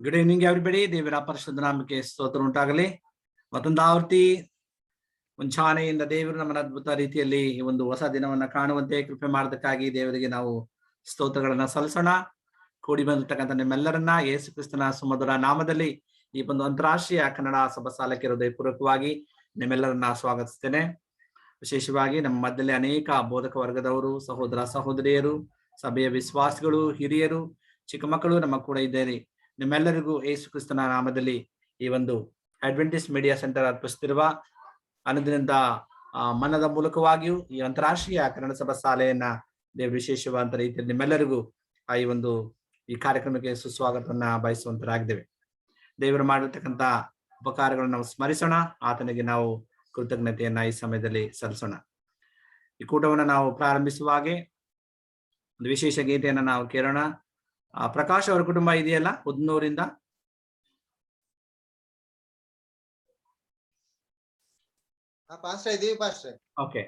Good evening everybody. ದೇವರ ಪರಿಶುದ್ಧ ನಾಮಕ್ಕೆ ಸ್ತೋತ್ರ ಉಂಟಾಗಲಿ. ಮತ್ತೊಂದು ಆವೃತ್ತಿ ಮುಂಚಾನೆಯಿಂದ ದೇವರು ನಮ್ಮನ್ನ ಅದ್ಭುತ ರೀತಿಯಲ್ಲಿ ಈ ಒಂದು ಹೊಸ ದಿನವನ್ನ ಕಾಣುವಂತೆ ಕೃಪೆ ಮಾಡೋದಕ್ಕಾಗಿ ದೇವರಿಗೆ ನಾವು ಸ್ತೋತ್ರಗಳನ್ನ ಸಲ್ಲಿಸೋಣ. ಕೂಡಿ ಬಂದಿರ್ತಕ್ಕಂಥ ನಿಮ್ಮೆಲ್ಲರನ್ನ ಯೇಸು ಕ್ರಿಸ್ತನ ಸುಮಧುರ ನಾಮದಲ್ಲಿ ಈ ಒಂದು ಅಂತಾರಾಷ್ಟ್ರೀಯ ಕನ್ನಡ ಸಭಾ ಸಾಲಕ್ಕೆ ಹೃದಯಪೂರ್ವಕವಾಗಿ ನಿಮ್ಮೆಲ್ಲರನ್ನ ಸ್ವಾಗತಿಸ್ತೇನೆ. ವಿಶೇಷವಾಗಿ ನಮ್ಮ ಮಧ್ಯದಲ್ಲಿ ಅನೇಕ ಬೋಧಕ ವರ್ಗದವರು, ಸಹೋದರ ಸಹೋದರಿಯರು, ಸಭೆಯ ವಿಶ್ವಾಸಿಗಳು, ಹಿರಿಯರು, ಚಿಕ್ಕ ಮಕ್ಕಳು ನಮ್ಮ ಕೂಡ ಇದ್ದೇನೆ. ನಿಮ್ಮೆಲ್ಲರಿಗೂ ಯೇಸು ಕ್ರಿಸ್ತನ ನಾಮದಲ್ಲಿ ಈ ಒಂದು ಅಡ್ವೆಂಟಿಸ್ಟ್ ಮೀಡಿಯಾ ಸೆಂಟರ್ ಅರ್ಪಿಸುತ್ತಿರುವ ಅನುದಿನದ ಮನದ ಮೂಲಕವಾಗಿಯೂ ಈ ಅಂತಾರಾಷ್ಟ್ರೀಯ ಕನ್ನಡ ಸಭಾ ಶಾಲೆಯನ್ನ ದೇವರು ವಿಶೇಷವಾದ ರೀತಿಯಲ್ಲಿ ನಿಮ್ಮೆಲ್ಲರಿಗೂ ಈ ಕಾರ್ಯಕ್ರಮಕ್ಕೆ ಸುಸ್ವಾಗತವನ್ನ ಬಯಸುವಂತರಾಗಿದ್ದೇವೆ. ದೇವರು ಮಾಡಿರ್ತಕ್ಕಂಥ ಉಪಕಾರಗಳನ್ನು ನಾವು ಸ್ಮರಿಸೋಣ, ಆತನಿಗೆ ನಾವು ಕೃತಜ್ಞತೆಯನ್ನ ಈ ಸಮಯದಲ್ಲಿ ಸಲ್ಲಿಸೋಣ. ಈ ಕೂಟವನ್ನು ನಾವು ಪ್ರಾರಂಭಿಸುವಾಗೆ ಒಂದು ವಿಶೇಷ ಗೀತೆಯನ್ನ ನಾವು ಕೇಳೋಣ. ಪ್ರಕಾಶ್ ಅವರ ಕುಟುಂಬ ಇದೆಯಲ್ಲ ಉದ್ನೂರಿಂದ, ಓಕೆ.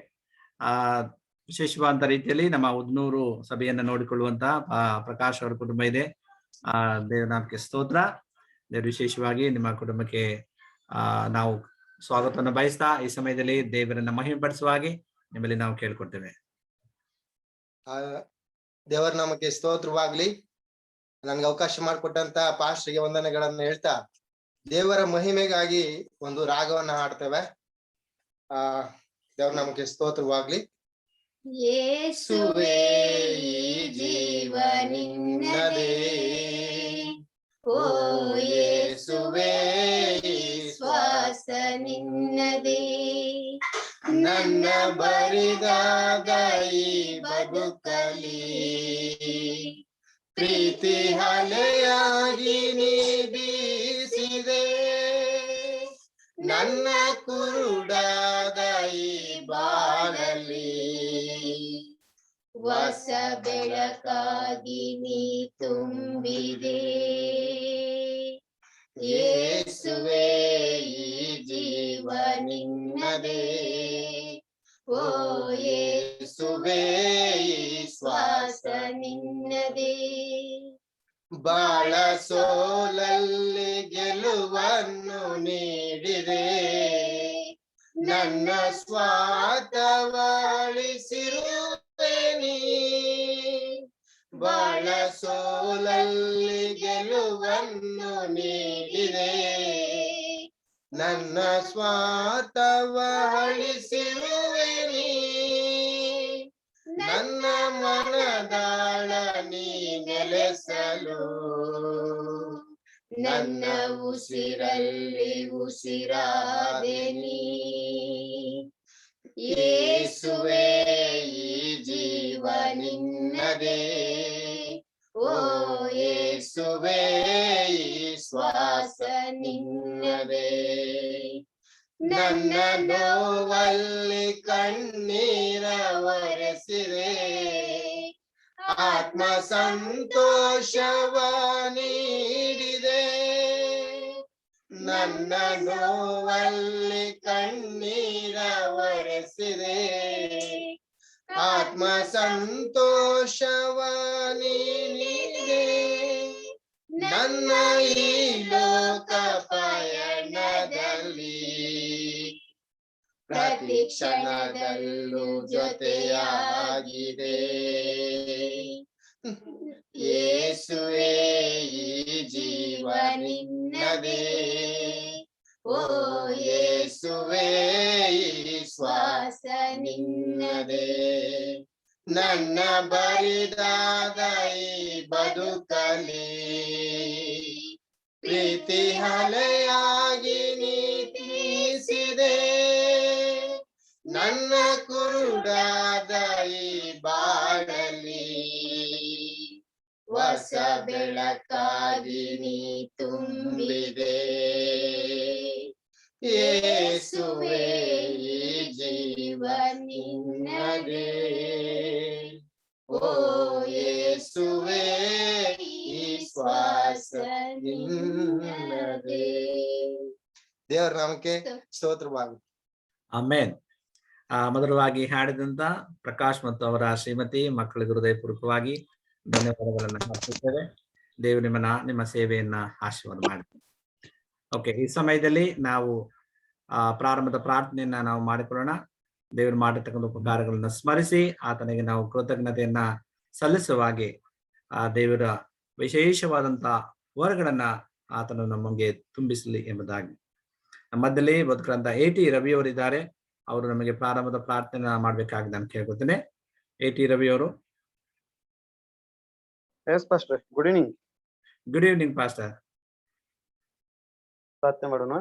ವಿಶೇಷವಾದ ರೀತಿಯಲ್ಲಿ ನಮ್ಮ ಉದ್ನೂರು ಸಭೆಯನ್ನ ನೋಡಿಕೊಳ್ಳುವಂತ ಪ್ರಕಾಶ್ ಅವರ ಕುಟುಂಬ ಇದೆ. ದೇವನಾಮಕ್ಕೆ ಸ್ತೋತ್ರ. ದೇವರು ವಿಶೇಷವಾಗಿ ನಿಮ್ಮ ಕುಟುಂಬಕ್ಕೆ ನಾವು ಸ್ವಾಗತವನ್ನು ಬಯಸ್ತಾ ಈ ಸಮಯದಲ್ಲಿ ದೇವರನ್ನ ಮಹಿಮೆ ಪಡಿಸುವ ಹಾಗೆ ನಿಮ್ಮಲ್ಲಿ ನಾವು ಕೇಳ್ಕೊಡ್ತೇವೆ. ದೇವರ ನಾಮಕ್ಕೆ ಸ್ತೋತ್ರವಾಗ್ಲಿ. ನನ್ಗೆ ಅವಕಾಶ ಮಾಡಿಕೊಟ್ಟಂತ ಪಾಸ್ಟ್ರಿಗೆ ವಂದನೆಗಳನ್ನ ಹೇಳ್ತಾ ದೇವರ ಮಹಿಮೆಗಾಗಿ ಒಂದು ರಾಗವನ್ನ ಹಾಡ್ತೇವೆ. ದೇವರ ನಾಮಕ್ಕೆ ಸ್ತೋತ್ರವಾಗ್ಲಿ. ಯೇಸುವೇ ಜೀವ ನಿನ್ನದೇ, ಓ ಯೇಸುವೇ ಶ್ವಾಸ ನಿನ್ನದೇ, ನನ್ನ ಬರಿದಾದ ಈ ಬದುಕಲಿ ಪ್ರೀತಿ ಅಲೆಯಾಗಿ ನೀ ಬೀಸಿದೆ, ನನ್ನ ಕುರುಡಾದ ಈ ಬಾಳಲಿ ಹೊಸ ಬೆಳಕಾಗಿ ನೀ ತುಂಬಿದೆ. ಯೇಸುವೇ ಈ ಜೀವ ನಿನ್ನದೇ, ಓ ಯೇಸುವೇ ಈ ಶ್ವಾಸ ನಿನ್ನದೇ, ಬಾಳ ಸೋಲಲ್ಲಿ ಗೆಲುವನ್ನು ನೀಡಿದೆ, ನನ್ನ ಸ್ವಾರ್ಥವಳಿಸಿರುವೆ ನೀ, ಬಾಳ ಸೋಲಲ್ಲಿ ಗೆಲುವನ್ನು ನೀಡಿದೆ, ನನ್ನ ಸ್ವಾರ್ಥವಳಿಸಿರುವೆ ನೀ, ನನ್ನ ಮನದಾಳ ನೀ ನೆಲೆಸಲು, ನನ್ನ ಉಸಿರಲ್ಲಿ ಉಸಿರಾದೆ ನೀ. ಯೇಸುವೇ ಈ ಜೀವ ನಿನ್ನದೇ, ಓ ಯೇಸುವೇ ಈ ಶ್ವಾಸ ನಿನ್ನದೇ, ನನ್ನ ನೋವಲ್ಲಿ ಕಣ್ಣೀರ ಒರೆಸಿದೆ, ಆತ್ಮ ಸಂತೋಷವ ನೀಡಿದೆ, ನನ್ನ ನೋವಲ್ಲಿ ಕಣ್ಣೀರ ಒರೆಸಿದೆ, ಆತ್ಮ ಸಂತೋಷವ ನೀಡಿದೆ, ನನ್ನ ಈ ಲೋಕ ಪಯಣದಲ್ಲಿ ಪ್ರತಿ ಕ್ಷಣದಲ್ಲೂ ಜೊತೆಯಾಗಿದೆ. ಯೇಸುವೇ ಈ ಜೀವ ನಿನ್ನದೇ, ಓ ಯೇಸುವೇ ಈ ಶ್ವಾಸ ನಿನ್ನದೇ, ನನ್ನ ಬರಿದಾದ ಈ ಬದುಕಲಿ ಪ್ರೀತಿ ಅಲೆಯಾಗಿ ನೀ ತೀರಿಸಿದೆ, ನನ್ನ ಕುರುಡಾದ ಈ ಬಾಳಲಿ ಹೊಸ ಬೆಳಕಾಗಿ ನೀ ತುಂಬಿದೆ. ಯೇಸುವೇ ಈ ಜೀವ ನಿನ್ನದೇ, ಓ ಯೇಸುವೇ ಈ ಶ್ವಾಸ ನಿನ್ನದೇ. ದೇವರ ನಾಮಕ್ಕೆ ಸ್ತೋತ್ರವಾಗಲಿ. ಆಮೇನ್. ಮಧುರವಾಗಿ ಹಾಡಿದಂತ ಪ್ರಕಾಶ್ ಮತ್ತು ಅವರ ಶ್ರೀಮತಿ ಮಕ್ಕಳಿಗೆ ಹೃದಯಪೂರ್ವಕವಾಗಿ ಧನ್ಯವಾದಗಳನ್ನು ಅರ್ಪಿಸುತ್ತೇವೆ. ದೇವರು ನಿಮ್ಮ ಸೇವೆಯನ್ನ ಆಶೀರ್ವಾದ ಮಾಡಿ. ಓಕೆ, ಈ ಸಮಯದಲ್ಲಿ ನಾವು ಪ್ರಾರಂಭದ ಪ್ರಾರ್ಥನೆಯನ್ನ ನಾವು ಮಾಡಿಕೊಳ್ಳೋಣ. ದೇವರು ಮಾಡಿರ್ತಕ್ಕಂಥ ಉಪಕಾರಗಳನ್ನ ಸ್ಮರಿಸಿ ಆತನಿಗೆ ನಾವು ಕೃತಜ್ಞತೆಯನ್ನ ಸಲ್ಲಿಸುವ ಹಾಗೆ ಆ ದೇವರ ವಿಶೇಷವಾದಂತ ವರಗಳನ್ನ ಆತನು ನಮಗೆ ತುಂಬಿಸಲಿ ಎಂಬುದಾಗಿ. ನಮ್ಮ ಮಧ್ಯದಲ್ಲಿ ಬದುಕರಂತ AT ರವಿ ಅವರಿದ್ದಾರೆ. ಅವರು ನಮಗೆ ಪ್ರಾರಂಭದ ಪ್ರಾರ್ಥನೆ ಮಾಡ್ಬೇಕಾಗಿ ನಾನು ಕೇಳ್ಕೊತೇನೆ. AT ರವಿ ಅವರು. Yes pastor, good evening. Good evening pastor. ಪ್ರಾರ್ಥನೆ ಮಾಡೋಣ.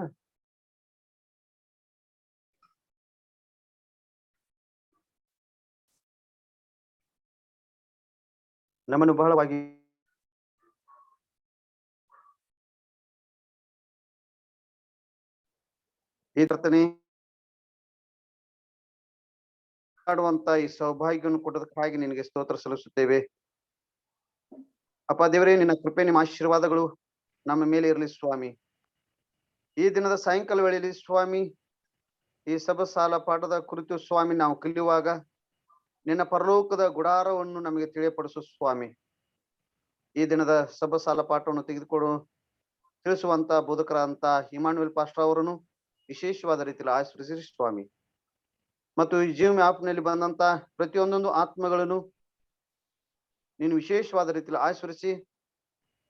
ನಮ್ಮನ್ನು ಬಹಳವಾಗಿ ಈ ಪ್ರಾರ್ಥನೆ ಮಾಡುವಂತ ಈ ಸೌಭಾಗ್ಯವನ್ನು ಕೊಟ್ಟದಕ್ಕಾಗಿ ನಿನಗೆ ಸ್ತೋತ್ರ ಸಲ್ಲಿಸುತ್ತೇವೆ. ಅಪ್ಪ ದೇವರೇ, ನಿನ್ನ ಕೃಪೆ, ನಿಮ್ಮ ಆಶೀರ್ವಾದಗಳು ನಮ್ಮ ಮೇಲೆ ಇರಲಿ ಸ್ವಾಮಿ. ಈ ದಿನದ ಸಾಯಂಕಾಲ ವೇಳೆಯಲ್ಲಿ ಸ್ವಾಮಿ, ಈ ಸಭಸಾಲ ಪಾಠದ ಕುರಿತು ಸ್ವಾಮಿ ನಾವು ಕಲಿಯುವಾಗ ನಿನ್ನ ಪರಲೋಕದ ಗುಡಾರವನ್ನು ನಮಗೆ ತಿಳಿಯಪಡಿಸು ಸ್ವಾಮಿ. ಈ ದಿನದ ಸಭಸಾಲ ಪಾಠವನ್ನು ತಿಳಿಸುವಂತ ಬೋಧಕರಂತ ಇಮಾನುವೇಲ್ ಪಾಸ್ಟರ್ ಅವರನ್ನು ವಿಶೇಷವಾದ ರೀತಿಯಲ್ಲಿ ಆಶೀರ್ವದಿಸಿ ಸ್ವಾಮಿ. ಮತ್ತು ಈ ಜೀವ ಆಪ್ನಲ್ಲಿ ಬಂದಂತ ಪ್ರತಿಯೊಂದೊಂದು ಆತ್ಮಗಳನ್ನು ನೀನು ವಿಶೇಷವಾದ ರೀತಿಯಲ್ಲಿ ಆಶೀರ್ವದಿಸಿ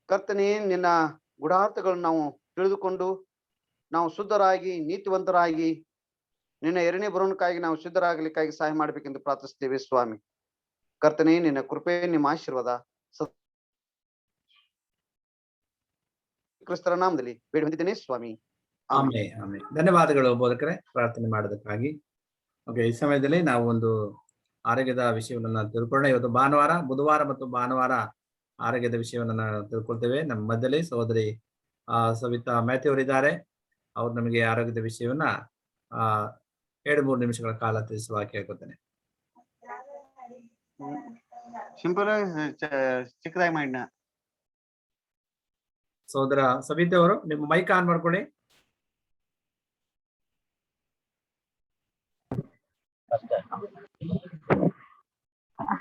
ಕರ್ತನೇ, ನಿನ್ನ ಗುಡಾರ್ಥಗಳನ್ನು ನಾವು ತಿಳಿದುಕೊಂಡು ನಾವು ಶುದ್ಧರಾಗಿ ನೀತಿವಂತರಾಗಿ ನಿನ್ನ ಎರಡನೇ ಬರೋಣಕ್ಕಾಗಿ ನಾವು ಶುದ್ಧರಾಗಲಿಕ್ಕಾಗಿ ಸಹಾಯ ಮಾಡ್ಬೇಕೆಂದು ಪ್ರಾರ್ಥಿಸ್ತೇವೆ ಸ್ವಾಮಿ. ಕರ್ತನೇ, ನಿನ್ನ ಕೃಪೆ, ನಿಮ್ಮ ಆಶೀರ್ವಾದ ಕ್ರಿಸ್ತರ ನಾಮದಲ್ಲಿ ಬೇಡಿ ಹೊಂದಿದ್ದೇನೆ ಸ್ವಾಮಿ. Amen, amen. ಧನ್ಯವಾದಗಳು ಬೋಧಕರೇ ಪ್ರಾರ್ಥನೆ ಮಾಡೋದಕ್ಕಾಗಿ. ಓಕೆ, ಈ ಸಮಯದಲ್ಲಿ ನಾವು ಒಂದು ಆರೋಗ್ಯದ ವಿಷಯವನ್ನ ತಿಳ್ಕೊಳ್ಳೋಣ. ಇವತ್ತು ಭಾನುವಾರ, ಬುಧವಾರ ಮತ್ತು ಭಾನುವಾರ ಆರೋಗ್ಯದ ವಿಷಯವನ್ನ ನಾವು ತಿಳ್ಕೊಳ್ತೇವೆ. ನಮ್ಮ ಮಧ್ಯದಲ್ಲಿ ಸಹೋದರಿ ಸವಿತಾ ಮ್ಯಾಥ್ಯೂ ಅವರಿದ್ದಾರೆ. ಅವ್ರು ನಮಗೆ ಆರೋಗ್ಯದ ವಿಷಯವನ್ನ 2-3 ನಿಮಿಷಗಳ ಕಾಲ ತಿಳಿಸುವ ಕೇಳ್ಕೊತೇನೆ. ಸಿಂಪಲ್ ಚಿಕ್ಕದಾಗಿ ಮಾಡಿನ ಸಹೋದರ ಸವಿತಾ ಅವರು, ನಿಮ್ಮ ಮೈಕ್ ಆನ್ ಮಾಡ್ಕೊಳ್ಳಿ.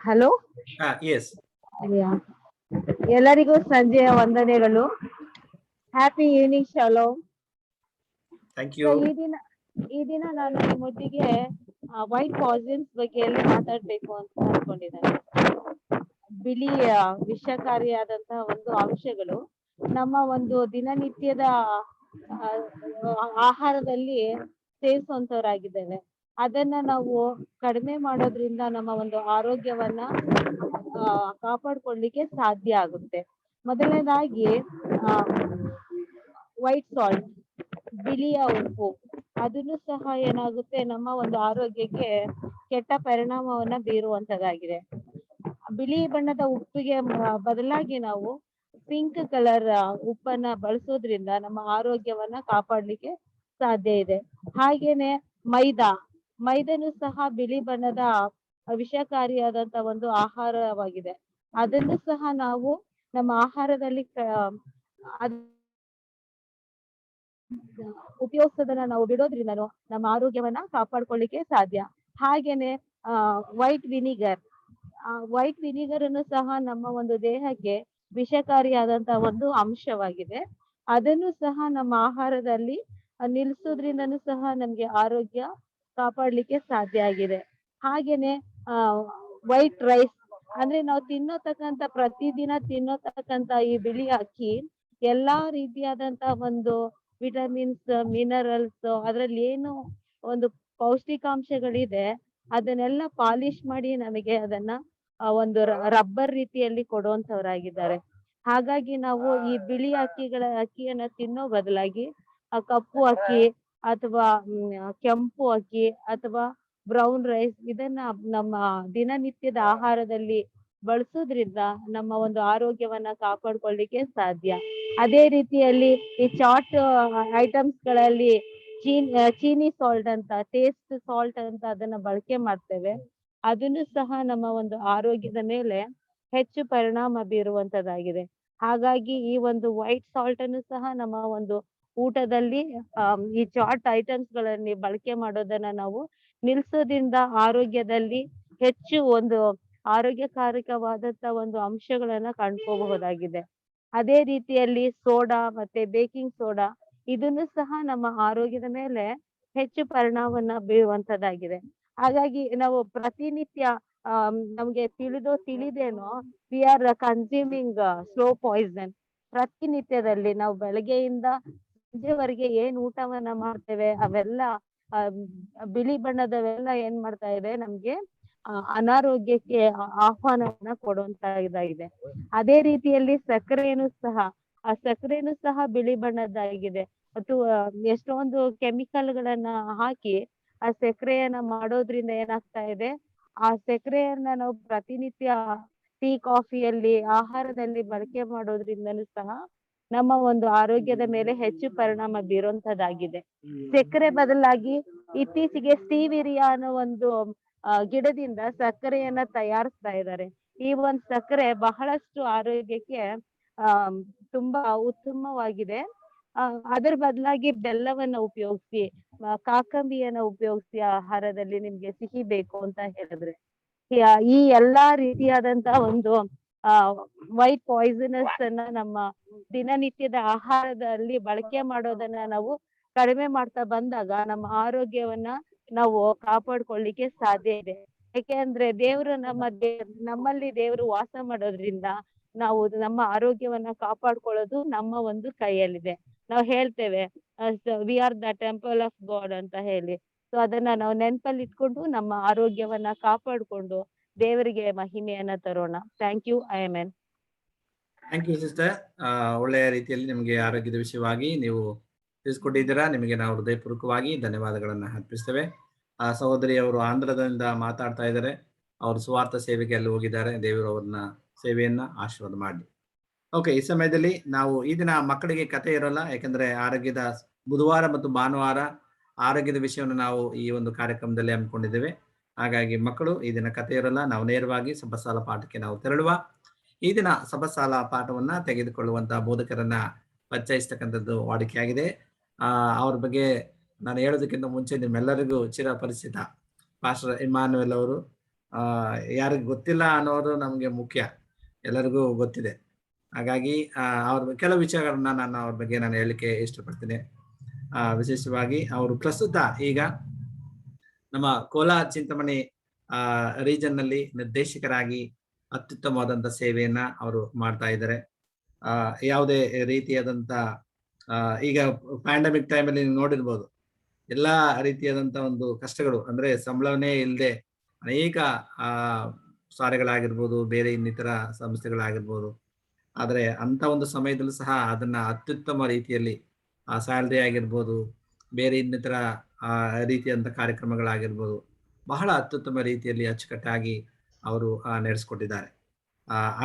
Hello, yes. ಎಲ್ಲರಿಗೂ ಸಂಜೆಯ ವಂದನೆಗಳು. Happy evening shalom. Thank you. ಈ ದಿನ ನಾನು ನಿಮ್ಮೊಟ್ಟಿಗೆ ವೈಟ್ ಪಾಯ್ಸನ್ಸ್ ಬಗ್ಗೆ ಎಲ್ಲ ಮಾತಾಡ್ಬೇಕು ಅಂತ ಅನ್ಕೊಂಡಿದ್ದೇನೆ. ಬಿಳಿ ವಿಷಕಾರಿಯಾದಂತಹ ಒಂದು ಅಂಶಗಳು ನಮ್ಮ ಒಂದು ದಿನನಿತ್ಯದ ಆಹಾರದಲ್ಲಿ ಸೇವಿಸುವಂತವರಾಗಿದ್ದೇವೆ. ಅದನ್ನ ನಾವು ಕಡಿಮೆ ಮಾಡೋದ್ರಿಂದ ನಮ್ಮ ಒಂದು ಆರೋಗ್ಯವನ್ನ ಕಾಪಾಡ್ಕೊಳ್ಳಿಕ್ಕೆ ಸಾಧ್ಯ ಆಗುತ್ತೆ. ಮೊದಲನೇದಾಗಿ ವೈಟ್ ಸಾಲ್ಟ್, ಬಿಳಿಯ ಉಪ್ಪು, ಅದನ್ನು ಸಹ ಏನಾಗುತ್ತೆ ನಮ್ಮ ಒಂದು ಆರೋಗ್ಯಕ್ಕೆ ಕೆಟ್ಟ ಪರಿಣಾಮವನ್ನ ಬೀರುವಂತದ್ದಾಗಿದೆ. ಬಿಳಿ ಬಣ್ಣದ ಉಪ್ಪಿಗೆ ಬದಲಾಗಿ ನಾವು ಪಿಂಕ್ ಕಲರ್ ಉಪ್ಪನ್ನ ಬಳಸೋದ್ರಿಂದ ನಮ್ಮ ಆರೋಗ್ಯವನ್ನ ಕಾಪಾಡ್ಲಿಕ್ಕೆ ಸಾಧ್ಯ ಇದೆ. ಹಾಗೇನೆ ಮೈದಾನು ಸಹ ಬಿಳಿ ಬಣ್ಣದ ವಿಷಕಾರಿಯಾದಂತ ಒಂದು ಆಹಾರವಾಗಿದೆ. ಅದನ್ನು ಸಹ ನಾವು ನಮ್ಮ ಆಹಾರದಲ್ಲಿ ಉಪಯೋಗಿಸೋದನ್ನ ನಾವು ಬಿಡೋದ್ರಿಂದ ನಮ್ಮ ಆರೋಗ್ಯವನ್ನ ಕಾಪಾಡ್ಕೊಳ್ಳಿಕ್ಕೆ ಸಾಧ್ಯ. ಹಾಗೇನೆ ವೈಟ್ ವಿನಿಗರ್ ಅನ್ನು ಸಹ ನಮ್ಮ ಒಂದು ದೇಹಕ್ಕೆ ವಿಷಕಾರಿಯಾದಂತ ಒಂದು ಅಂಶವಾಗಿದೆ. ಅದನ್ನು ಸಹ ನಮ್ಮ ಆಹಾರದಲ್ಲಿ ನಿಲ್ಸೋದ್ರಿಂದನೂ ಸಹ ನಮ್ಗೆ ಆರೋಗ್ಯ ಕಾಪಾಡ್ಲಿಕ್ಕೆ ಸಾಧ್ಯ ಆಗಿದೆ. ಹಾಗೇನೆ ವೈಟ್ ರೈಸ್ ಅಂದ್ರೆ ನಾವು ಪ್ರತಿದಿನ ತಿನ್ನೋತಕ್ಕಂತ ಈ ಬಿಳಿ ಅಕ್ಕಿ ಎಲ್ಲಾ ರೀತಿಯಾದಂತ ಒಂದು ವಿಟಮಿನ್ಸ್, ಮಿನರಲ್ಸ್, ಅದ್ರಲ್ಲಿ ಏನು ಒಂದು ಪೌಷ್ಟಿಕಾಂಶಗಳಿದೆ ಅದನ್ನೆಲ್ಲ ಪಾಲಿಶ್ ಮಾಡಿ ನಮಗೆ ಅದನ್ನ ಒಂದು ರಬ್ಬರ್ ರೀತಿಯಲ್ಲಿ ಕೊಡುವಂತವರಾಗಿದ್ದಾರೆ. ಹಾಗಾಗಿ ನಾವು ಈ ಬಿಳಿ ಅಕ್ಕಿಯನ್ನ ತಿನ್ನೋ ಬದಲಾಗಿ ಕಪ್ಪು ಅಕ್ಕಿ ಅಥವಾ ಕೆಂಪು ಅಕ್ಕಿ ಅಥವಾ ಬ್ರೌನ್ ರೈಸ್ ಇದನ್ನ ನಮ್ಮ ದಿನನಿತ್ಯದ ಆಹಾರದಲ್ಲಿ ಬಳಸೋದ್ರಿಂದ ನಮ್ಮ ಒಂದು ಆರೋಗ್ಯವನ್ನ ಕಾಪಾಡ್ಕೊಳ್ಳಿಕ್ಕೆ ಸಾಧ್ಯ. ಅದೇ ರೀತಿಯಲ್ಲಿ ಈ ಚಾಟ್ ಐಟಮ್ಸ್ ಗಳಲ್ಲಿ ಚೀನಿ ಸಾಲ್ಟ್ ಅಂತ, ಟೇಸ್ಟ್ ಸಾಲ್ಟ್ ಅಂತ ಅದನ್ನ ಬಳಕೆ ಮಾಡ್ತೇವೆ. ಅದನ್ನು ಸಹ ನಮ್ಮ ಒಂದು ಆರೋಗ್ಯದ ಮೇಲೆ ಹೆಚ್ಚು ಪರಿಣಾಮ ಬೀರುವಂತದ್ದಾಗಿದೆ. ಹಾಗಾಗಿ ಈ ಒಂದು ವೈಟ್ ಸಾಲ್ಟ್ ಅನ್ನು ಸಹ ನಮ್ಮ ಒಂದು ಊಟದಲ್ಲಿ ಈ ಚಾಟ್ ಐಟಮ್ಸ್ ಗಳಲ್ಲಿ ಬಳಕೆ ಮಾಡೋದನ್ನ ನಾವು ನಿಲ್ಸೋದ್ರಿಂದ ಆರೋಗ್ಯದಲ್ಲಿ ಹೆಚ್ಚು ಒಂದು ಆರೋಗ್ಯಕಾರಕವಾದಂತ ಒಂದು ಅಂಶಗಳನ್ನ ಕಂಡ್ಕೋಬಹುದಾಗಿದೆ. ಅದೇ ರೀತಿಯಲ್ಲಿ ಸೋಡಾ ಮತ್ತೆ ಬೇಕಿಂಗ್ ಸೋಡಾ ಇದನ್ನು ಸಹ ನಮ್ಮ ಆರೋಗ್ಯದ ಮೇಲೆ ಹೆಚ್ಚು ಪರಿಣಾಮವನ್ನ ಬೀರುವಂತದ್ದಾಗಿದೆ. ಹಾಗಾಗಿ ನಾವು ಪ್ರತಿನಿತ್ಯ ನಮ್ಗೆ ತಿಳಿದೇನೋ we are consuming slow poison. ಪ್ರತಿನಿತ್ಯದಲ್ಲಿ ನಾವು ಬೆಳಗ್ಗೆಯಿಂದ ಸಂಜೆವರೆಗೆ ಏನ್ ಊಟವನ್ನ ಮಾಡ್ತೇವೆ ಅವೆಲ್ಲ ಬಿಳಿ ಬಣ್ಣದವೆಲ್ಲ ಏನ್ ಮಾಡ್ತಾ ಇದೆ ನಮ್ಗೆ ಅನಾರೋಗ್ಯಕ್ಕೆ ಆಹ್ವಾನವನ್ನ ಕೊಡುವಂತ ಇದಾಗಿದೆ. ಅದೇ ರೀತಿಯಲ್ಲಿ ಸಕ್ಕರೆಯನ್ನು ಸಹ ಬಿಳಿ ಬಣ್ಣದ್ದಾಗಿದೆ ಮತ್ತು ಎಷ್ಟೊಂದು ಕೆಮಿಕಲ್ಗಳನ್ನ ಹಾಕಿ ಆ ಸಕ್ಕರೆಯನ್ನ ಮಾಡೋದ್ರಿಂದ ಏನಾಗ್ತಾ ಇದೆ, ಆ ಸಕ್ಕರೆಯನ್ನ ನಾವು ಪ್ರತಿನಿತ್ಯ ಟೀ ಕಾಫಿಯಲ್ಲಿ ಆಹಾರದಲ್ಲಿ ಬಳಕೆ ಮಾಡೋದ್ರಿಂದನೂ ಸಹ ನಮ್ಮ ಒಂದು ಆರೋಗ್ಯದ ಮೇಲೆ ಹೆಚ್ಚು ಪರಿಣಾಮ ಬೀರುವಂತದ್ದಾಗಿದೆ. ಸಕ್ಕರೆ ಬದಲಾಗಿ ಇತ್ತೀಚೆಗೆ ಸ್ಟೀವಿರಿಯಾ ಅನ್ನೋ ಒಂದು ಗಿಡದಿಂದ ಸಕ್ಕರೆಯನ್ನ ತಯಾರಿಸ್ತಾ ಇದ್ದಾರೆ. ಈ ಒಂದು ಸಕ್ಕರೆ ಬಹಳಷ್ಟು ಆರೋಗ್ಯಕ್ಕೆ ತುಂಬಾ ಉತ್ತಮವಾಗಿದೆ. ಅದರ ಬದಲಾಗಿ ಬೆಲ್ಲವನ್ನ ಉಪಯೋಗಿಸಿ, ಕಾಕಂಬಿಯನ್ನ ಉಪಯೋಗಿಸಿ ಆಹಾರದಲ್ಲಿ ನಿಮ್ಗೆ ಸಿಹಿ ಬೇಕು ಅಂತ ಹೇಳಿದ್ರೆ ಈ ಎಲ್ಲಾ ರೀತಿಯಾದಂತ ಒಂದು ವೈಟ್ ಪಾಯ್ಸನಸ್ ಅನ್ನ ನಮ್ಮ ದಿನನಿತ್ಯದ ಆಹಾರದಲ್ಲಿ ಬಳಕೆ ಮಾಡೋದನ್ನ ನಾವು ಕಡಿಮೆ ಮಾಡ್ತಾ ಬಂದಾಗ ನಮ್ಮ ಆರೋಗ್ಯವನ್ನ ನಾವು ಕಾಪಾಡ್ಕೊಳ್ಳಿಕ್ಕೆ ಸಾಧ್ಯ ಇದೆ. ಯಾಕೆಂದ್ರೆ ನಮ್ಮಲ್ಲಿ ದೇವರು ವಾಸ ಮಾಡೋದ್ರಿಂದ ನಾವು ನಮ್ಮ ಆರೋಗ್ಯವನ್ನ ಕಾಪಾಡ್ಕೊಳ್ಳೋದು ನಮ್ಮ ಒಂದು ಕೈಯಲ್ಲಿದೆ. ನಾವು ಹೇಳ್ತೇವೆ we are the temple of god ಅಂತ ಹೇಳಿ. ಸೊ ಅದನ್ನ ನಾವು ನೆನಪಲ್ಲಿ ಇಟ್ಕೊಂಡು ನಮ್ಮ ಆರೋಗ್ಯವನ್ನ ಕಾಪಾಡ್ಕೊಂಡು ದೇವರಿಗೆ ಮಹಿಮೆಯನ್ನ ತರೋಣ. Thank you. Amen. Thank you sister. ಒಳ್ಳೆಯ ರೀತಿಯಲ್ಲಿ ನಿಮಗೆ ಆರೋಗ್ಯದ ವಿಷಯವಾಗಿ ನೀವು ತಿಳಿಸ್ಕೊಟ್ಟಿದ್ದೀರಾ. ನಿಮಗೆ ನಾವು ಹೃದಯಪೂರ್ವಕವಾಗಿ ಧನ್ಯವಾದಗಳನ್ನ ಅರ್ಪಿಸ್ತೇವೆ. ಸಹೋದರಿ ಅವರು ಆಂಧ್ರದಿಂದ ಮಾತಾಡ್ತಾ ಇದ್ದಾರೆ. ಅವರು ಸ್ವಾರ್ಥ ಸೇವೆಗೆ ಅಲ್ಲಿ ಹೋಗಿದ್ದಾರೆ. ದೇವರು ಅವ್ರನ್ನ ಸೇವೆಯನ್ನ ಆಶೀರ್ವಾದ ಮಾಡಿ. ಓಕೆ, ಈ ಸಮಯದಲ್ಲಿ ನಾವು ಈ ದಿನ ಮಕ್ಕಳಿಗೆ ಕತೆ ಇರೋಲ್ಲ, ಯಾಕಂದ್ರೆ ಆರೋಗ್ಯದ ಬುಧವಾರ ಮತ್ತು ಭಾನುವಾರ ಆರೋಗ್ಯದ ವಿಷಯವನ್ನು ನಾವು ಈ ಒಂದು ಕಾರ್ಯಕ್ರಮದಲ್ಲಿ ಹಮ್ಮಿಕೊಂಡಿದ್ದೇವೆ. ಹಾಗಾಗಿ ಮಕ್ಕಳು ಈ ದಿನ ಕತೆ ಇರೋಲ್ಲ. ನಾವು ನೇರವಾಗಿ ಸಭಾಸಾಲ ಪಾಠಕ್ಕೆ ನಾವು ತೆರಳುವ. ಈ ದಿನ ಸಭಾಸಾಲ ಪಾಠವನ್ನ ತೆಗೆದುಕೊಳ್ಳುವಂತಹ ಬೋಧಕರನ್ನ ಪರಿಚಯಿಸ್ತಕ್ಕಂಥದ್ದು ವಾಡಿಕೆಯಾಗಿದೆ. ಅವ್ರ ಬಗ್ಗೆ ನಾನು ಹೇಳೋದಕ್ಕಿಂತ ಮುಂಚೆ ನಿಮ್ಮೆಲ್ಲರಿಗೂ ಚಿರಪರಿಚಿತ ಪಾಸ್ಟರ್ ಇಮ್ಯಾನ್ಯುಯಲ್ ಅವರು. ಯಾರಿಗೂ ಗೊತ್ತಿಲ್ಲ ಅನ್ನೋರು ನಮಗೆ ಮುಖ್ಯ, ಎಲ್ಲರಿಗೂ ಗೊತ್ತಿದೆ. ಹಾಗಾಗಿ ಅವ್ರ ಕೆಲವು ವಿಷಯಗಳನ್ನ ನಾನು ಅವ್ರ ಬಗ್ಗೆ ನಾನು ಹೇಳಲಿಕ್ಕೆ ಇಷ್ಟಪಡ್ತೀನಿ. ವಿಶೇಷವಾಗಿ ಅವರು ಪ್ರಸ್ತುತ ಈಗ ನಮ್ಮ ಕೋಲಾರ ಚಿಂತಾಮಣಿ ರೀಜನ್ ನಲ್ಲಿ ನಿರ್ದೇಶಕರಾಗಿ ಅತ್ಯುತ್ತಮವಾದಂತ ಸೇವೆಯನ್ನ ಅವರು ಮಾಡ್ತಾ ಇದ್ದಾರೆ. ಯಾವುದೇ ರೀತಿಯಾದಂತ ಈಗ ಪ್ಯಾಂಡಮಿಕ್ ಟೈಮಲ್ಲಿ ನೀವು ನೋಡಿರ್ಬೋದು, ಎಲ್ಲಾ ರೀತಿಯಾದಂತ ಒಂದು ಕಷ್ಟಗಳು, ಅಂದ್ರೆ ಸಂಬಳವನ್ನೇ ಇಲ್ಲದೆ ಅನೇಕ ಸಾರೆಗಳಾಗಿರ್ಬೋದು, ಬೇರೆ ಇನ್ನಿತರ ಸಂಸ್ಥೆಗಳಾಗಿರ್ಬೋದು. ಆದರೆ ಅಂತ ಒಂದು ಸಮಯದಲ್ಲೂ ಸಹ ಅದನ್ನ ಅತ್ಯುತ್ತಮ ರೀತಿಯಲ್ಲಿ ಸ್ಯಾಲ್ರಿ ಆಗಿರ್ಬೋದು, ಬೇರೆ ಇನ್ನಿತರ ರೀತಿಯಾದಂಥ ಕಾರ್ಯಕ್ರಮಗಳಾಗಿರ್ಬೋದು, ಬಹಳ ಅತ್ಯುತ್ತಮ ರೀತಿಯಲ್ಲಿ ಅಚ್ಚುಕಟ್ಟಾಗಿ ಅವರು ನಡೆಸ್ಕೊಟ್ಟಿದ್ದಾರೆ.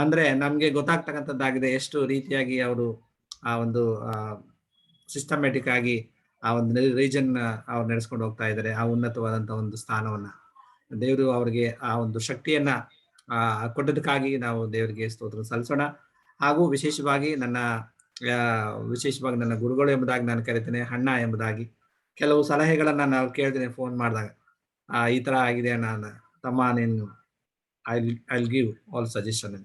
ಅಂದ್ರೆ ನಮ್ಗೆ ಗೊತ್ತಾಗ್ತಕ್ಕಂಥದ್ದಾಗಿದೆ ಎಷ್ಟು ರೀತಿಯಾಗಿ ಅವರು ಆ ಒಂದು ಸಿಸ್ಟಮ್ಯಾಟಿಕ್ ಆಗಿ ಆ ಒಂದು ರೀಜನ್ ಅವ್ರು ನಡೆಸ್ಕೊಂಡು ಹೋಗ್ತಾ ಇದ್ದಾರೆ. ಆ ಉನ್ನತವಾದಂತ ಒಂದು ಸ್ಥಾನವನ್ನ ದೇವರು ಅವರಿಗೆ ಆ ಒಂದು ಶಕ್ತಿಯನ್ನ ಕೊಟ್ಟದಕ್ಕಾಗಿ ನಾವು ದೇವರಿಗೆ ಸ್ತೋತ್ರ ಸಲ್ಲಿಸೋಣ. ಹಾಗೂ ವಿಶೇಷವಾಗಿ ನನ್ನ ಗುರುಗಳು ಎಂಬುದಾಗಿ ನಾನು ಕರಿತೇನೆ, ಅಣ್ಣ ಎಂಬುದಾಗಿ. ಕೆಲವು ಸಲಹೆಗಳನ್ನ ನಾವು ಕೇಳ್ತೇನೆ ಫೋನ್ ಮಾಡಿದಾಗ, ಈ ತರ ಆಗಿದೆ ಅಣ್ಣ, ತಮ್ಮ ನೀನು ಐ ಗಿವ್ ಆಲ್ ಸಜೆಷನ್.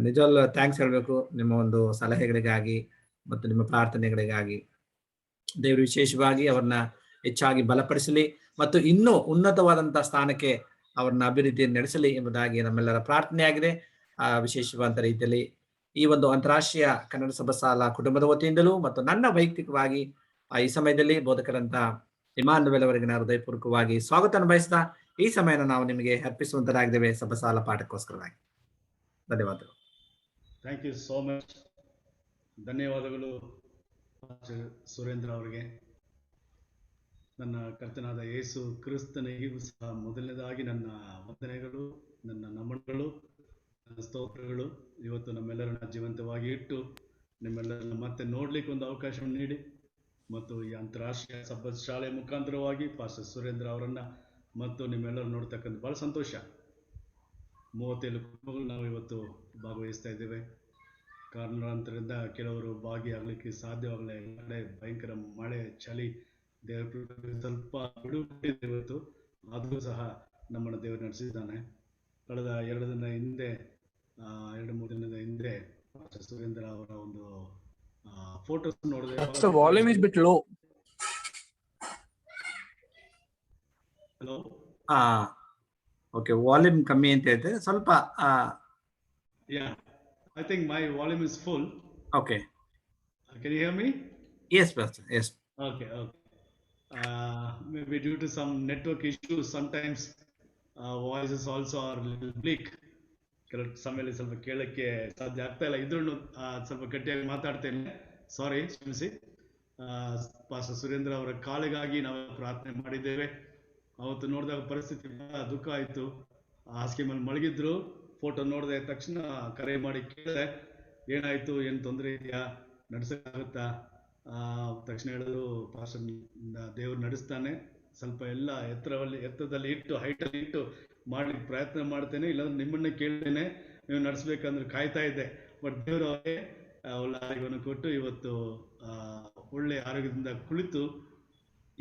ನಿಜವಲ್ಲೂ ಥ್ಯಾಂಕ್ಸ್ ಹೇಳಬೇಕು ನಿಮ್ಮ ಒಂದು ಸಲಹೆಗಳಿಗಾಗಿ ಮತ್ತು ನಿಮ್ಮ ಪ್ರಾರ್ಥನೆಗಳಿಗಾಗಿ. ದೇವರು ವಿಶೇಷವಾಗಿ ಅವ್ರನ್ನ ಹೆಚ್ಚಾಗಿ ಬಲಪಡಿಸಲಿ ಮತ್ತು ಇನ್ನೂ ಉನ್ನತವಾದಂತಹ ಸ್ಥಾನಕ್ಕೆ ಅವ್ರನ್ನ ಅಭಿವೃದ್ಧಿ ನಡೆಸಲಿ ಎಂಬುದಾಗಿ ನಮ್ಮೆಲ್ಲರ ಪ್ರಾರ್ಥನೆಯಾಗಿದೆ. ವಿಶೇಷವಾದ ರೀತಿಯಲ್ಲಿ ಈ ಒಂದು ಅಂತಾರಾಷ್ಟ್ರೀಯ ಕನ್ನಡ ಸಭಾಸಾಲ ಕುಟುಂಬದ ವತಿಯಿಂದಲೂ ಮತ್ತು ನನ್ನ ವೈಯಕ್ತಿಕವಾಗಿ ಈ ಸಮಯದಲ್ಲಿ ಬೋಧಕರಂತ ಇಮ್ಯಾನ್ಯುಯಲ್ ಅವರಿಗೆ ನಾನು ಹೃದಯಪೂರ್ವಕವಾಗಿ ಸ್ವಾಗತ ಬಯಸ್ತಾ ಈ ಸಮಯನ ನಾವು ನಿಮಗೆ ಅರ್ಪಿಸುವಂತರಾಗಿದ್ದೇವೆ ಸಭಾಸಾಲ ಪಾಠಕ್ಕೋಸ್ಕರವಾಗಿ. ಧನ್ಯವಾದಗಳು. Thank you so much. ಧನ್ಯವಾದಗಳು ಸುರೇಂದ್ರ ಅವರಿಗೆ. ನನ್ನ ಕರ್ತನಾದ ಯೇಸು ಕ್ರಿಸ್ತನಿಗೂ ಸಹ ಮೊದಲನೇದಾಗಿ ನನ್ನ ವಂದನೆಗಳು, ನನ್ನ ನಮನಗಳು, ನನ್ನ ಸ್ತೋತ್ರಗಳು. ಇವತ್ತು ನಮ್ಮೆಲ್ಲರನ್ನ ಜೀವಂತವಾಗಿ ಇಟ್ಟು ನಿಮ್ಮೆಲ್ಲರನ್ನ ಮತ್ತೆ ನೋಡ್ಲಿಕ್ಕೆ ಒಂದು ಅವಕಾಶವನ್ನು ನೀಡಿ ಮತ್ತು ಈ ಅಂತಾರಾಷ್ಟ್ರೀಯ ಸಬ್ಬತ್ ಶಾಲೆ ಮುಖಾಂತರವಾಗಿ ಪಾಸ್ಟರ್ ಸುರೇಂದ್ರ ಅವರನ್ನ ಮತ್ತು ನಿಮ್ಮೆಲ್ಲರೂ ನೋಡ್ತಕ್ಕಂಥ ಭಾಳ ಸಂತೋಷ. 37 ಕುಟುಂಬಗಳು ನಾವು ಇವತ್ತು ಭಾಗವಹಿಸ್ತಾ ಇದ್ದೇವೆ. ಕಾರಣಾಂತರದಿಂದ ಕೆಲವರು ಭಾಗಿಯಾಗಲಿಕ್ಕೆ ಸಾಧ್ಯವಾಗಲಿಲ್ಲ. ಎಲ್ಲ ಕಡೆ ಭಯಂಕರ ಮಳೆ, ಚಳಿ, ದೇವರ ಸ್ವಲ್ಪ ಬಿಡುಗಡೆ ಇವತ್ತು, ಆದರೂ ಸಹ ನಮ್ಮನ್ನು ದೇವರು ನಡೆಸಿದ್ದಾನೆ. ಕಳೆದ 2-3 ದಿನದ ಹಿಂದೆ ಪಾಸ್ಟರ್ ಸುರೇಂದ್ರ ಅವರ ಒಂದು ಫೋಟೋಸ್ ನೋಡಿದೆ. Pastor, volume is bit low. Hello, okay, volume ಕಮ್ಮಿ ಅಂತ ಹೇಳ್ತಾರೆ ಸ್ವಲ್ಪ. Yeah, I think my volume is full. Okay, can you hear me? Yes pastor, yes. Okay. Maybe due to some network issues, sometimes voices also are a little bleak. ಕೆಲವು ಸಮಯದಲ್ಲಿ ಸ್ವಲ್ಪ ಕೇಳಕ್ಕೆ ಸಾಧ್ಯ ಆಗ್ತಾ ಇಲ್ಲ. ಇದ್ರೂ ಸ್ವಲ್ಪ ಗಟ್ಟಿಯಾಗಿ ಮಾತಾಡ್ತೇನೆ, ಸಾರಿ, ಕ್ಷಮಿಸಿ. ಪಾಸ್ಟರ್ ಸುರೇಂದ್ರ ಅವರ ಕಾಲಿಗಾಗಿ ನಾವು ಪ್ರಾರ್ಥನೆ ಮಾಡಿದ್ದೇವೆ. ಅವತ್ತು ನೋಡಿದಾಗ ಪರಿಸ್ಥಿತಿ ದುಃಖ ಆಯಿತು. ಹಾಸಿಗೆ ಮೇಲೆ ಮಲಗಿದ್ರು. ಫೋಟೋ ನೋಡಿದ ತಕ್ಷಣ ಕರೆ ಮಾಡಿ ಕೇಳಿದೆ, ಏನಾಯ್ತು, ಏನು ತೊಂದರೆ ಇದೆಯಾ, ನಡ್ಸಕ್ಕಾಗುತ್ತಾ? ತಕ್ಷಣ ಹೇಳಿದ್ರು, ಪಾಸ್ಟರ್ ದೇವ್ರು ನಡೆಸ್ತಾನೆ, ಸ್ವಲ್ಪ ಎಲ್ಲ ಎತ್ತರದಲ್ಲಿ ಇಟ್ಟು ಹೈಟಲ್ಲಿ ಇಟ್ಟು ಮಾಡ್ಲಿಕ್ಕೆ ಪ್ರಯತ್ನ ಮಾಡ್ತೇನೆ, ಇಲ್ಲಾಂದ್ರೆ ನಿಮ್ಮನ್ನೇ ಕೇಳ್ತೇನೆ, ನೀವು ನಡೆಸ್ಬೇಕಂದ್ರೆ ಕಾಯ್ತಾ ಇದ್ದೆ. ಬಟ್ ದೇವರು ಅವರೇ ಒಳ್ಳೆ ಆರೋಗ್ಯವನ್ನು ಕೊಟ್ಟು ಇವತ್ತು ಒಳ್ಳೆ ಆರೋಗ್ಯದಿಂದ ಕುಳಿತು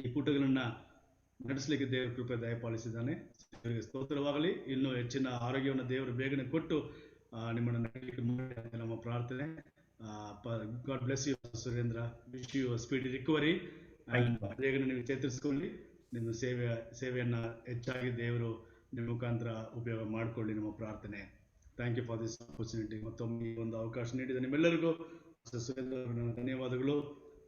ಈ ಪುಟಗಳನ್ನ ನಡೆಸಲಿಕ್ಕೆ ದೇವರ ಕೃಪೆ ದಯಪಾಲಿಸಿದ್ದಾನೆ. ದೇವರಿಗೆ ಸ್ತೋತ್ರವಾಗಲಿ. ಇನ್ನೂ ಹೆಚ್ಚಿನ ಆರೋಗ್ಯವನ್ನು ದೇವರು ಬೇಗನೆ ಕೊಟ್ಟು ನಿಮ್ಮನ್ನು ನಡೆಯಲಿಕ್ಕೆ ಮಾಡಿ ಅಂತ ನಮ್ಮ ಪ್ರಾರ್ಥನೆ. God bless you, Surendra. Wish you speedy recovery. ಬೇಗನೆ ನೀವು ಚೇತರಿಸಿಕೊಳ್ಳಿ. ನಿಮ್ಮ ಸೇವೆಯನ್ನ ಹೆಚ್ಚಾಗಿ ದೇವರು ನಿಮ್ಮ ಮುಖಾಂತರ ಉಪಯೋಗ ಮಾಡಿಕೊಳ್ಳಿ, ನಮ್ಮ ಪ್ರಾರ್ಥನೆ. Thank you for this opportunity. ಮತ್ತೊಮ್ಮೆ ಈ ಒಂದು ಅವಕಾಶ ನೀಡಿದ ನಿಮ್ಮೆಲ್ಲರಿಗೂ ಸುರೇಂದ್ರ ನನ್ನ ಧನ್ಯವಾದಗಳು.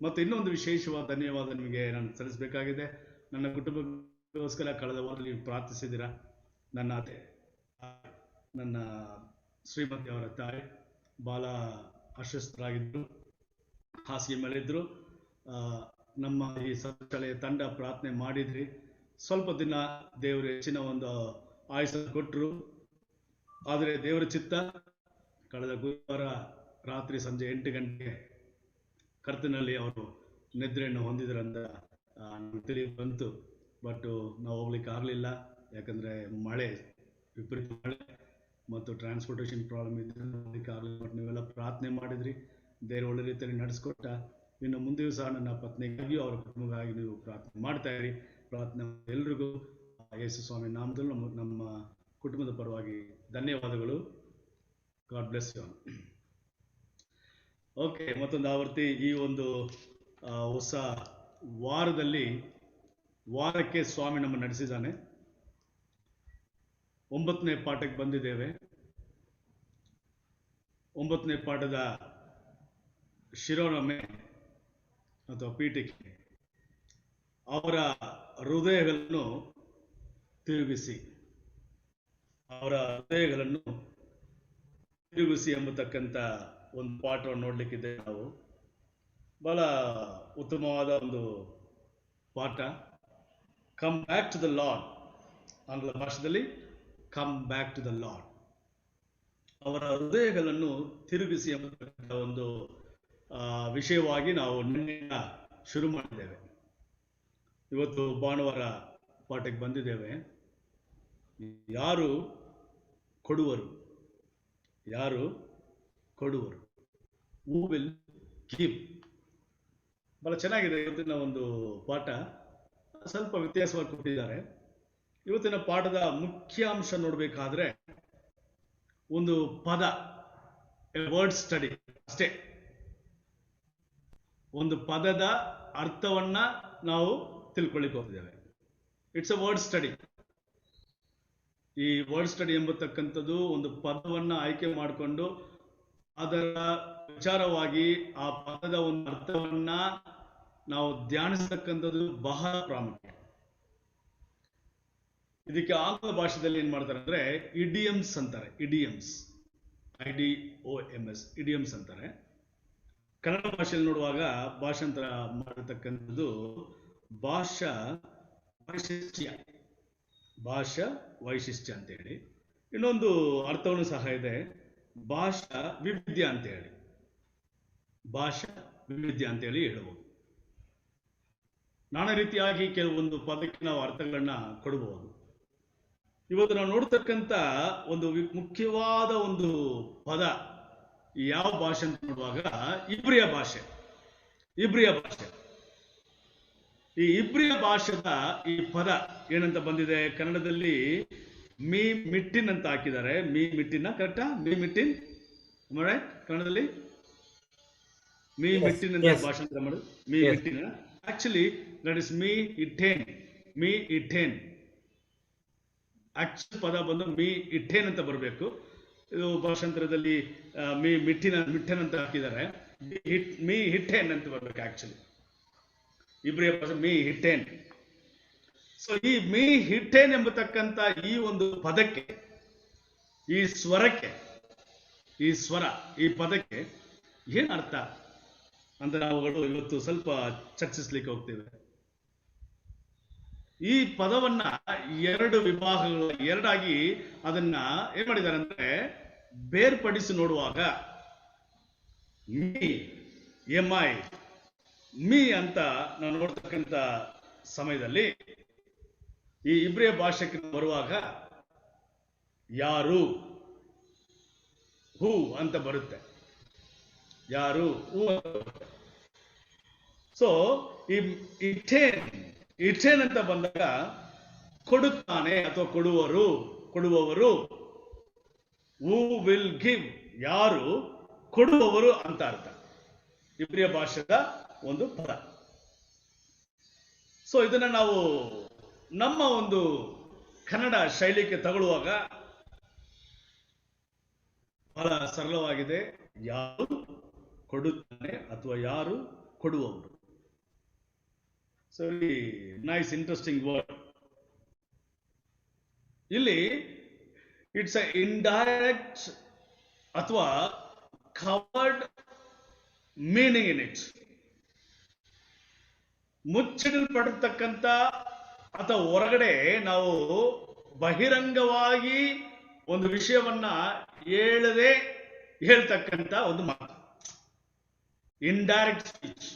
ಮತ್ತು ಇನ್ನೊಂದು ವಿಶೇಷವಾದ ಧನ್ಯವಾದ ನಿಮಗೆ ನಾನು ಸಲ್ಲಿಸಬೇಕಾಗಿದೆ. ನನ್ನ ಕುಟುಂಬಕ್ಕೋಸ್ಕರ ಕಳೆದ ವಾರದಲ್ಲಿ ನೀವು ಪ್ರಾರ್ಥಿಸಿದ್ದೀರಾ. ನನ್ನ ಅತ್ತೆ, ನನ್ನ ಶ್ರೀಮತಿ ಅವರ ತಾಯಿ ಬಹಳ ಅಸ್ವಸ್ಥರಾಗಿದ್ದರು, ಹಾಸಿಗೆ ಮೇಲಿದ್ದರು. ನಮ್ಮ ಈ ಶಾಲೆಯ ತಂಡ ಪ್ರಾರ್ಥನೆ ಮಾಡಿದ್ರಿ. ಸ್ವಲ್ಪ ದಿನ ದೇವರು ಹೆಚ್ಚಿನ ಒಂದು ಆಯುಷನ್ನು ಕೊಟ್ಟರು. ಆದರೆ ದೇವರ ಚಿತ್ತ ಕಳೆದ ಗುರುವಾರ ರಾತ್ರಿ ಸಂಜೆ 8 ಗಂಟೆಗೆ ಕರ್ತನಲ್ಲಿ ಅವರು ನಿದ್ರೆಯನ್ನು ಹೊಂದಿದ್ರಂತ ತಿಳಿದು ಬಂತು. ಬಟ್ ನಾವು ಹೋಗ್ಲಿಕ್ಕೆ ಆಗಲಿಲ್ಲ, ಯಾಕಂದರೆ ಮಳೆ, ವಿಪರೀತ ಮಳೆ ಮತ್ತು ಟ್ರಾನ್ಸ್ಪೋರ್ಟೇಷನ್ ಪ್ರಾಬ್ಲಮ್ ಇದ್ರೆ ಹೋಗ್ಲಿಕ್ಕೆ ಆಗಲಿಲ್ಲ. ಬಟ್ ನೀವೆಲ್ಲ ಪ್ರಾರ್ಥನೆ ಮಾಡಿದ್ರಿ, ದೇವರು ಒಳ್ಳೆ ರೀತಿಯಲ್ಲಿ ನಡೆಸ್ಕೊಟ್ಟ. ಇನ್ನು ಮುಂದೆಯೂ ಸಹ ನನ್ನ ಪತ್ನಿಗಾಗಿಯೂ ಅವರ ಕುಟುಂಬಕ್ಕಾಗಿ ನೀವು ಪ್ರಾರ್ಥನೆ ಮಾಡ್ತಾ ಇರಿ. ಪ್ರಾರ್ಥನೆ ಎಲ್ರಿಗೂ ಯೇಸು ಸ್ವಾಮಿ ನಾಮದಲ್ಲಿ ನಮ್ಮ ಕುಟುಂಬದ ಪರವಾಗಿ ಧನ್ಯವಾದಗಳು. God bless you. ಓಕೆ, ಮತ್ತೊಂದು ಆವರ್ತಿ ಈ ಒಂದು ಹೊಸ ವಾರದಲ್ಲಿ ವಾರಕ್ಕೆ ಸ್ವಾಮಿ ನಮ್ಮ ನಡೆಸಿದ್ದಾನೆ. 9ನೇ ಪಾಠಕ್ಕೆ ಬಂದಿದ್ದೇವೆ. 9ನೇ ಪಾಠದ ಶಿರೋನಾಮೆ ಅಥವಾ ಪೀಠಿಕೆ, ಅವರ ಹೃದಯಗಳನ್ನು ತಿರುಗಿಸಿ, ಅವರ ಹೃದಯಗಳನ್ನು ತಿರುಗಿಸಿ ಎಂಬತಕ್ಕಂಥ ಒಂದು ಪಾಠವನ್ನು ನೋಡ್ಲಿಕ್ಕಿದೆ. ನಾವು ಬಹಳ ಉತ್ತಮವಾದ ಒಂದು ಪಾಠ. Come back to the Lord, ಆಂಗ್ಲ ಭಾಷೆಯಲ್ಲಿ come back to the Lord. ಅವರ ಹೃದಯಗಳನ್ನು ತಿರುಗಿಸಿ ಎಂಬತಕ್ಕಂಥ ಒಂದು ವಿಷಯವಾಗಿ ನಾವು ನಿನ್ನೆಯಿಂದ ಶುರು ಮಾಡಿದ್ದೇವೆ. ಇವತ್ತು ಭಾನುವಾರ ಪಾಠಕ್ಕೆ ಬಂದಿದ್ದೇವೆ. ಯಾರು ಕೊಡುವರು, ಯಾರು ಕೊಡುವರು, ಹೂ ವಿಲ್ ಗಿವ್. ಬಹಳ ಚೆನ್ನಾಗಿದೆ ಇವತ್ತಿನ ಒಂದು ಪಾಠ. ಸ್ವಲ್ಪ ವ್ಯತ್ಯಾಸವಾಗಿ ಕೊಟ್ಟಿದ್ದಾರೆ. ಇವತ್ತಿನ ಪಾಠದ ಮುಖ್ಯಾಂಶ ನೋಡಬೇಕಾದ್ರೆ ಒಂದು ಪದ, ವರ್ಡ್ ಸ್ಟಡಿ ಅಷ್ಟೇ. ಒಂದು ಪದದ ಅರ್ಥವನ್ನ ನಾವು ತಿಳ್ಕೊಳ್ಳಿಕ್ಕೆ ಹೋಗ್ತಿದ್ದೇವೆ. It's a word study. ಈ ವರ್ಡ್ ಸ್ಟಡಿ ಎಂಬತಕ್ಕಂಥದ್ದು ಒಂದು ಪದವನ್ನ ಆಯ್ಕೆ ಮಾಡಿಕೊಂಡು ಅದರ ವಿಚಾರವಾಗಿ ಆ ಪದದ ಒಂದು ಅರ್ಥವನ್ನ ನಾವು ಧ್ಯಾನಿಸತಕ್ಕಂಥದ್ದು ಬಹಳ ಪ್ರಾಮುಖ್ಯ. ಇದಕ್ಕೆ ಆಂಗ್ಲ ಭಾಷೆಯಲ್ಲಿ ಏನ್ ಮಾಡ್ತಾರೆ ಅಂದ್ರೆ ಇಡಿಯಮ್ಸ್ ಅಂತಾರೆ. ಇಡಿಯಮ್ಸ್, IDOMS, ಇಡಿಯಮ್ಸ್ ಅಂತಾರೆ. ಕನ್ನಡ ಭಾಷೆಯಲ್ಲಿ ನೋಡುವಾಗ ಭಾಷಾಂತರ ಮಾಡತಕ್ಕಂಥದ್ದು ಭಾಷಾ ವೈಶಿಷ್ಟ್ಯ, ಭಾಷಾ ವೈಶಿಷ್ಟ್ಯ ಅಂತ ಹೇಳಿ. ಇನ್ನೊಂದು ಅರ್ಥವನ್ನು ಸಹ ಇದೆ, ಭಾಷಾ ವಿವಿಧ್ಯ ಅಂತ ಹೇಳಿ. ಭಾಷಾ ವಿವಿಧ್ಯ ಅಂತ ಹೇಳಿ ಹೇಳಬಹುದು. ನಾನಾ ರೀತಿಯಾಗಿ ಕೆಲವೊಂದು ಪದಕ್ಕೆ ನಾವು ಅರ್ಥಗಳನ್ನ ಕೊಡಬಹುದು. ಇವತ್ತು ನಾವು ನೋಡ್ತಕ್ಕಂಥ ಒಂದು ಮುಖ್ಯವಾದ ಒಂದು ಪದ ಯಾವ ಭಾಷೆ ಅಂತ ನೋಡುವಾಗ ಇಬ್ರಿಯ ಭಾಷೆ. ಇಬ್ರಿಯ ಭಾಷೆ, ಈ ಇಬ್ರಿಯ ಭಾಷೆದ ಈ ಪದ ಏನಂತ ಬಂದಿದೆ ಕನ್ನಡದಲ್ಲಿ? ಮೀ ಮಿಟ್ಟಿನ್ ಅಂತ ಹಾಕಿದ್ದಾರೆ. ಮೀ ಮಿಟ್ಟಿನ ಕರೆಕ್ಟಾ? ಮೀ ಮಿಟ್ಟಿನ್, ಕನ್ನಡದಲ್ಲಿ ಮೀ Yes, ಮಿಟ್ಟಿನ yes. ಭಾಷಾಂತರ ಮಾಡು. ಮೀ Yes. ಮಿಟ್ಟಿನ ಆಕ್ಚುಲಿ ದಟ್ ಇಸ್ ಮೀ ಇಟ್ಟೇನ್. ಮೀ ಇಟ್ಟೇನ್ ಆಕ್ಚುಲ್ ಪದ ಬಂದು ಮೀ ಇಟ್ಟೇನ್ ಅಂತ ಬರಬೇಕು. ಇದು ಭಾಷಾಂತರದಲ್ಲಿ ಮೀ ಮಿಟ್ಟೆನ್ ಅಂತ ಹಾಕಿದ್ದಾರೆ. ಮೀ ಹಿಟ್ಟೇನ್ ಅಂತ ಬರ್ಬೇಕು ಆಕ್ಚುಲಿ. ಇಬ್ರಿಯ ಭಾಷೆ ಮೀ ಹಿಟ್ಟೇನ್. ಸೊ ಈ ಮೀ ಹಿಟ್ಟೇನ್ ಎಂಬತಕ್ಕಂತ ಈ ಒಂದು ಪದಕ್ಕೆ, ಈ ಸ್ವರಕ್ಕೆ, ಈ ಸ್ವರ, ಈ ಪದಕ್ಕೆ ಏನ್ ಅರ್ಥ ಅಂತ ನಾವುಗಳು ಇವತ್ತು ಸ್ವಲ್ಪ ಚರ್ಚಿಸ್ಲಿಕ್ಕೆ ಹೋಗ್ತೇವೆ. ಈ ಪದವನ್ನ ಎರಡು ವಿಭಾಗಗಳು, ಎರಡಾಗಿ ಅದನ್ನ ಏನ್ ಮಾಡಿದ್ದಾರೆ ಅಂದ್ರೆ ಬೇರ್ಪಡಿಸಿ ನೋಡುವಾಗ ಮೀ ಎಂಐ ಮೀ ಅಂತ ನಾವು ನೋಡ್ತಕ್ಕಂಥ ಸಮಯದಲ್ಲಿ ಈ ಇಬ್ರಿಯ ಭಾಷೆಗೆ ಬರುವಾಗ ಯಾರು ಹೂ ಅಂತ ಬರುತ್ತೆ. ಯಾರು ಹೂ ಅಂತ ಬರುತ್ತೆ. ಸೊ ಈ ಇಠೇನ್ ಅಂತ ಬಂದಾಗ ಕೊಡುತ್ತಾನೆ ಅಥವಾ ಕೊಡುವವರು ಹೂ ವಿಲ್ ಗಿವ್, ಯಾರು ಕೊಡುವವರು ಅಂತ ಅರ್ಥ. ಇಬ್ರಿಯ ಭಾಷೆದ ಒಂದು ಪದ. ಸೊ ಇದನ್ನ ನಾವು ನಮ್ಮ ಒಂದು ಕನ್ನಡ ಶೈಲಿಗೆ ತಗೊಳ್ಳುವಾಗ ಬಹಳ ಸರಳವಾಗಿದೆ. ಯಾರು ಕೊಡುತ್ತಾನೆ ಅಥವಾ ಯಾರು ಕೊಡುವವರು. So nice interesting word. ಇಲ್ಲಿ ಇಟ್ಸ್ ಅ ಇಂಡೈರೆಕ್ಟ್ ಅಥವಾ ಕವರ್ಡ್ ಮೀನಿಂಗ್ ಇನ್ ಇಟ್. ಮುಚ್ಚಿಡಲ್ಪಡತಕ್ಕಂಥ ಅಥವಾ ಹೊರಗಡೆ ನಾವು ಬಹಿರಂಗವಾಗಿ ಒಂದು ವಿಷಯವನ್ನ ಹೇಳದೆ ಹೇಳ್ತಕ್ಕಂಥ ಒಂದು ಮಾತು, ಇಂಡೈರೆಕ್ಟ್ ಸ್ಪೀಚ್.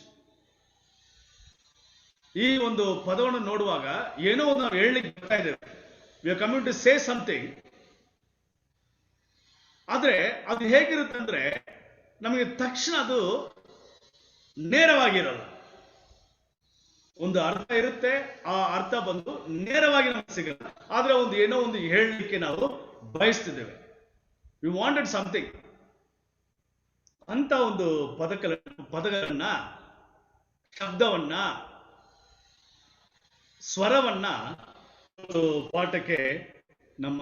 ಈ ಒಂದು ಪದವನ್ನು ನೋಡುವಾಗ ಏನೋ ಒಂದು ನಾವು ಹೇಳಲಿಕ್ಕೆ ಬರ್ತಾ ಇದ್ದೇವೆ, we are coming to say something. ಆದ್ರೆ ಅದು ಹೇಗಿರುತ್ತೆ ಅಂದ್ರೆ ನಮಗೆ ತಕ್ಷಣ ಅದು ನೇರವಾಗಿರಲ್ಲ. ಒಂದು ಅರ್ಥ ಇರುತ್ತೆ, ಆ ಅರ್ಥ ಬಂದು ನೇರವಾಗಿ ನಮಗೆ ಸಿಗಲ್ಲ. ಆದ್ರೆ ಒಂದು ಏನೋ ಒಂದು ಹೇಳಲಿಕ್ಕೆ ನಾವು ಬಯಸ್ತಿದ್ದೇವೆ, ವಿ ವಾಂಟೆಡ್ ಸಮಥಿಂಗ್ ಅಂತ ಒಂದು ಪದಗಳನ್ನ, ಶಬ್ದವನ್ನ, ಸ್ವರವನ್ನ ಒಂದು ಪಾಠಕ್ಕೆ ನಮ್ಮ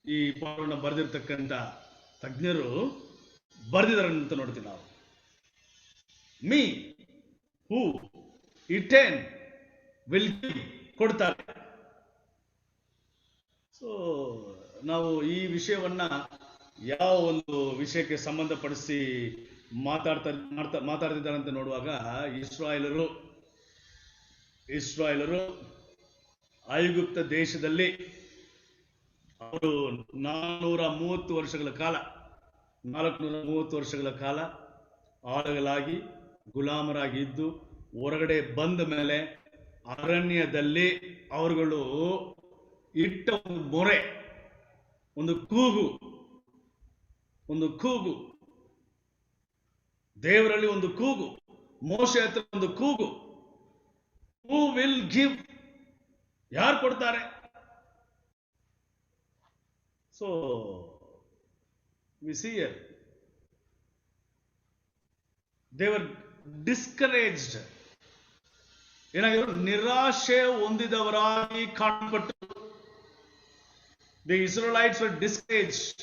ಈ ಪಾಠವನ್ನು ಬರೆದಿರ್ತಕ್ಕಂಥ ತಜ್ಞರು ಬರೆದಿದ್ದಾರೆ ಅಂತ ನೋಡ್ತೀವಿ ನಾವು. ಮೀ ಹೂ ಇಟೇನ್ ವಿಲ್ ಗಿವ್, ಕೊಡ್ತಾರೆ. ಸೊ ನಾವು ಈ ವಿಷಯವನ್ನ ಯಾವ ಒಂದು ವಿಷಯಕ್ಕೆ ಸಂಬಂಧಪಡಿಸಿ ಮಾತಾಡ್ತಿದ್ದಾರೆ ಅಂತ ನೋಡುವಾಗ ಇಸ್ರಾಯೇಲರು ಐಗುಪ್ತ ದೇಶದಲ್ಲಿ ಅವರು 430 ವರ್ಷಗಳ ಕಾಲ ಆಳುಗಳಾಗಿ ಗುಲಾಮರಾಗಿ ಇದ್ದು, ಹೊರಗಡೆ ಬಂದ ಮೇಲೆ ಅರಣ್ಯದಲ್ಲಿ ಅವರುಗಳು ಇಟ್ಟ ಒಂದು ಮೊರೆ, ಒಂದು ಕೂಗು, ದೇವರಲ್ಲಿ ಒಂದು ಕೂಗು, ಮೋಶೆ ಹತ್ರ ಒಂದು ಕೂಗು, ಹೂ ವಿಲ್ ಗಿವ್, ಯಾರು ಕೊಡ್ತಾರೆ. So we see here they were discouraged. ಏನಾಗಿದ್ರು, ನಿರಾಶೆ ಹೊಂದಿದವರಾಗಿ ಕಾಣಪಟ್ಟು ದಿ ಇಸ್ರಾಯೇಲೈಟ್ಸ್ were discouraged.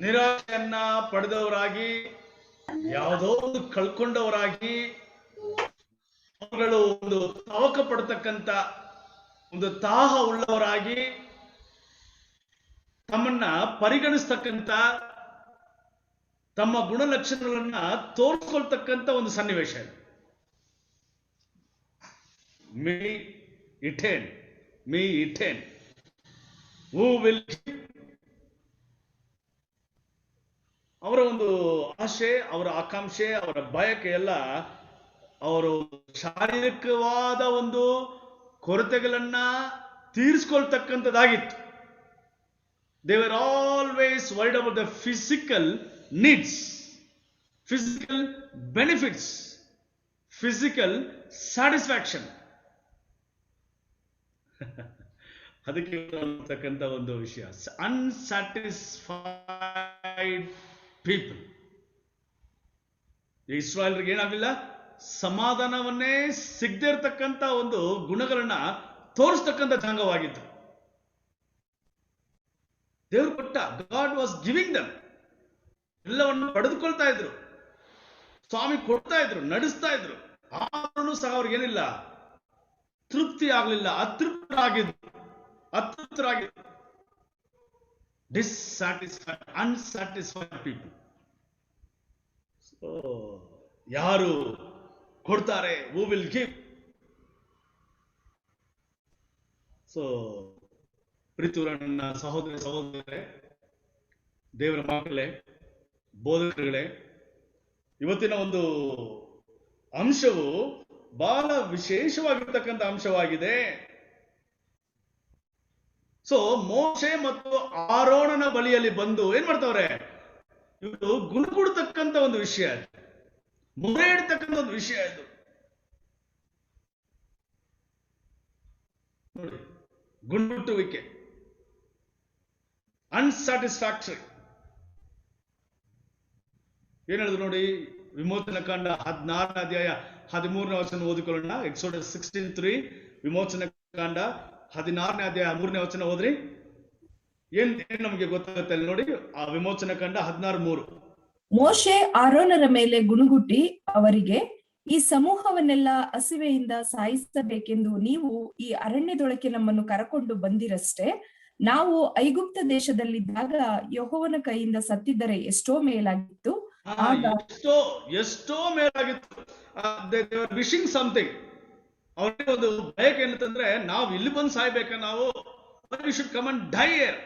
ನಿರಾಶೆಯನ್ನ ಪಡೆದವರಾಗಿ, ಯಾವುದೋ ಒಂದು ಕಳ್ಕೊಂಡವರಾಗಿ, ಅವುಗಳು ಒಂದು ತವಕ ಪಡ್ತಕ್ಕಂಥ ಒಂದು ದಾಹ ಉಳ್ಳವರಾಗಿ, ತಮ್ಮನ್ನ ಪರಿಗಣಿಸ್ತಕ್ಕಂಥ, ತಮ್ಮ ಗುಣಲಕ್ಷಣಗಳನ್ನ ತೋರಿಸ್ಕೊಳ್ತಕ್ಕಂಥ ಒಂದು ಸನ್ನಿವೇಶ ಇದೆ. ಮೀ ಇಟೇನ್ ಹೂ ವಿಲ್. ಅವರ ಒಂದು ಆಶೆ, ಅವರ ಆಕಾಂಕ್ಷೆ, ಅವರ ಬಯಕೆ ಎಲ್ಲ ಅವರು ಶಾರೀರಿಕವಾದ ಒಂದು ಕೊರತೆಗಳನ್ನ ತೀರಿಸ್ಕೊಳ್ತಕ್ಕಂಥದ್ದಾಗಿತ್ತು. They were always worried about the physical needs, physical benefits, physical satisfaction. ಅದಕ್ಕೆ ಅಂತಕ್ಕಂಥ ಒಂದು ವಿಷಯ, ಅನ್ಸ್ಯಾಟಿಸ್ಫೈಡ್ ಪೀಪಲ್. ಇಸ್ರಾಯೇಲ್ರಿಗೆ ಏನಾಗಲಿಲ್ಲ, ಸಮಾಧಾನವನ್ನೇ ಸಿಗದೇ ಇರತಕ್ಕಂಥ ಒಂದು ಗುಣಗಳನ್ನ ತೋರಿಸ್ತಕ್ಕಂಥ ಜನಾಂಗವಾಗಿತ್ತು. ದೇವರು ಕೊಟ್ಟ, ಗಾಡ್ ವಾಸ್ ಗಿವಿಂಗ್ ದಮ್, ಎಲ್ಲವನ್ನು ಪಡೆದುಕೊಳ್ತಾ ಇದ್ರು, ಸ್ವಾಮಿ ಕೊಡ್ತಾ ಇದ್ರು, ನಡೆಸ್ತಾ ಇದ್ರು. ಆದ್ರೂ ಸಹ ಅವ್ರಿಗೇನಿಲ್ಲ, ತೃಪ್ತಿ ಆಗ್ಲಿಲ್ಲ, ಅತೃಪ್ತರಾಗಿದ್ರು. Dissatisfied, unsatisfied people. ಯಾರು ಕೊಡ್ತಾರೆ, ಹೂ ವಿಲ್ ಗಿವ್. ಸೊ ಪ್ರೀತಿಯುಳ್ಳ ನನ್ನ ಸಹೋದರರೇ, ದೇವರ ಮಕ್ಕಳೇ, ಬೋಧಕರುಗಳೇ, ಇವತ್ತಿನ ಒಂದು ಅಂಶವು ಬಹಳ ವಿಶೇಷವಾಗಿರ್ತಕ್ಕಂಥ ಅಂಶವಾಗಿದೆ. ಸೊ ಮೋಶೆ ಮತ್ತು ಆರೋನನ ಬಳಿಯಲ್ಲಿ ಬಂದು ಏನ್ ಮಾಡ್ತಾವ್ರೆ, ಇವರು ಗುಣಗುಡ್ತಕ್ಕಂಥ ಒಂದು ವಿಷಯ, ಮೊರೆ ಇಡ್ತಕ್ಕಂಥ ಒಂದು ವಿಷಯ ಇದು. ನೋಡಿ, ಗುಣಗುಟ್ಟುವಿಕೆ, ಅನ್ಸ್ಯಾಟಿಸ್ಫ್ಯಾಕ್ಟರಿ. ಏನ್ ಹೇಳಿದ್ರು ನೋಡಿ, ವಿಮೋಚನ ಕಾಂಡ 16ನೇ ಅಧ್ಯಾಯ 13ನೇ ವಚನ ಓದಿಕೊಳ್ಳೋಣ. ಎಕ್ಸೋಡಸ್ 16:3, ವಿಮೋಚನ ಕಾಂಡ 16ನೇ ಅಧ್ಯಾಯ 3ನೇ ವಚನ ಓದ್ರಿ. ಏನ್ ನಮಗೆ ಗೊತ್ತಾಗುತ್ತೆ ಅಲ್ಲಿ ನೋಡಿ, ಆ ವಿಮೋಚನ ಕಾಂಡ 16:3. ಮೋಶೆ ಆರೋನರ ಮೇಲೆ ಗುಣಗುಟ್ಟಿ ಅವರಿಗೆ, ಈ ಸಮೂಹವನ್ನೆಲ್ಲ ಹಸಿವೆಯಿಂದ ಸಾಯಿಸಬೇಕೆಂದು ನೀವು ಈ ಅರಣ್ಯದೊಳಕ್ಕೆ ನಮ್ಮನ್ನು ಕರಕೊಂಡು ಬಂದಿರಷ್ಟೇ. ನಾವು ಐಗುಪ್ತ ದೇಶದಲ್ಲಿದ್ದಾಗ ಯೆಹೋವನ ಕೈಯಿಂದ ಸತ್ತಿದ್ದರೆ ಎಷ್ಟೋ ಮೇಲಾಗಿತ್ತು. ಎಷ್ಟೋ ಮೇಲಾಗಿತ್ತು. Wishing something. ಅವ್ರಿಗೆ ಒಂದು ಬಯಕೆ ಏನಂತಂದ್ರೆ, ನಾವು ಇಲ್ಲಿ ಬಂದು ಸಾಯ್ಬೇಕ, ನಾವು we should come and die here.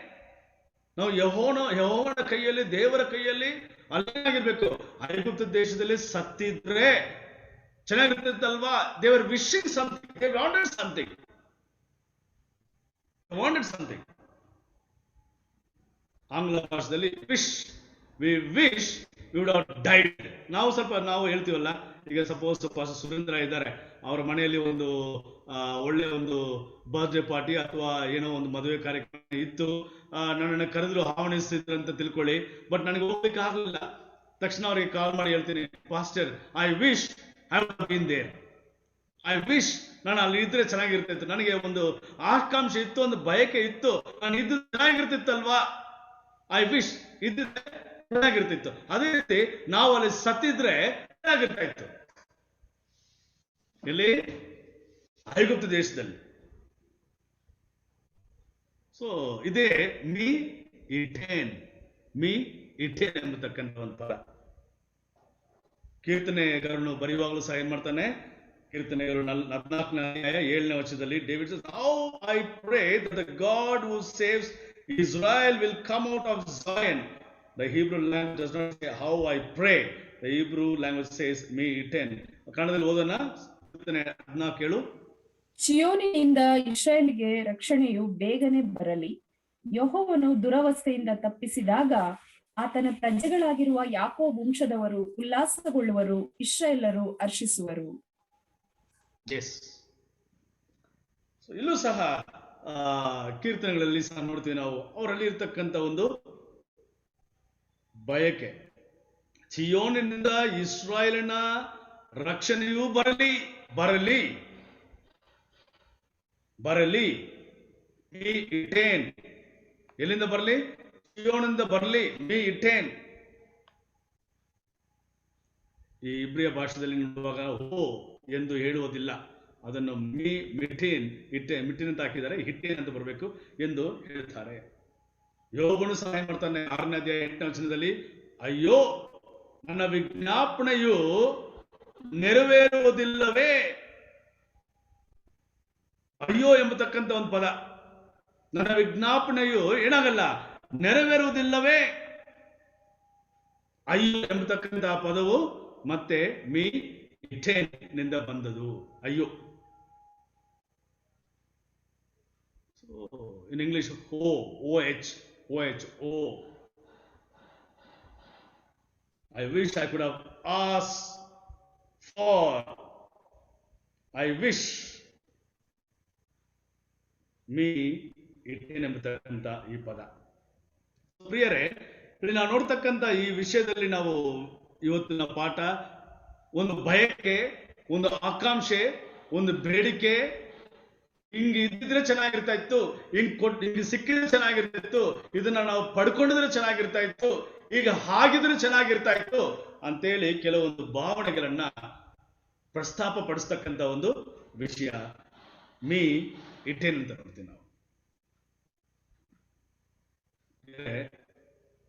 ನಾವು ಯೆಹೋವನ ಕೈಯಲ್ಲಿ, ದೇವರ ಕೈಯಲ್ಲಿ ಅಲ್ಲೇನಾಗಿರ್ಬೇಕು, ಐಗುಪ್ತ ದೇಶದಲ್ಲಿ ಸತ್ತಿದ್ರೆ ಚೆನ್ನಾಗಿರ್ತಲ್ವಾ. ದೇವರ್ wishing something, they wanted something, ಆಂಗ್ಲ ಭಾಷೆಯಲ್ಲಿ wish, we wish we would have died. ನಾವು ಹೇಳ್ತೀವಲ್ಲ, ಈಗ ಸಪೋಸ್ ಸುರೇಂದ್ರ ಇದ್ದಾರೆ, ಅವರ ಮನೆಯಲ್ಲಿ ಒಂದು ಒಳ್ಳೆ ಒಂದು ಬರ್ತ್ಡೇ ಪಾರ್ಟಿ ಅಥವಾ ಏನೋ ಒಂದು ಮದುವೆ ಕಾರ್ಯಕ್ರಮ ಇತ್ತು, ನನ್ನನ್ನು ಕರೆದ್ರು, ಆಹ್ವಾನಿಸ್ತಿದ್ರು ಅಂತ ತಿಳ್ಕೊಳ್ಳಿ. ಬಟ್ ನನಗೆ ಹೋಗ್ಲಿಕ್ಕೆ ಆಗಲಿಲ್ಲ. ತಕ್ಷಣ ಅವ್ರಿಗೆ ಕಾಲ್ ಮಾಡಿ ಹೇಳ್ತೀನಿ, pastor, I wish I would been there. I wish ನಾನು ಅಲ್ಲಿ ಇದ್ರೆ ಚೆನ್ನಾಗಿರ್ತಿತ್ತು. ನನಗೆ ಒಂದು ಆಕಾಂಕ್ಷೆ ಇತ್ತು, ಒಂದು ಬಯಕೆ ಇತ್ತು, ನಾನು ಇದ್ದು ಚೆನ್ನಾಗಿರ್ತಿತ್ತಲ್ವಾ. ಐ ವಿಶ್ ಇದ್ದಿದ್ರೆ ಚೆನ್ನಾಗಿರ್ತಿತ್ತು. ಅದೇ ರೀತಿ ನಾವು ಅಲ್ಲಿ ಸತ್ತಿದ್ರೆ ಚೆನ್ನಾಗಿರ್ತಾ ಇತ್ತು. ಇಲ್ಲಿ ಐಗುಪ್ತ ದೇಶದಲ್ಲಿ. ಸೊ ಇದೇ ಮೀ ಇಟೇನ್ ಎಂಬತಕ್ಕಂಥ ಒಂದು ಪದ. ಕೀರ್ತನೆಗಳನ್ನು ಬರೆಯುವಾಗಲೂ ಸಹ ಏನ್ ಮಾಡ್ತಾನೆ, ಕೀರ್ತನೆಗಳು 14ನೇ ಅಧ್ಯಾಯ 7ನೇ ವಚನದಲ್ಲಿ David says, how I pray that the God who saves Israel will come out of Zion. The Hebrew language does not say how I pray. The Hebrew language says me eaten. ಕನ್ನಡದಲ್ಲಿ ಓದೋಣ. 14:7. ಚಿಯೋನಿನಿಂದ ಇಸ್ರಾಯೇಲಿಗೆ ರಕ್ಷಣೆಯು ಬೇಗನೆ ಬರಲಿ. ಯೆಹೋವನು ದುರವಸ್ಥೆಯಿಂದ ತಪ್ಪಿಸಿದಾಗ ಆತನ ಪ್ರಜೆಗಳಾಗಿರುವ ಯಾಕೋಬ್ ವಂಶದವರು ಉಲ್ಲಾಸಗೊಳ್ಳುವರು, ಇಸ್ರಾಯೇಲರು ಹರ್ಷಿಸುವರು. ಇಲ್ಲೂ ಸಹ ಕೀರ್ತನೆಗಳಲ್ಲಿ ಸಹ ನೋಡ್ತೀವಿ ನಾವು, ಅವರಲ್ಲಿ ಇರ್ತಕ್ಕಂಥ ಒಂದು ಬಯಕೆ, ಚಿಯೋನಿನಿಂದ ಇಸ್ರಾಯೇಲಿನ ರಕ್ಷಣೆಯೂ ಬರಲಿ. ಮೀ ಇಟೇನ್. ಎಲ್ಲಿಂದ ಬರಲಿ? ಚಿಯೋನಿಂದ ಬರಲಿ. ಮೀ ಇಟೇನ್. ಈ ಇಬ್ರಿಯ ಭಾಷೆಯಲ್ಲಿ ನೋಡುವಾಗ ಹೋ ಎಂದು ಹೇಳುವುದಿಲ್ಲ, ಅದನ್ನು ಮಿಟಿನ್ ಅಂತ ಹಾಕಿದ್ದಾರೆ, ಹಿಟ್ಟೇನ್ ಅಂತ ಬರಬೇಕು ಎಂದು ಹೇಳ್ತಾರೆ. ಯೋಬನು ಸಹಾಯ ಮಾಡ್ತಾನೆ 6ನೇ ಅಧ್ಯಾಯ 8ನೇ ವಚನದಲ್ಲಿ, ಅಯ್ಯೋ ನನ್ನ ವಿಜ್ಞಾಪನೆಯು ನೆರವೇರುವುದಿಲ್ಲವೇ. ಅಯ್ಯೋ ಎಂಬತಕ್ಕಂಥ ಒಂದು ಪದ, ನನ್ನ ವಿಜ್ಞಾಪನೆಯು ಏನಾಗಲ್ಲ, ನೆರವೇರುವುದಿಲ್ಲವೇ. ಅಯ್ಯೋ ಎಂಬತಕ್ಕಂಥ ಪದವು ಮತ್ತೆ ಮೀ ಇಟೇನ್ ನಿಂದ ಬಂದದು. ಅಯ್ಯೋ. In English OH. I wish I could have asked for. I wish me ಇಟ್ಟೇನೆಂಬತಕ್ಕಂಥ ಈ ಪದ. ಪ್ರಿಯರೇ, ಇಲ್ಲಿ ನಾವು ನೋಡ್ತಕ್ಕಂಥ ಈ ವಿಷಯದಲ್ಲಿ ನಾವು ಇವತ್ತಿನ ಪಾಠ ಒಂದು ಬಯಕೆ, ಒಂದು ಆಕಾಂಕ್ಷೆ, ಒಂದು ಬೇಡಿಕೆ, ಹಿಂಗ್ ಇದ್ದಿದ್ರೆ ಚೆನ್ನಾಗಿರ್ತಾ ಇತ್ತು, ಹಿಂಗ್ ಸಿಕ್ಕಿದ್ರೆ ಚೆನ್ನಾಗಿರ್ತಾ ಇತ್ತು, ಇದನ್ನ ನಾವು ಪಡ್ಕೊಂಡಿದ್ರೆ ಚೆನ್ನಾಗಿರ್ತಾ ಇತ್ತು, ಈಗ ಹಾಗಿದ್ರೆ ಚೆನ್ನಾಗಿರ್ತಾ ಇತ್ತು ಅಂತೇಳಿ ಕೆಲವೊಂದು ಭಾವನೆಗಳನ್ನ ಪ್ರಸ್ತಾಪ ಪಡಿಸ್ತಕ್ಕಂಥ ಒಂದು ವಿಷಯ ಮೀ ಇಟ್ಟೇನ್ ಅಂತ ನೋಡ್ತೀವಿ ನಾವು.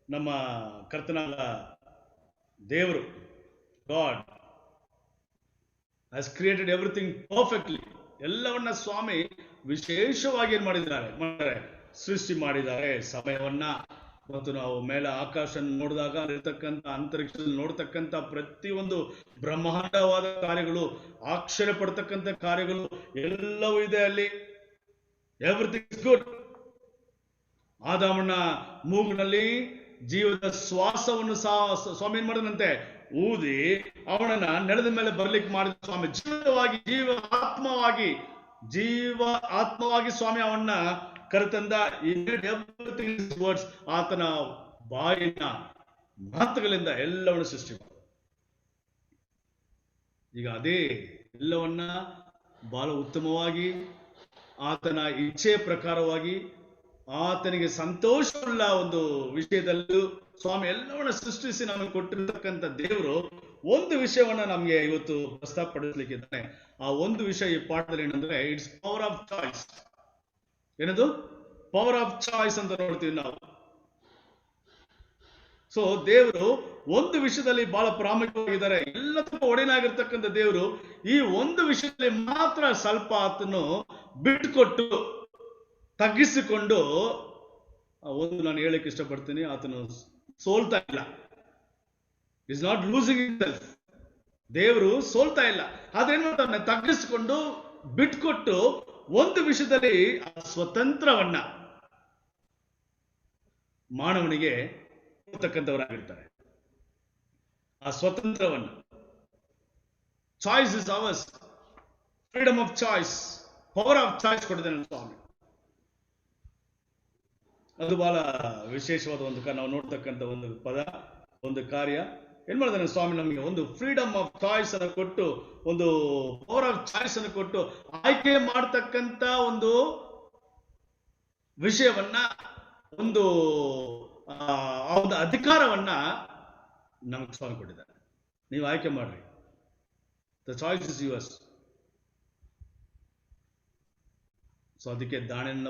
ನಮ್ಮ ಕರ್ತನಾದ ದೇವರು god has created everything perfectly. ಎಲ್ಲವನ್ನ ಸ್ವಾಮಿ ವಿಶೇಷವಾಗಿ ಏನ್ ಮಾಡಿದ್ದಾರೆ, ಸೃಷ್ಟಿ ಮಾಡಿದ್ದಾರೆ. ಸಮಯವನ್ನ ಮತ್ತು ನಾವು ಮೇಲೆ ಆಕಾಶ ನೋಡಿದಾಗ ಇರ್ತಕ್ಕಂಥ ಅಂತರಿಕ್ಷದಲ್ಲಿ ನೋಡ್ತಕ್ಕಂಥ ಪ್ರತಿಯೊಂದು ಬ್ರಹ್ಮಾಂಡವಾದ ಕಾರ್ಯಗಳು, ಆಶ್ಚರ್ಯ ಪಡ್ತಕ್ಕಂಥ ಕಾರ್ಯಗಳು ಎಲ್ಲವೂ ಇದೆ ಅಲ್ಲಿ. Everything is good. ಆದಾಮನ ಮೂಗಿನಲ್ಲಿ ಜೀವದ ಶ್ವಾಸವನ್ನು ಸ್ವಾಮಿ ಏನ್ ಮಾಡಿದಂತೆ ಊದಿ ಅವನನ್ನ ನೆಲದ ಮೇಲೆ ಬರ್ಲಿಕ್ಕೆ ಮಾಡಿದ ಸ್ವಾಮಿ. ಜೀವ ಆತ್ಮವಾಗಿ ಸ್ವಾಮಿ ಅವನ್ನ ಕರೆತಂದ. ವರ್ಡ್ಸ್, ಆತನ ಬಾಯಿನ ಮಾತುಗಳಿಂದ ಎಲ್ಲವನ್ನು ಸೃಷ್ಟಿ ಮಾಡ. ಈಗ ಅದೇ ಎಲ್ಲವನ್ನ ಬಹಳ ಉತ್ತಮವಾಗಿ ಆತನ ಇಚ್ಛೆಯ ಪ್ರಕಾರವಾಗಿ ಆತನಿಗೆ ಸಂತೋಷವುಳ್ಳ ಒಂದು ವಿಷಯದಲ್ಲೂ ಸ್ವಾಮಿ ಎಲ್ಲವನ್ನ ಸೃಷ್ಟಿಸಿ ನಮಗೆ ಕೊಟ್ಟಿರ್ತಕ್ಕಂಥ ದೇವರು ಒಂದು ವಿಷಯವನ್ನ ನಮ್ಗೆ ಇವತ್ತು ಪ್ರಸ್ತಾಪಡಿಸ್ಲಿಕ್ಕಿದ್ದಾನೆ. ಆ ಒಂದು ವಿಷಯ ಈ ಪಾಠದಲ್ಲಿ ಏನಂದ್ರೆ ಇಟ್ಸ್ ಪವರ್ ಆಫ್ ಚಾಯ್ಸ್. ಏನದು ಪವರ್ ಆಫ್ ಚಾಯ್ಸ್ ಅಂತ ನೋಡ್ತೀವಿ ನಾವು. ಸೊ ದೇವರು ಒಂದು ವಿಷಯದಲ್ಲಿ ಬಹಳ ಪ್ರಾಮುಖ್ಯವಾಗಿದ್ದಾರೆ. ಎಲ್ಲದಕ್ಕೂ ಒಡೆಯನಾಗಿರ್ತಕ್ಕಂಥ ದೇವರು ಈ ಒಂದು ವಿಷಯದಲ್ಲಿ ಮಾತ್ರ ಸ್ವಲ್ಪ ಆತನು ಬಿಟ್ಟುಕೊಟ್ಟು ತಗ್ಗಿಸಿಕೊಂಡು ಒಂದು ನಾನು ಹೇಳಕ್ಕೆ ಇಷ್ಟಪಡ್ತೀನಿ, ಆತನು ಸೋಲ್ತಾ ಇಲ್ಲ. Is not losing himself. ದೇವರು ಸೋಲ್ತಾ ಇಲ್ಲ. ಆದ್ರೇನ್ ಮಾಡ್ತಾನೆ, ತಗ್ಗಿಸಿಕೊಂಡು ಬಿಟ್ಕೊಟ್ಟು ಒಂದು ವಿಷಯದಲ್ಲಿ ಆ ಸ್ವತಂತ್ರವನ್ನ ಮಾನವನಿಗೆ ಕೊಡ್ತಕ್ಕಂಥವರಾಗಿರ್ತಾರೆ. ಆ ಸ್ವತಂತ್ರವನ್ನ, choice is ours, freedom of choice, power of choice ಕೊಟ್ಟಿದ್ದಾನೆ ಸ್ವಾಮಿ. ಅದು ಬಹಳ ವಿಶೇಷವಾದ ಒಂದು ನಾವು ನೋಡ್ತಕ್ಕಂಥ ಒಂದು ಪದ, ಒಂದು ಕಾರ್ಯ. ಏನ್ ಮಾಡಿದಾನೆ ಸ್ವಾಮಿ, ನಮಗೆ ಒಂದು ಫ್ರೀಡಮ್ ಆಫ್ ಚಾಯ್ಸ್ ಅನ್ನು ಕೊಟ್ಟು, ಒಂದು ಪವರ್ ಆಫ್ ಚಾಯ್ಸ್ ಅನ್ನು ಕೊಟ್ಟು ಆಯ್ಕೆ ಮಾಡ್ತಕ್ಕಂಥ ಒಂದು ವಿಷಯವನ್ನ, ಒಂದು ಅಧಿಕಾರವನ್ನ ನಮಗೆ ಸ್ವಾಮಿ ಕೊಟ್ಟಿದ್ದಾರೆ. ನೀವು ಆಯ್ಕೆ ಮಾಡ್ರಿ, the choice is yours. So ಅದಕ್ಕೆ ದಾಣೆಯನ್ನ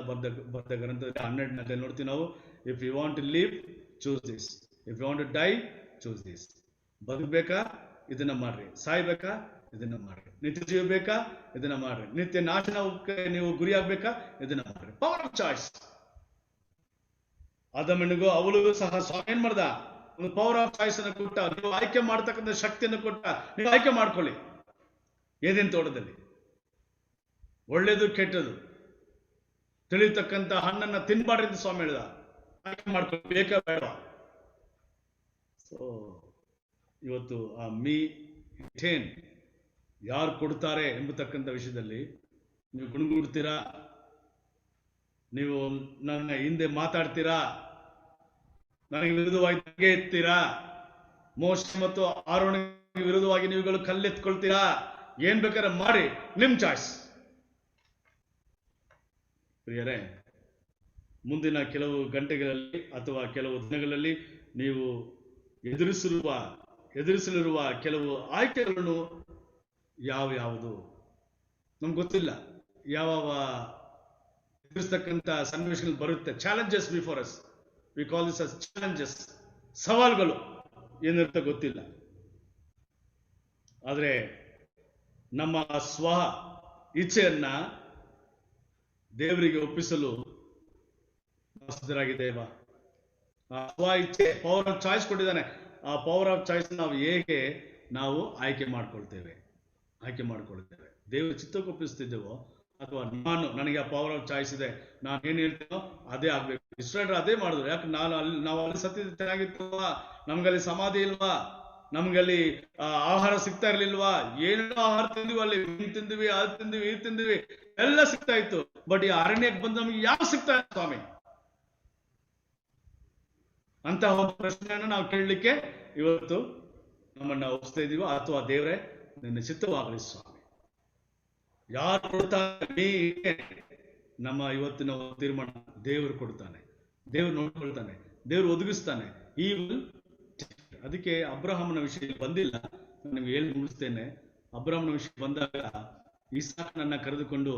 ಬರೆದ ಗ್ರಂಥದಲ್ಲಿ 12ನೇ ನೋಡ್ತೀವಿ ನಾವು. If you want to live, choose this. If you want to die, choose this. ಬದುಕಬೇಕಾ, ಇದನ್ನ ಮಾಡ್ರಿ. ಸಾಯ್ಬೇಕಾ, ಇದನ್ನ ಮಾಡ್ರಿ. ನಿತ್ಯ ಜೀವ ಬೇಕಾ, ಇದನ್ನ ಮಾಡ್ರಿ. ನಿತ್ಯ ನಾಶನಕ್ಕೆ ನೀವು ಗುರಿ ಆಗ್ಬೇಕಾ, ಇದನ್ನ ಮಾಡ್ರಿ. Power of choice. ಆದಮನಿಗೂ ಅವಳಿಗೂ ಸಹ ಸ್ವಾಮಿ ಏನ್ ಮಾಡ್ದ, ಒಂದು ಪವರ್ ಆಫ್ ಚಾಯ್ಸ್ ಅನ್ನು ಕೊಟ್ಟ. ನೀವು ಆಯ್ಕೆ ಮಾಡ್ತಕ್ಕಂಥ ಶಕ್ತಿಯನ್ನು ಕೊಟ್ಟ. ನೀವು ಆಯ್ಕೆ ಮಾಡ್ಕೊಳ್ಳಿ. ಏದೇನ್ ತೋಟದಲ್ಲಿ ಒಳ್ಳೇದು ಕೆಟ್ಟದು ತಿಳಿತಕ್ಕಂಥ ಹಣ್ಣನ್ನ ತಿನ್ಬಾರ್ದು ಅಂತ ಸ್ವಾಮಿ ಹೇಳಿದ. ಆಯ್ಕೆ ಮಾಡ್ಕೊಳ್ಳಿ, ಬೇಕಾ ಬೇಡ. ಸೊ ಇವತ್ತು ಆ ಮೀ ಇಟೇನ್ ಯಾರು ಕೊಡ್ತಾರೆ ಎಂಬತಕ್ಕಂಥ ವಿಷಯದಲ್ಲಿ ನೀವು ಗುಣಗುಡ್ತೀರಾ, ನೀವು ನನ್ನ ಹಿಂದೆ ಮಾತಾಡ್ತೀರಾ, ನನಗೆ ವಿರುದ್ಧವಾಗಿ ತಗೆ ಎತ್ತೀರಾ, ಮೋಶೆ ಮತ್ತು ಆರೋನಿಗೆ ವಿರುದ್ಧವಾಗಿ ನೀವುಗಳು ಕಲ್ಲೆತ್ಕೊಳ್ತೀರಾ, ಏನ್ ಬೇಕಾದ್ರೆ ಮಾಡಿ, ನಿಮ್ ಚಾಯ್ಸ್. ಪ್ರಿಯರೇ, ಮುಂದಿನ ಕೆಲವು ಗಂಟೆಗಳಲ್ಲಿ ಅಥವಾ ಕೆಲವು ದಿನಗಳಲ್ಲಿ ನೀವು ಎದುರಿಸಲಿರುವ ಕೆಲವು ಆಯ್ಕೆಗಳನ್ನು ಯಾವುದು ನಮ್ಗೆ ಗೊತ್ತಿಲ್ಲ. ಯಾವ ಎದುರಿಸ್ತಕ್ಕಂಥ ಸನ್ನಿವೇಶಗಳು ಬರುತ್ತೆ. Challenges before us, we call this us challenges. ಸವಾಲುಗಳು ಏನಿರುತ್ತೆ ಗೊತ್ತಿಲ್ಲ. ಆದ್ರೆ ನಮ್ಮ ಸ್ವ ಇಚ್ಛೆಯನ್ನ ದೇವರಿಗೆ ಒಪ್ಪಿಸಲು ಸಿದ್ಧರಾಗಿದ್ದೇವಾ? ಆ ಸ್ವ ಇಚ್ಛೆ, ಪವರ್ ಆಫ್ ಚಾಯ್ಸ್ ಕೊಟ್ಟಿದ್ದಾನೆ. ಆ ಪವರ್ ಆಫ್ ಚಾಯ್ಸ್ ನಾವು ಹೇಗೆ ನಾವು ಆಯ್ಕೆ ಮಾಡ್ಕೊಳ್ತೇವೆ. ದೇವರ ಚಿತ್ತಕ್ಕೆ ಒಪ್ಪಿಸ್ತಿದ್ದೇವೋ ಅಥವಾ ನನಗೆ ಆ ಪವರ್ ಆಫ್ ಚಾಯ್ಸ್ ಇದೆ, ನಾನು ಏನ್ ಹೇಳ್ತೀನೋ ಅದೇ ಆಗ್ಬೇಕು. ಇಸ್ರಾಯೇಲ್ರು ಅದೇ ಮಾಡಿದ್ರು. ಯಾಕೆ ನಾವು ಅಲ್ಲಿ ಸತ್ಯ ಚೆನ್ನಾಗಿರ್ತಲ್ವಾ, ನಮ್ಗಲ್ಲಿ ಸಮಾಧಿ ಇಲ್ವಾ, ನಮ್ಗಲ್ಲಿ ಆಹಾರ ಸಿಗ್ತಾ ಇರ್ಲಿಲ್ವಾ, ಏನೇನೋ ಆಹಾರ ತಿಂದಿವಿ, ಅಲ್ಲಿ ಮೀನು ತಿಂದಿವಿ, ಅದು ತಿಂದಿವಿ, ಇದು ತಿಂದಿವಿ, ಎಲ್ಲ ಸಿಗ್ತಾ ಇತ್ತು. ಬಟ್ ಈ ಅರಣ್ಯಕ್ಕೆ ಬಂದು ನಮ್ಗೆ ಯಾವ ಸಿಗ್ತಾರೆ ಸ್ವಾಮಿ ಅಂತ ಒಂದು ಪ್ರಶ್ನೆಯನ್ನ ನಾವು ಕೇಳಲಿಕ್ಕೆ ಇವತ್ತು ನಮ್ಮನ್ನ ಒಪ್ಪಿಸ್ತಾ ಇದೀವೋ, ಅಥವಾ ದೇವರೇ ನಿನ್ನ ಚಿತ್ತವಾಗಲಿ ಸ್ವಾಮಿ, ಯಾರು ಕೊಡ್ತಾನೆ ನಮ್ಮ ಇವತ್ತಿನ ತೀರ್ಮಾನ ದೇವರು ಕೊಡ್ತಾನೆ, ದೇವರು ನೋಡ್ಕೊಳ್ತಾನೆ, ದೇವರು ಒದಗಿಸ್ತಾನೆ. ಈ ಅದಕ್ಕೆ ಅಬ್ರಹಾಮನ ವಿಷಯ ಬಂದಿಲ್ಲ, ನಿಮ್ಗೆ ಹೇಳಿ ಮುಗಿಸ್ತೇನೆ. ಅಬ್ರಹಾಮನ ವಿಷಯ ಬಂದಾಗ ಇಸಾಕನನ್ನ ಕರೆದುಕೊಂಡು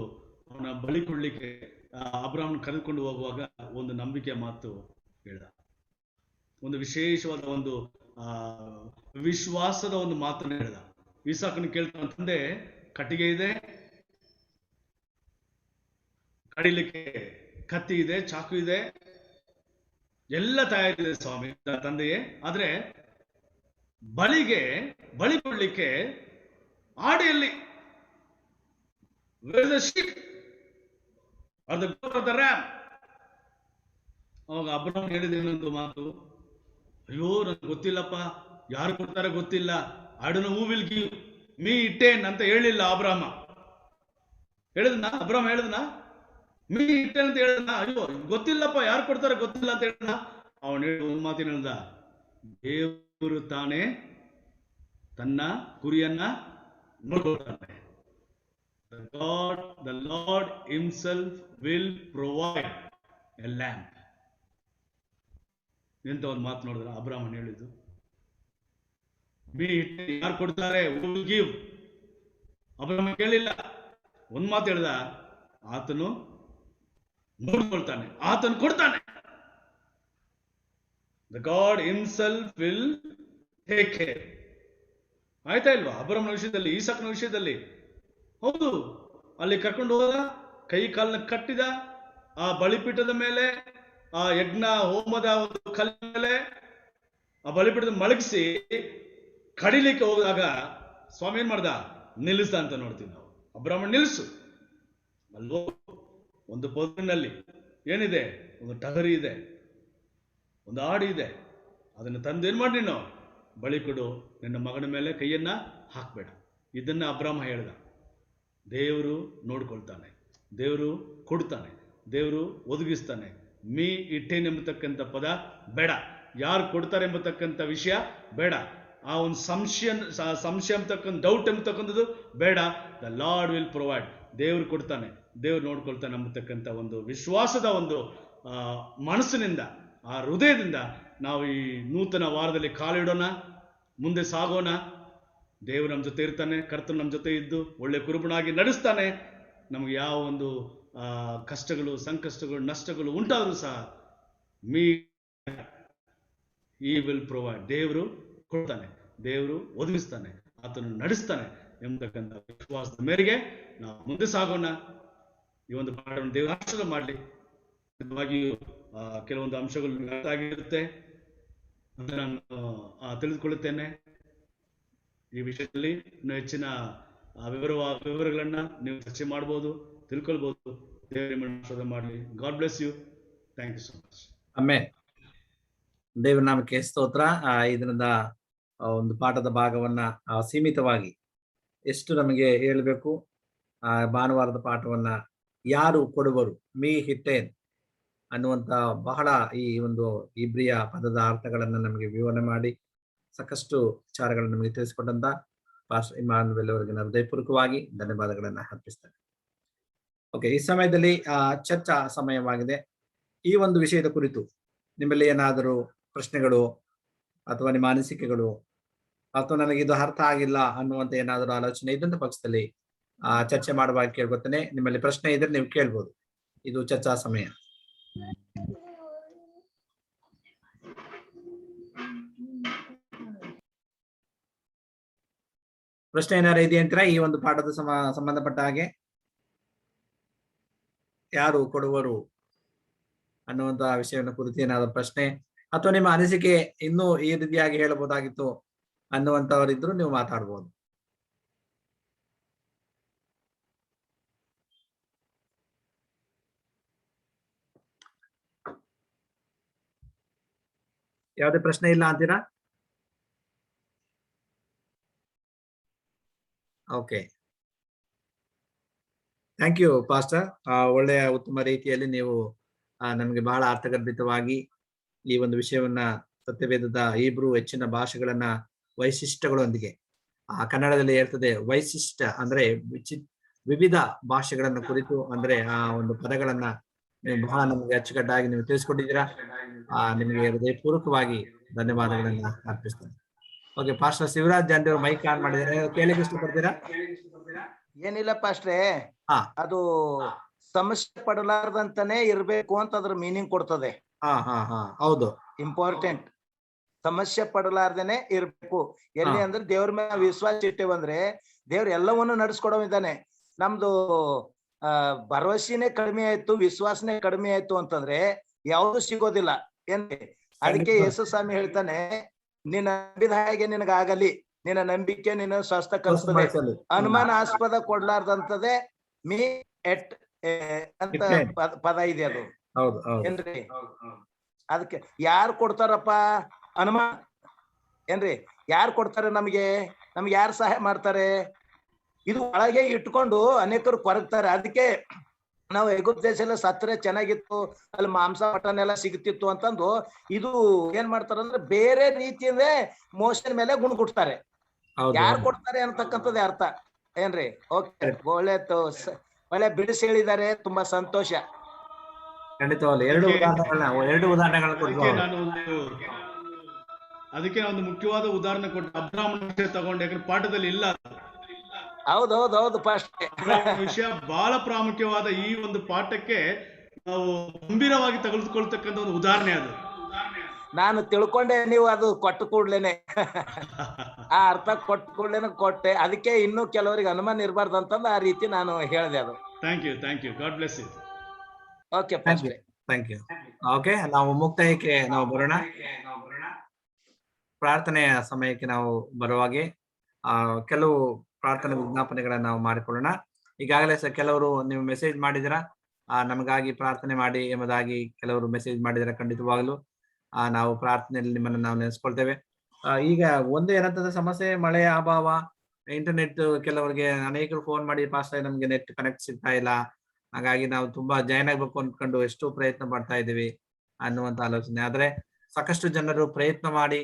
ಅವನ ಬಲಿ ಕೊಡ್ಲಿಕ್ಕೆ ಅಬ್ರಹಾಮನ ಕರೆದುಕೊಂಡು ಹೋಗುವಾಗ ಒಂದು ನಂಬಿಕೆಯ ಮಾತು ಹೇಳ್ದ, ಒಂದು ವಿಶೇಷವಾದ ಒಂದು ವಿಶ್ವಾಸದ ಒಂದು ಮಾತನ್ನು ಹೇಳ್ದ. ಇಸಾಕನ ಕೇಳ್ತಾನ, ತಂದೆ ಕಟ್ಟಿಗೆ ಇದೆ, ಕಡಿಲಿಕ್ಕೆ ಕತ್ತಿ ಇದೆ, ಚಾಕು ಇದೆ, ಎಲ್ಲ ತಯಾರಿದೆ ಸ್ವಾಮಿ ತಂದೆಯೇ, ಆದ್ರೆ ಬಲಿ ಕೊಡ್ಲಿಕ್ಕೆ ಆಡಿಯಲ್ಲಿ ಅವಾಗ ಅಬ್ರಹಾಮ್ ಹೇಳಿದ ಇನ್ನೊಂದು ಮಾತು, ಅಯ್ಯೋ ನನ್ಗೆ ಗೊತ್ತಿಲ್ಲಪ್ಪ, ಯಾರು ಕೊಡ್ತಾರೆ ಗೊತ್ತಿಲ್ಲ, I don't know who will give ಮೀ ಇಟೇನ್ ಅಂತ ಹೇಳಿಲ್ಲ ಅಬ್ರಹಾಮ. ಅಬ್ರಹಾಮ್ ಹೇಳಿದ್ನ ಮೀ ಇಟೇನ್ ಅಂತ ಹೇಳಿದ್ನ, ಅಯ್ಯೋ ಗೊತ್ತಿಲ್ಲಪ್ಪ ಯಾರು ಕೊಡ್ತಾರೆ ಗೊತ್ತಿಲ್ಲ ಅಂತ ಹೇಳಿದ್ನ. ಅವನು ಹೇಳಿ ಒಂದು ಮಾತಿನ ಹೇಳ್ದ, ದೇವರು ತಾನೇ ತನ್ನ ಕುರಿಯನ್ನ ನೋಡ್ಕೊಳ್ತಾನೆ. The Lord himself will provide a lamb. ಎಂತ ಒಂದು ಮಾತು ನೋಡಿದ್ರ ಅಬ್ರಾಹ್ಮನ್ ಹೇಳಿದ್ದು, ಯಾರು ಕೊಡ್ತಾರೆ ಗಿವ್. ಅಬ್ರಾಹ್ಮನ್ ಕೇಳಿಲ್ಲ, ಒಂದ್ ಮಾತು ಹೇಳ್ದ, ಆತನು ನೋಡ್ಕೊಳ್ತಾನೆ, ಆತನು ಕೊಡ್ತಾನೆ. The God himself will take care. ಆಯ್ತಾ ಇಲ್ವಾ? ಅಬ್ರಾಹ್ಮನ ವಿಷಯದಲ್ಲಿ, ಈಸಾಕನ ವಿಷಯದಲ್ಲಿ ಹೌದು, ಅಲ್ಲಿ ಕರ್ಕೊಂಡು ಹೋದ, ಕೈ ಕಾಲನ್ನ ಕಟ್ಟಿದ, ಆ ಬಲಿಪೀಠದ ಮೇಲೆ, ಆ ಯಜ್ಞ ಹೋಮದ ಒಂದು ಕಲ್ಲಿನ ಮೇಲೆ ಆ ಬಲಿಪೀಠದ ಮಲಗಿಸಿ ಕಡಿಲಿಕ್ಕೆ ಹೋದಾಗ ಸ್ವಾಮಿ ಏನ್ ಮಾಡ್ದ? ನಿಲ್ಲಿಸ್ದ ಅಂತ ನೋಡ್ತೀವಿ ನಾವು. ಅಬ್ರಾಹ್ಮಣ ನಿಲ್ಲಿಸು, ಅಲ್ವೋ ಒಂದು ಪೊದರಿನಲ್ಲಿ ಏನಿದೆ? ಒಂದು ಟಗರಿ ಇದೆ, ಒಂದು ಆಡಿ ಇದೆ, ಅದನ್ನು ತಂದು ಏನ್ ಮಾಡಿ ನೀನು ಬಲಿ ಕೊಡು, ನಿನ್ನ ಮಗನ ಮೇಲೆ ಕೈಯನ್ನ ಹಾಕ್ಬೇಡ. ಇದನ್ನ ಅಬ್ರಾಹ್ಮ ಹೇಳ್ದ. ದೇವರು ನೋಡ್ಕೊಳ್ತಾನೆ, ದೇವರು ಕೊಡ್ತಾನೆ, ದೇವರು ಒದಗಿಸ್ತಾನೆ. ಮೀ ಇಟ್ಟೇನ್ ಎಂಬತಕ್ಕಂಥ ಪದ ಬೇಡ, ಯಾರು ಕೊಡ್ತಾರೆ ಎಂಬತಕ್ಕಂಥ ವಿಷಯ ಬೇಡ, ಆ ಒಂದು ಸಂಶಯ ಎಂಬತಕ್ಕಂಥ ಡೌಟ್ ಎಂಬತಕ್ಕಂಥದ್ದು ಬೇಡ. The lord will provide. ದೇವರು ಕೊಡ್ತಾನೆ, ದೇವ್ರು ನೋಡ್ಕೊಳ್ತಾನೆ ಎಂಬತಕ್ಕಂಥ ಒಂದು ವಿಶ್ವಾಸದ ಒಂದು ಮನಸ್ಸಿನಿಂದ, ಆ ಹೃದಯದಿಂದ ನಾವು ಈ ನೂತನ ವಾರದಲ್ಲಿ ಕಾಲಿಡೋಣ, ಮುಂದೆ ಸಾಗೋಣ. ದೇವರು ನಮ್ಮ ಜೊತೆ ಇರ್ತಾನೆ, ಕರ್ತನು ನಮ್ಮ ಜೊತೆ ಇದ್ದು ಒಳ್ಳೆ ಕುರುಬನಾಗಿ ನಡೆಸ್ತಾನೆ. ನಮಗೆ ಯಾವ ಒಂದು ಕಷ್ಟಗಳು, ಸಂಕಷ್ಟಗಳು, ನಷ್ಟಗಳು ಉಂಟಾದರೂ ಸಹ ಈ ವಿಲ್ ಪ್ರೊವೈಡ್. ದೇವರು ಕೊಡ್ತಾನೆ, ದೇವರು ಒದಗಿಸ್ತಾನೆ, ಆತನು ನಡೆಸ್ತಾನೆ ಎಂಬತಕ್ಕಂಥ ವಿಶ್ವಾಸದ ಮೇರೆಗೆ ನಾವು ಮುಂದೆ ಸಾಗೋಣ. ಈ ಒಂದು ಪಾಠವನ್ನು ದೇವರ ಆಶೀರ್ವಾದ ಮಾಡಲಿ. ಕೆಲವೊಂದು ಅಂಶಗಳು ಅರ್ಥ ಆಗಿರುತ್ತೆ ಅಂತ ನಾನು ತಿಳಿದುಕೊಳ್ಳುತ್ತೇನೆ. ಈ ವಿಷಯದಲ್ಲಿ ಇನ್ನು ಹೆಚ್ಚಿನ ವಿವರಗಳನ್ನ ನೀವು ಚರ್ಚೆ ಮಾಡಬಹುದು, ತಿಳ್ಕೊಳ್ಬಹುದು. ದೇವರ ಆಶೀರ್ವಾದ ಮಾಡಲಿ. God bless you. Thank you so much. Amen. ದೇವರ ನಾಮಕ್ಕೆ ಸ್ತೋತ್ರ. ಇದರಿಂದ ಒಂದು ಪಾಠದ ಭಾಗವನ್ನ ಸೀಮಿತವಾಗಿ ಎಷ್ಟು ನಮಗೆ ಹೇಳಬೇಕು, ಭಾನುವಾರದ ಪಾಠವನ್ನ ಯಾರು ಕೊಡುವರು, ಮೀ ಹಿಟ್ಟೇನ್ ಅನ್ನುವಂತ ಬಹಳ ಈ ಒಂದು ಇಬ್ರಿಯ ಪದದ ಅರ್ಥಗಳನ್ನ ನಮಗೆ ವಿವರಣೆ ಮಾಡಿ ಸಾಕಷ್ಟು ವಿಚಾರಗಳನ್ನು ನಮಗೆ ತಿಳಿಸಿಕೊಟ್ಟಂತ ಪಾಸ್ಟರ್ ಇಮ್ಮಾನುವೇಲ್ ಅವರಿಗೆ ನಾನು ಹೃದಯಪೂರ್ವಕವಾಗಿ ಧನ್ಯವಾದಗಳನ್ನ ಅರ್ಪಿಸ್ತೇನೆ. ಓಕೆ, ಈ ಸಮಯದಲ್ಲಿ ಚರ್ಚಾ ಸಮಯವಾಗಿದೆ. ಈ ಒಂದು ವಿಷಯದ ಕುರಿತು ನಿಮ್ಮಲ್ಲಿ ಏನಾದರೂ ಪ್ರಶ್ನೆಗಳು ಅಥವಾ ನಿಮ್ಮ ಅನಿಸಿಕೆಗಳು ಅಥವಾ ನನಗೆ ಇದು ಅರ್ಥ ಆಗಿಲ್ಲ ಅನ್ನುವಂತ ಏನಾದರೂ ಆಲೋಚನೆ ಇದ್ದಂತ ಪಕ್ಷದಲ್ಲಿ ಚರ್ಚೆ ಮಾಡುವಾಗ ಕೇಳ್ಕೊತೇನೆ. ನಿಮ್ಮಲ್ಲಿ ಪ್ರಶ್ನೆ ಇದ್ರೆ ನೀವು ಕೇಳ್ಬೋದು. ಇದು ಚರ್ಚಾ ಸಮಯ. ಪ್ರಶ್ನೆ ಏನಾರು ಇದೆ ಅಂತೀರಾ? ಈ ಒಂದು ಪಾಠದ ಸಂಬಂಧಪಟ್ಟ ಹಾಗೆ ಯಾರು ಕೊಡುವರು ಅನ್ನುವಂತ ವಿಷಯವನ್ನು ಕುರಿತು ಏನಾದ್ರು ಪ್ರಶ್ನೆ ಅಥವಾ ನಿಮ್ಮ ಅನಿಸಿಕೆ ಇನ್ನೂ ಈ ರೀತಿಯಾಗಿ ಹೇಳಬಹುದಾಗಿತ್ತು ಅನ್ನುವಂತವರಿದ್ರು ನೀವು ಮಾತಾಡ್ಬೋದು. ಯಾವುದೇ ಪ್ರಶ್ನೆ ಇಲ್ಲ ಅಂತೀರಾ? Okay, thank you pastor. ಒಳ್ಳೆಯ ಉತ್ತಮ ರೀತಿಯಲ್ಲಿ ನೀವು ನಮಗೆ ಬಹಳ ಅರ್ಥಗರ್ಭಿತವಾಗಿ ಈ ಒಂದು ವಿಷಯವನ್ನ ಸತ್ಯವೇದದ ಹೀಬ್ರೂ ಹೆಚ್ಚಿನ ಭಾಷೆಗಳನ್ನ ವೈಶಿಷ್ಟ್ಯಗಳೊಂದಿಗೆ ಕನ್ನಡದಲ್ಲಿ ಹೇಳ್ತದೆ ವೈಶಿಷ್ಟ್ಯ ಅಂದ್ರೆ ವಿವಿಧ ಭಾಷೆಗಳನ್ನ ಕುರಿತು ಅಂದ್ರೆ ಆ ಒಂದು ಪದಗಳನ್ನ ನೀವು ಬಹಳ ನಮಗೆ ಅಚ್ಚುಕಟ್ಟಾಗಿ ನೀವು ತಿಳಿಸ್ಕೊಟ್ಟಿದ್ದೀರಾ. ನಿಮಗೆ ಹೃದಯಪೂರ್ವಕವಾಗಿ ಧನ್ಯವಾದಗಳನ್ನ ಅರ್ಪಿಸ್ತೇನೆ. ಓಕೆ, ಪಾಸ್ಟರ್ ಶಿವರಾಜ್ ಜಾಂಡಿ ಅವರು ಮೈಕ್ ಆನ್ ಮಾಡಿದ್ದಾರೆ, ಕೇಳಿಕ್ಕೆ ಇಷ್ಟಪಡ್ತೀರಾ? ಏನಿಲ್ಲ ಪಾಸ್ಟ್ರೆ, ಹಾ. ಅದು ಸಮಸ್ಯೆ ಪಡಲಾರ್ದಂತಾನೆ ಇರ್ಬೇಕು ಅಂತ ಅದ್ರ ಮೀನಿಂಗ್ ಕೊಡ್ತದೆ. ಹೌದು, ಇಂಪಾರ್ಟೆಂಟ್. ಸಮಸ್ಯೆ ಪಡಲಾರ್ದೇನೆ ಇರ್ಬೇಕು. ಎಲ್ಲಿ ಅಂದ್ರೆ ದೇವ್ರ ಮೇಲೆ ವಿಶ್ವಾಸ ಇಟ್ಟೇವಂದ್ರೆ ದೇವ್ರ ಎಲ್ಲವನ್ನು ನಡೆಸ್ಕೊಡೋವಿದ್ದಾನೆ. ನಮ್ದು ಭರವಸೆನೇ ಕಡಿಮೆ ಆಯ್ತು, ವಿಶ್ವಾಸನೇ ಕಡಿಮೆ ಆಯ್ತು ಅಂತಂದ್ರೆ ಯಾವ್ದು ಸಿಗೋದಿಲ್ಲ ಏನ್ರಿ. ಅದಕ್ಕೆ ಯೇಸು ಸ್ವಾಮಿ ಹೇಳ್ತಾನೆ, ನಿನ್ನ ನಂಬಿದ ಹಾಗೆ ನಿನಗಾಗಲಿ, ನಿನ್ನ ನಂಬಿಕೆ ನಿನ್ನ ಸ್ವಸ್ಥ ಕಲಿಸ್ತದೆ. ಅನುಮಾನಾಸ್ಪದ ಕೊಡ್ಲಾರ್ದಂತದೆ ಮೀ ಎಟ್ ಅಂತ ಪದ ಇದೆ ಅದು ಏನ್ರಿ. ಅದಕ್ಕೆ ಯಾರು ಕೊಡ್ತಾರಪ್ಪ ಅನುಮಾನ ಏನ್ರಿ, ಯಾರು ಕೊಡ್ತಾರೆ ನಮ್ಗೆ ಯಾರು ಸಹಾಯ ಮಾಡ್ತಾರೆ? ಇದು ಒಳಗೆ ಇಟ್ಕೊಂಡು ಅನೇಕರು ಕೊರಗ್ತಾರೆ. ಅದಕ್ಕೆ ನಾವು ಐಗುಪ್ತ ದೇಶದಲ್ಲಿ ಸತ್ರೆ ಚೆನ್ನಾಗಿತ್ತು, ಅಲ್ಲಿ ಮಾಂಸ ಮಟನ್ ಎಲ್ಲ ಸಿಗ್ತಿತ್ತು ಅಂತಂದು ಇದು ಏನ್ ಮಾಡ್ತಾರಂದ್ರೆ ಬೇರೆ ರೀತಿಯಿಂದ ಮೋಷನ್ ಮೇಲೆ ಗುಣಗುಡ್ತಾರೆ. ಯಾರು ಕೊಡ್ತಾರೆ ಅಂತಕ್ಕಂಥದ್ದು ಅರ್ಥ ಏನ್ರಿ. ಓಕೆ, ಒಳ್ಳೆ ಬಿಡಿಸಿ ಹೇಳಿದ್ದಾರೆ, ತುಂಬಾ ಸಂತೋಷ. ಖಂಡಿತವಾಗ್ಲು ಎರಡು ಉದಾಹರಣೆಗಳನ್ನ ಅದಕ್ಕೆ ಒಂದು ಮುಖ್ಯವಾದ ಉದಾಹರಣೆ ಕೊಟ್ಟು ಅಬ್ರಾಹ್ಮಣ ತಗೊಂಡು, ಯಾಕಂದ್ರೆ ಪಾಠದಲ್ಲಿ ಇಲ್ಲ. ಹೌದೌದು ಫಸ್ಟ್ ವಿಷಯ ಬಹಳ ಪ್ರಾಮುಖ್ಯವಾದ ಈ ಒಂದು ಪಾಠಕ್ಕೆ ನಾವು ಗಂಭೀರವಾಗಿ ತೆಗೆದುಕೊಳ್ತಕ್ಕಂಥ ಒಂದು ಉದಾಹರಣೆ ಅದು. ನಾನು ತಿಳ್ಕೊಂಡೆ, ನೀವು ಅದು ಕೊಟ್ಟು ಕೂಡ್ಲೇನೆ ಆ ಅರ್ಥ ಕೊಟ್ಟು ಕೂಡ್ಲೇನೆ ಕೊಟ್ಟೆ. ಅದಕ್ಕೆ ಇನ್ನೂ ಕೆಲವರಿಗೆ ಅನುಮಾನ ಇರಬಾರ್ದು ಅಂತಂದು ಆ ರೀತಿ ನಾನು ಹೇಳಿದೆ ಅದು. Thank you, God bless you. Okay, thank you. Okay, ನಾವು ಮುಕ್ತಾಯಕ್ಕೆ ನಾವು ಬರೋಣ. ಪ್ರಾರ್ಥನೆಯ ಸಮಯಕ್ಕೆ ನಾವು ಬರುವಾಗೆ ಕೆಲವು ಪ್ರಾರ್ಥನೆ ವಿಜ್ಞಾಪನೆಗಳನ್ನ ನಾವು ಮಾಡಿಕೊಳ್ಳೋಣ. ಈಗಾಗಲೇ ಕೆಲವರು ನೀವು ಮೆಸೇಜ್ ಮಾಡಿದಿರಾ, ನಮಗಾಗಿ ಪ್ರಾರ್ಥನೆ ಮಾಡಿ ಎಂಬುದಾಗಿ ಕೆಲವರು ಮೆಸೇಜ್ ಮಾಡಿದಿರ. ಖಂಡಿತವಾಗಲು ನಾವು ಪ್ರಾರ್ಥನೆಯಲ್ಲಿ ನಿಮ್ಮನ್ನು ನಾವು ನೆನೆಸ್ಕೊಳ್ತೇವೆ. ಈಗ ಒಂದು ಏನಂತಂದ್ರೆ ಸಮಸ್ಯೆ, ಮಳೆಯ ಅಭಾವ, ಇಂಟರ್ನೆಟ್. ಕೆಲವರಿಗೆ ಅನೇಕರು ಫೋನ್ ಮಾಡಿ, ಪಾಸ್ಟರ್ ನಮ್ಗೆ ನೆಟ್ ಕನೆಕ್ಟ್ ಸಿಗ್ತಾ ಇಲ್ಲ, ಹಾಗಾಗಿ ನಾವು ತುಂಬಾ ಜಾಯ್ನ್ ಆಗ್ಬೇಕು ಅಂದ್ಕೊಂಡು ಎಷ್ಟೋ ಪ್ರಯತ್ನ ಪಡ್ತಾ ಇದ್ದೀವಿ ಅನ್ನುವಂತ ಆಲೋಚನೆ. ಆದ್ರೆ ಸಾಕಷ್ಟು ಜನರು ಪ್ರಯತ್ನ ಮಾಡಿ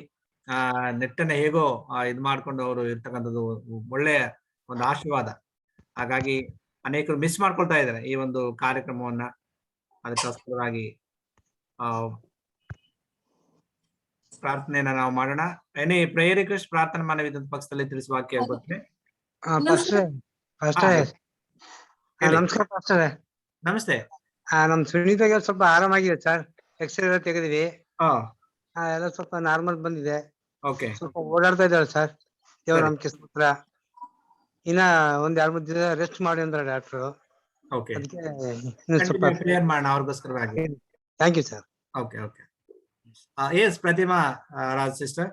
ನೆಟ್ಟನ್ನ ಹೇಗೋ ಇದು ಮಾಡ್ಕೊಂಡು ಅವರು ಇರ್ತಕ್ಕಂಥದ್ದು ಒಳ್ಳೆಯ ಒಂದು ಆಶೀರ್ವಾದ. ಹಾಗಾಗಿ ಅನೇಕರು ಮಿಸ್ ಮಾಡ್ಕೊಳ್ತಾ ಇದ್ದಾರೆ ಈ ಒಂದು ಕಾರ್ಯಕ್ರಮವನ್ನ. ಅದಕ್ಕೋಸ್ಕರವಾಗಿ ಪ್ರಾರ್ಥನೆಯನ್ನ ನಾವು ಮಾಡೋಣ. ಎನಿ ಪ್ರೇಯರ್ ರಿಕ್ವೆಸ್ಟ್, ಪ್ರಾರ್ಥನೆ ಮಾನವಿದ್ದ ಪಕ್ಷದಲ್ಲಿ ತಿಳಿಸುವ ಕೇಳ್ಕೊತೀನಿ. ನಮಸ್ಕಾರ ಪಾಸ್ಟರ್. ನಮಸ್ತೆ. ನಮ್ ಸುನೀತಾಗೆ ಸ್ವಲ್ಪ ಆರಾಮಾಗಿದೆ ಸರ್, ಎಕ್ಸ್ರೇ ತೆಗೆದಿವಿ, ಎಲ್ಲ ಸ್ವಲ್ಪ ನಾರ್ಮಲ್ ಬಂದಿದೆ. ಸ್ವಲ್ಪ ಓಡಾಡ್ತಾ ಇದ್ದಾಳೆ ಸರ್, ದೇವ್ರ ನಂಬಿಕೆ ಸ್ತೋತ್ರ. ಇನ್ನ ಒಂದ್ 2-3 ದಿನ ರೆಸ್ಟ್ ಮಾಡಿ ಅಂದ್ರೆ ಡಾಕ್ಟ್ರು. ಅವ್ರಿಗೋಸ್ಕರವಾಗಿ thank you sir. Okay. Yes Pratima Raj sister.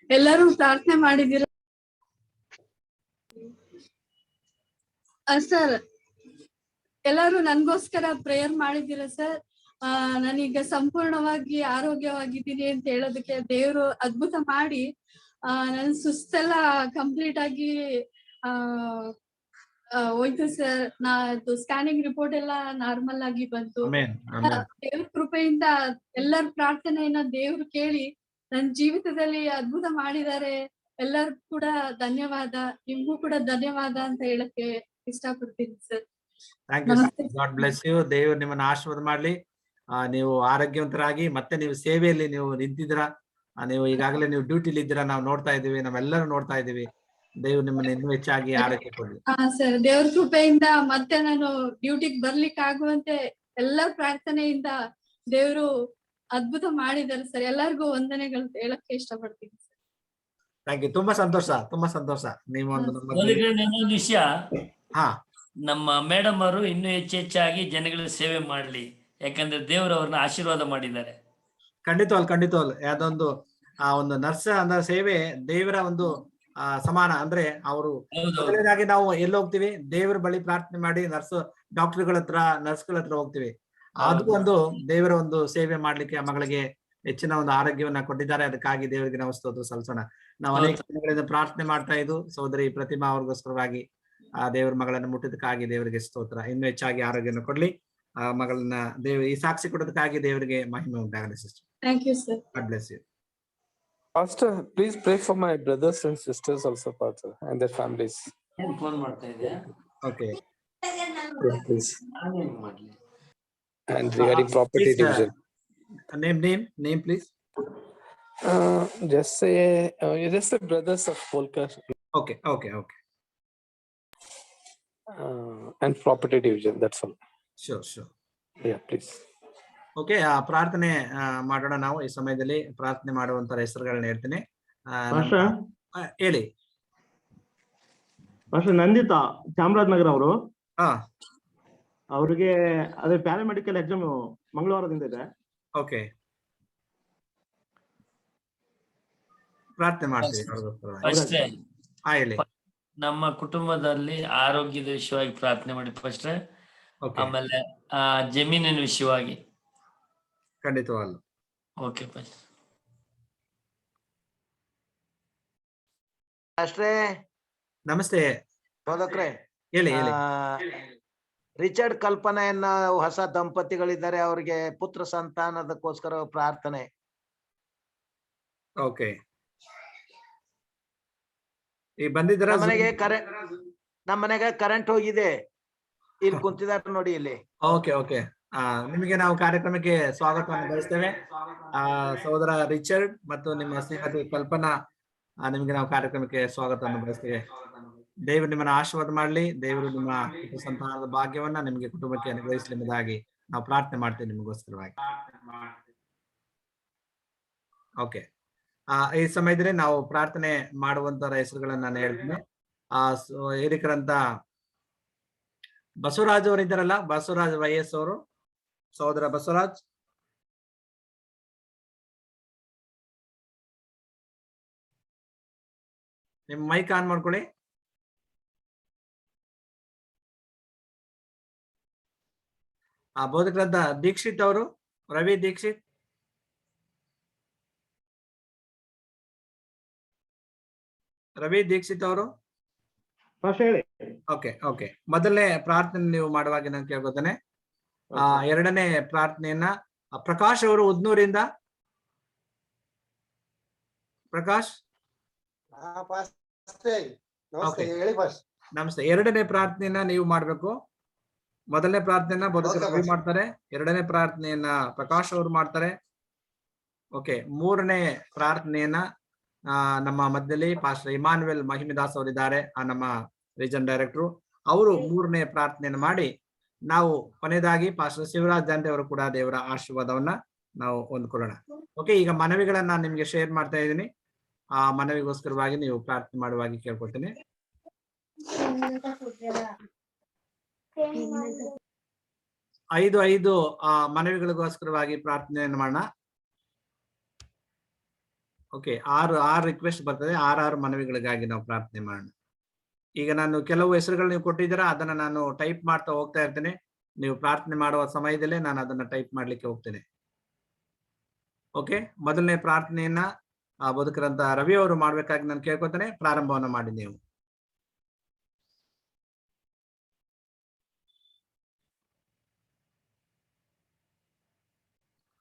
ಎಲ್ಲರೂ ಪ್ರಾರ್ಥನೆ ಮಾಡಿದಿರ ಸರ್? ಎಲ್ಲರೂ ನನ್ಗೋಸ್ಕರ ಪ್ರೇಯರ್ ಮಾಡಿದ್ದೀರ ಸರ್. ನಾನೀಗ ಸಂಪೂರ್ಣವಾಗಿ ಆರೋಗ್ಯವಾಗಿದ್ದೀನಿ ಅಂತ ಹೇಳೋದಕ್ಕೆ ದೇವ್ರು ಅದ್ಭುತ ಮಾಡಿ ನನ್ ಸುಸ್ತೆಲ್ಲ ಕಂಪ್ಲೀಟ್ ಆಗಿ ಹೋಯ್ತು ಸರ್. ಅದು ಸ್ಕ್ಯಾನಿಂಗ್ ರಿಪೋರ್ಟ್ ಎಲ್ಲ ನಾರ್ಮಲ್ ಆಗಿ ಬಂತು. ದೇವ್ರ ಕೃಪೆಯಿಂದ ಎಲ್ಲರ ಪ್ರಾರ್ಥನೆಯನ್ನ ದೇವ್ರು ಕೇಳಿ ನನ್ ಜೀವಿತದಲ್ಲಿ ಅದ್ಭುತ ಮಾಡಿದ್ದಾರೆ. ಎಲ್ಲರೂ ಕೂಡ ಧನ್ಯವಾದ, ನಿಮ್ಗೂ ಕೂಡ ಧನ್ಯವಾದ ಅಂತ ಹೇಳಕ್ಕೆ ಇಷ್ಟಪಡ್ತೀನಿ ಸರ್. God bless you. ದೇವರು ನಿಮ್ಮನ್ನ ಆಶೀರ್ವಾದ ಮಾಡ್ಲಿ. ನೀವು ಆರೋಗ್ಯವಂತರಾಗಿ ಮತ್ತೆ ನೀವು ಸೇವೆಯಲ್ಲಿ ನೀವು ನಿಂತಿದ್ದೀರಾ. ನೀವು ಈಗಾಗಲೇ ನೀವು ಡ್ಯೂಟಿಲಿ ಇದ್ದೀರಾ, ನಾವು ನೋಡ್ತಾ ಇದ್ದೀವಿ, ನಾವೆಲ್ಲರೂ ನೋಡ್ತಾ ಇದ್ದೀವಿ. ದೇವ್ರು ನಿಮ್ಮನ್ನ ಇನ್ನೂ ಹೆಚ್ಚಾಗಿ ಆರೋಗ್ಯ ಕೊಡ್ಲಿ. ಸರ್, ದೇವ್ರ ಕೃಪೆಯಿಂದ ಮತ್ತೆ ನಾನು ಡ್ಯೂಟಿಗೆ ಬರ್ಲಿಕ್ಕೆ ಆಗುವಂತೆ ಎಲ್ಲರ ಪ್ರಾರ್ಥನೆಯಿಂದ ದೇವ್ರು ಅದ್ಭುತ ಮಾಡಿದ್ದಾರೆ ಸರ್. ಎಲ್ಲರಿಗೂ ವಂದನೆಗಳು ಹೇಳಕ್ಕೆ ಇಷ್ಟಪಡ್ತೀನಿ ಸರ್. Thank you. ತುಂಬಾ ಸಂತೋಷ. ನೀವು ಇನ್ನೊಂದು ವಿಷಯ, ನಮ್ಮ ಮೇಡಮ್ ಅವರು ಇನ್ನೂ ಹೆಚ್ಚಾಗಿ ಜನಗಳ ಸೇವೆ ಮಾಡ್ಲಿ, ಯಾಕಂದ್ರೆ ದೇವರು ಅವ್ರನ್ನ ಆಶೀರ್ವಾದ ಮಾಡಿದ್ದಾರೆ. ಖಂಡಿತವಲ್ಲ. ಯಾವ್ದೊಂದು ಒಂದು ನರ್ಸ್ ಅಂದ್ರೆ ಸೇವೆ ದೇವರ ಒಂದು ಸಮಾನ. ಅಂದ್ರೆ ಅವರು ಮೊದಲನೇದಾಗಿ ನಾವು ಎಲ್ಲಿ ಹೋಗ್ತೀವಿ, ದೇವರ ಬಳಿ ಪ್ರಾರ್ಥನೆ ಮಾಡಿ ನರ್ಸ್ಗಳ ಹತ್ರ ಹೋಗ್ತೀವಿ. ಅದು ಒಂದು ದೇವರ ಒಂದು ಸೇವೆ ಮಾಡ್ಲಿಕ್ಕೆ, ಮಗಳಿಗೆ ಹೆಚ್ಚಿನ ಒಂದು ಆರೋಗ್ಯವನ್ನ ಕೊಟ್ಟಿದ್ದಾರೆ. ಅದಕ್ಕಾಗಿ ದೇವರಿಗೆ ನಾವು ಸ್ತೋತ್ರ ಸಲ್ಲಿಸೋಣ. ನಾವು ಅನೇಕ ದಿನಗಳಿಂದ ಪ್ರಾರ್ಥನೆ ಮಾಡ್ತಾ ಇದ್ದು ಸಹೋದರಿ ಪ್ರತಿಮಾ ಅವ್ರಿಗೋಸ್ಕರವಾಗಿ ಆ ದೇವರ ಮಗಳನ್ನು ಮುಟ್ಟಿದಕ್ಕಾಗಿ ದೇವರಿಗೆ ಸ್ತೋತ್ರ. ಇನ್ನೂ ಹೆಚ್ಚಾಗಿ ಆರೋಗ್ಯವನ್ನು ಕೊಡ್ಲಿ. ಆ ಮಗಳನ್ನ ಈ ಸಾಕ್ಷಿ ಕೊಡೋದಕ್ಕಾಗಿ ದೇವರಿಗೆ ಮಹಿಮೆ ಉಂಟಾಗಲಿ. Sister, Thank you, sir. God bless you. Pastor, please pray for my brothers and sisters also, Pastor, and their families. Phone ಮಾಡ್ತಾ ಇದೆಯಾ? Okay. Yeah, please. ನಾನೇನ್ ಮಾಡ್ಲಿ? And regarding property Please, division. Name, please. Just say brothers of Polkar. Okay. And property division, that's all. Sure. Yeah, please. Okay, ಪ್ರಾರ್ಥನೆ ಮಾಡೋಣ. ನಾವು ಈ ಸಮಯದಲ್ಲಿ ಪ್ರಾರ್ಥನೆ ಮಾಡುವಂತ ಹೆಸರುಗಳನ್ನ ಹೇಳ್ತೀನಿ. ಹೇಳಿ. ನಂದಿತಾ, ಚಾಮರಾಜನಗರ ಅವರು. ಅವ್ರಿಗೆ ಅದೇ ಪ್ಯಾರಾಮೆಡಿಕಲ್ ಎಕ್ಸಾಮ್ ಮಂಗಳವಾರದಿಂದ ಇದೆ. ಓಕೆ, ಪ್ರಾರ್ಥನೆ ಮಾಡ್ತೀವಿ. ಅಷ್ಟೇ. ಹೇಳಿ. ನಮ್ಮ ಕುಟುಂಬದಲ್ಲಿ ಆರೋಗ್ಯದ ವಿಷಯವಾಗಿ ಪ್ರಾರ್ಥನೆ ಮಾಡಿ ಫಸ್ಟ್. ಆಮೇಲೆ ಜಮೀನಿನ ವಿಷಯವಾಗಿ. ಖಂಡಿತವಾಗ್ಲು. Okay first. ಅಷ್ಟೇ. ನಮಸ್ತೆ ಬೋಧಕ್ರೆ, ಹೇಳಿ. ರಿಚರ್ಡ್ ಕಲ್ಪನೆಯನ್ನ ಹೊಸ ದಂಪತಿಗಳಿದ್ದಾರೆ, ಅವರಿಗೆ ಪುತ್ರ ಸಂತಾನದಕ್ಕೋಸ್ಕರ ಪ್ರಾರ್ಥನೆ. ಓಕೆ, ಈ ಬಂದಿದ್ರ ನಮ್ಮ ಮನೆಗೆ ಕರೆಂಟ್ ಹೋಗಿದೆ, ಇಲ್ಲಿ ಕುಂತಿದ್ದಾರೆ ನೋಡಿ ಇಲ್ಲಿ. ಓಕೆ. ನಿಮಗೆ ನಾವು ಕಾರ್ಯಕ್ರಮಕ್ಕೆ ಸ್ವಾಗತವನ್ನು ಬಯಸ್ತೇವೆ. ಸಹೋದರ ರಿಚರ್ಡ್ ಮತ್ತು ನಿಮ್ಮ ಸ್ನೇಹಿತೆ ಕಲ್ಪನಾ, ನಿಮಗೆ ನಾವು ಕಾರ್ಯಕ್ರಮಕ್ಕೆ ಸ್ವಾಗತವನ್ನು ಬಯಸ್ತೇವೆ. ದೇವರು ನಿಮ್ಮನ್ನ ಆಶೀರ್ವಾದ ಮಾಡ್ಲಿ. ದೇವರು ನಿಮ್ಮ ಸಂತಾನದ ಭಾಗ್ಯವನ್ನ ನಿಮಗೆ ಕುಟುಂಬಕ್ಕೆ ಅನುಗ್ರಹಿಸಲಿ ಎಂಬುದಾಗಿ ನಾವು ಪ್ರಾರ್ಥನೆ ಮಾಡ್ತೇವೆ ನಿಮಗೋಸ್ಕರವಾಗಿ. ಓಕೆ, ಈ ಸಮಯದಲ್ಲಿ ನಾವು ಪ್ರಾರ್ಥನೆ ಮಾಡುವಂತರ ಹೆಸರುಗಳನ್ನ ನಾನು ಹೇಳ್ತೀನಿ. ಹಿರಿಕರಂತ ಬಸವರಾಜ್ ಅವರು ಇದ್ದಾರಲ್ಲ, ಬಸವರಾಜ್ ವೈಎಸ್ ಅವರು, ಸಹೋದರ ಬಸವರಾಜ್. ನಿಮ್ ಮೈಕ್ ಆನ್ ಮಾಡ್ಕೊಳ್ಳಿ. ಬೋಧಕರಂತ ದೀಕ್ಷಿತ್ ಅವರು, ರವಿ ದೀಕ್ಷಿತ್. ಅವರು ಹೇಳಿ. ಓಕೆ. ಮೊದಲನೇ ಪ್ರಾರ್ಥನೆ ನೀವು ಮಾಡುವಾಗ ನಾನು ಕೇಳ್ಕೊತೇನೆ. ಎರಡನೇ ಪ್ರಾರ್ಥನೆಯನ್ನ ಪ್ರಕಾಶ್ ಅವರು ಉದ್ನೂರಿಂದ. ಪ್ರಕಾಶ್, ನಮಸ್ತೆ. ಎರಡನೇ ಪ್ರಾರ್ಥನೆಯನ್ನ ನೀವು ಮಾಡ್ಬೇಕು. ಮೊದಲನೇ ಪ್ರಾರ್ಥನೆಯನ್ನ ಬೋಧಕರು ಮಾಡ್ತಾರೆ, ಎರಡನೇ ಪ್ರಾರ್ಥನೆಯನ್ನ ಪ್ರಕಾಶ್ ಅವರು ಮಾಡ್ತಾರೆ. ಓಕೆ, ಮೂರನೇ ಪ್ರಾರ್ಥನೆಯನ್ನ ನಮ್ಮ ಮಧ್ಯದಲ್ಲಿ ಪಾಸ್ಟರ್ ಇಮಾನುವೆಲ್ ಮಹಿಮಿದಾಸ್ ಅವರಿದ್ದಾರೆ, ನಮ್ಮ ರೀಜನ್ ಡೈರೆಕ್ಟರ್. ಅವರು ಮೂರನೇ ಪ್ರಾರ್ಥನೆಯನ್ನು ಮಾಡಿ ನಾವು ಕೊನೆಯದಾಗಿ ಪಾಸ್ಟರ್ ಶಿವರಾಜ್ ದಂಡೆ ಅವರು ಕೂಡ ದೇವರ ಆಶೀರ್ವಾದವನ್ನ ನಾವು ಹೊಂದ್ಕೊಳ್ಳೋಣ. ಓಕೆ, ಈಗ ಮನವಿಗಳನ್ನ ನಾನು ನಿಮ್ಗೆ ಶೇರ್ ಮಾಡ್ತಾ ಇದ್ದೀನಿ. ಆ ಮನವಿಗೋಸ್ಕರವಾಗಿ ನೀವು ಪ್ರಾರ್ಥನೆ ಮಾಡುವಾಗಿ ಕೇಳ್ಕೊಳ್ತೀನಿ. 5 ಮನವಿಗಳಿಗೋಸ್ಕರವಾಗಿ ಪ್ರಾರ್ಥನೆಯನ್ನು ಮಾಡೋಣ. ಓಕೆ, 6 ರಿಕ್ವೆಸ್ಟ್ ಬರ್ತದೆ. 6 ಮನವಿಗಳಿಗಾಗಿ ನಾವು ಪ್ರಾರ್ಥನೆ ಮಾಡೋಣ. ಈಗ ನಾನು ಕೆಲವು ಹೆಸರುಗಳು ನೀವು ಕೊಟ್ಟಿದ್ದೀರಾ, ಅದನ್ನ ನಾನು ಟೈಪ್ ಮಾಡ್ತಾ ಹೋಗ್ತಾ ಇರ್ತೇನೆ. ನೀವು ಪ್ರಾರ್ಥನೆ ಮಾಡುವ ಸಮಯದಲ್ಲೇ ನಾನು ಅದನ್ನ ಟೈಪ್ ಮಾಡ್ಲಿಕ್ಕೆ ಹೋಗ್ತೇನೆ. ಓಕೆ, ಮೊದಲನೇ ಪ್ರಾರ್ಥನೆಯನ್ನ ಬೋಧಕರಂತ ರವಿ ಅವರು ಮಾಡ್ಬೇಕಾಗಿ ನಾನು ಕೇಳ್ಕೊತೇನೆ. ಪ್ರಾರಂಭವನ್ನ ಮಾಡಿ ನೀವು.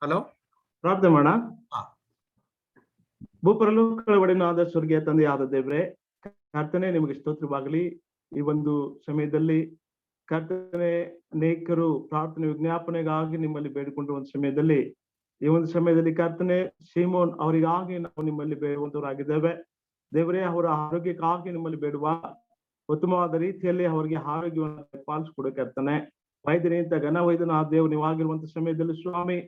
ಹಲೋ, ಪ್ರಾರ್ಥನೆ ಮಾಡೋಣ. ಭೂಪರಲೋಕಗಳ ಒಡೆಯನಾದ ಸ್ವರ್ಗೀಯ ತಂದೆಯಾದ ದೇವರೇ, ಕರ್ತನೆ ನಿಮಗೆ ಸ್ತೋತ್ರವಾಗಲಿ. ಈ ಒಂದು ಸಮಯದಲ್ಲಿ ಕರ್ತನೆ ಅನೇಕರು ಪ್ರಾರ್ಥನೆ ವಿಜ್ಞಾಪನೆಗಾಗಿ ನಿಮ್ಮಲ್ಲಿ ಬೇಡಿಕೊಂಡಿರುವ ಒಂದು ಸಮಯದಲ್ಲಿ, ಈ ಒಂದು ಸಮಯದಲ್ಲಿ ಕರ್ತನೆ ಸೀಮೋನ್ ಅವರಿಗಾಗಿ ನಾವು ನಿಮ್ಮಲ್ಲಿ ಬೇಡುವಂತವರಾಗಿದ್ದೇವೆ. ದೇವರೇ, ಅವರ ಆರೋಗ್ಯಕ್ಕಾಗಿ ನಿಮ್ಮಲ್ಲಿ ಬೇಡುವ ಉತ್ತಮವಾದ ರೀತಿಯಲ್ಲಿ ಅವರಿಗೆ ಆರೋಗ್ಯವನ್ನು ಪಾಲಿಸ್ಕೊಡು ಕರ್ತನೆ. ವೈದ್ಯನಿಂದ ಘನ ವೈದ್ಯನ ಆ ದೇವ್ ನೀವಾಗಿರುವಂತ ಸಮಯದಲ್ಲಿ ಸ್ವಾಮಿ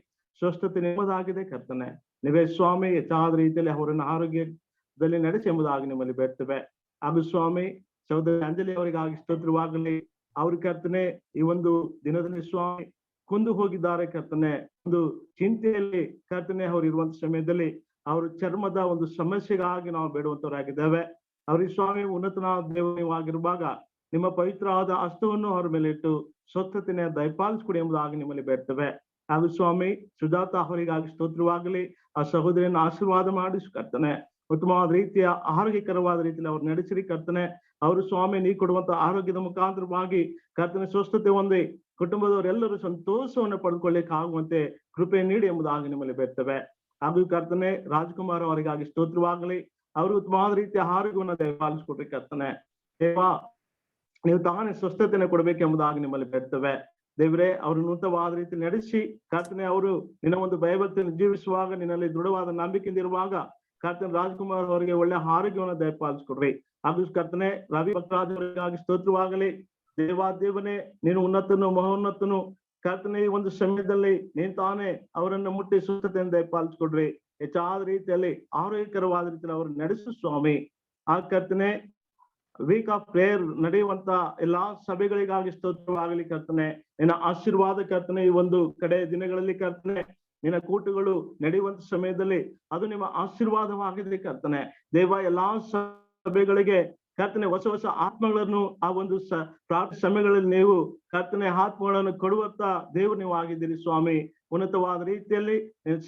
ಸ್ವಸ್ಥತೆ ನಿಮ್ಮದಾಗಿದೆ ಕರ್ತನೆ. ನೀವೇ ಸ್ವಾಮಿ ಹೆಚ್ಚಾದ ರೀತಿಯಲ್ಲಿ ಅವರನ್ನು ಆರೋಗ್ಯದಲ್ಲಿ ನಡೆಸಿ ಎಂಬುದಾಗಿ ನಿಮ್ಮಲ್ಲಿ ಬೇಡ್ತೇವೆ. ಹಾಗೂ ಸ್ವಾಮಿ ಸಹೋದರಿ ಅಂಜಲಿ ಅವರಿಗಾಗಿ ಸ್ತೋತ್ರವಾಗಲಿ. ಅವ್ರ ಕರ್ತನೆ ಈ ಒಂದು ದಿನದಲ್ಲಿ ಸ್ವಾಮಿ ಕುಂದು ಹೋಗಿದ್ದಾರೆ ಕರ್ತನೆ. ಒಂದು ಚಿಂತೆಯಲ್ಲಿ ಕರ್ತನೆ ಅವರು ಇರುವಂತ ಸಮಯದಲ್ಲಿ ಅವ್ರ ಚರ್ಮದ ಒಂದು ಸಮಸ್ಯೆಗಾಗಿ ನಾವು ಬೇಡುವಂತವರಾಗಿದ್ದೇವೆ. ಅವ್ರಿಗೆ ಸ್ವಾಮಿ ಉನ್ನತನಾದ ದೇವವಾಗಿರುವಾಗ ನಿಮ್ಮ ಪವಿತ್ರವಾದ ಹಸ್ತವನ್ನು ಅವ್ರ ಮೇಲೆ ಇಟ್ಟು ಸ್ವಸ್ಥತೆಯ ದಯಪಾಲಿಸ್ಕೊಡಿ ಎಂಬುದಾಗಿ ನಿಮ್ಮಲ್ಲಿ ಬೇಡ್ತೇವೆ. ಹಾಗೂ ಸ್ವಾಮಿ ಸುಜಾತ ಅವರಿಗಾಗಿ ಸ್ತೋತ್ರವಾಗಲಿ. ಆ ಸಹೋದರಿಯನ್ನು ಆಶೀರ್ವಾದ ಮಾಡಿ ಕರ್ತನೆ, ಉತ್ತಮವಾದ ರೀತಿಯ ಆರೋಗ್ಯಕರವಾದ ರೀತಿಯಲ್ಲಿ ಅವ್ರು ನಡೆಸಿರಿ ಕರ್ತನೆ. ಅವರು ಸ್ವಾಮಿ ನೀ ಕೊಡುವಂತ ಆರೋಗ್ಯದ ಮುಖಾಂತರವಾಗಿ ಕರ್ತನೆ ಸ್ವಸ್ಥತೆ ಹೊಂದಿ ಕುಟುಂಬದವರೆಲ್ಲರೂ ಸಂತೋಷವನ್ನು ಪಡೆದುಕೊಳ್ಳಿಕ್ಕೆ ಆಗುವಂತೆ ಕೃಪೆ ನೀಡಿ ಎಂಬುದಾಗಿ ನಿಮ್ಮಲ್ಲಿ ಬೇಡ್ತೇವೆ. ಹಾಗೂ ಕರ್ತನೆ ರಾಜ್ಕುಮಾರ್ ಅವರಿಗಾಗಿ ಸ್ತೋತ್ರವಾಗಲಿ. ಅವರು ಉತ್ತಮವಾದ ರೀತಿಯ ಆರೋಗ್ಯವನ್ನು ದಯಪಾಲಿಸಿಕೊಡ್ರಿ ಕರ್ತನೆ. ದೇವಾ, ನೀವು ತಾನೇ ಸ್ವಸ್ಥತೆಯನ್ನು ಕೊಡ್ಬೇಕೆಂಬುದಾಗಿ ನಿಮ್ಮಲ್ಲಿ ಬೇಡ್ತೇವೆ. ದೇವರೇ, ಅವರು ನೂತನವಾದ ರೀತಿ ನಡೆಸಿ ಕರ್ತನೆ, ಅವರು ನಿನ್ನ ಒಂದು ಭಯಭಕ್ತಿಯನ್ನು ಜೀವಿಸುವಾಗ, ನಿನ್ನಲ್ಲಿ ದೃಢವಾದ ನಂಬಿಕೆಯಿಂದ ಇರುವಾಗ ಕರ್ತನೆ ರಾಜ್ಕುಮಾರ್ ಅವರಿಗೆ ಒಳ್ಳೆ ಆರೋಗ್ಯವನ್ನು ದಯಪಾಲಿಸಿಕೊಡ್ರಿ. ಹಾಗೂ ಕರ್ತನೆ ರವಿ ಭಕ್ತರಾಜ್ ಅವರಿಗಾಗಿ ಸ್ತೋತ್ರವಾಗಲಿ. ದೇವನೇ, ನೀನು ಉನ್ನತನು ಮಹೋನ್ನತನು ಕರ್ತನೆ. ಈ ಒಂದು ಸಮಯದಲ್ಲಿ ನೀನ್ ತಾನೇ ಅವರನ್ನು ಮುಟ್ಟಿ ಸ್ವಸ್ಥತೆಯನ್ನು ದಯಪಾಲಿಸಿಕೊಡ್ರಿ. ಹೆಚ್ಚಾದ ರೀತಿಯಲ್ಲಿ ಆರೋಗ್ಯಕರವಾದ ರೀತಿಯಲ್ಲಿ ಅವರು ನಡೆಸು ಸ್ವಾಮಿ. ಆ ಕರ್ತನೆ ವೀಕ್ ಆಫ್ ಪ್ರೇಯರ್ ನಡೆಯುವಂತ ಎಲ್ಲಾ ಸಭೆಗಳಿಗಾಗಿ ಸ್ತೋತ್ರವಾಗಲಿ ಕರ್ತನೆ. ನಿನ್ನ ಆಶೀರ್ವಾದ ಕರ್ತನೆ, ಈ ಒಂದು ಕಡೆ ದಿನಗಳಲ್ಲಿ ಕರ್ತನೆ ನಿನ್ನ ಕೂಟಗಳು ನಡೆಯುವಂತ ಸಮಯದಲ್ಲಿ ಅದು ನಿಮ್ಮ ಆಶೀರ್ವಾದವಾಗಿದೆ ಕರ್ತನೆ. ದೇವ, ಎಲ್ಲಾ ಸಭೆಗಳಿಗೆ ಕರ್ತನೆ ಹೊಸ ಹೊಸ ಆತ್ಮಗಳನ್ನು ಆ ಒಂದು ಸಮಯಗಳಲ್ಲಿ ನೀವು ಕರ್ತನೆ ಆತ್ಮಗಳನ್ನು ಕೊಡುವಂತ ದೇವರು ನೀವು ಆಗಿದ್ದೀರಿ ಸ್ವಾಮಿ. ಉನ್ನತವಾದ ರೀತಿಯಲ್ಲಿ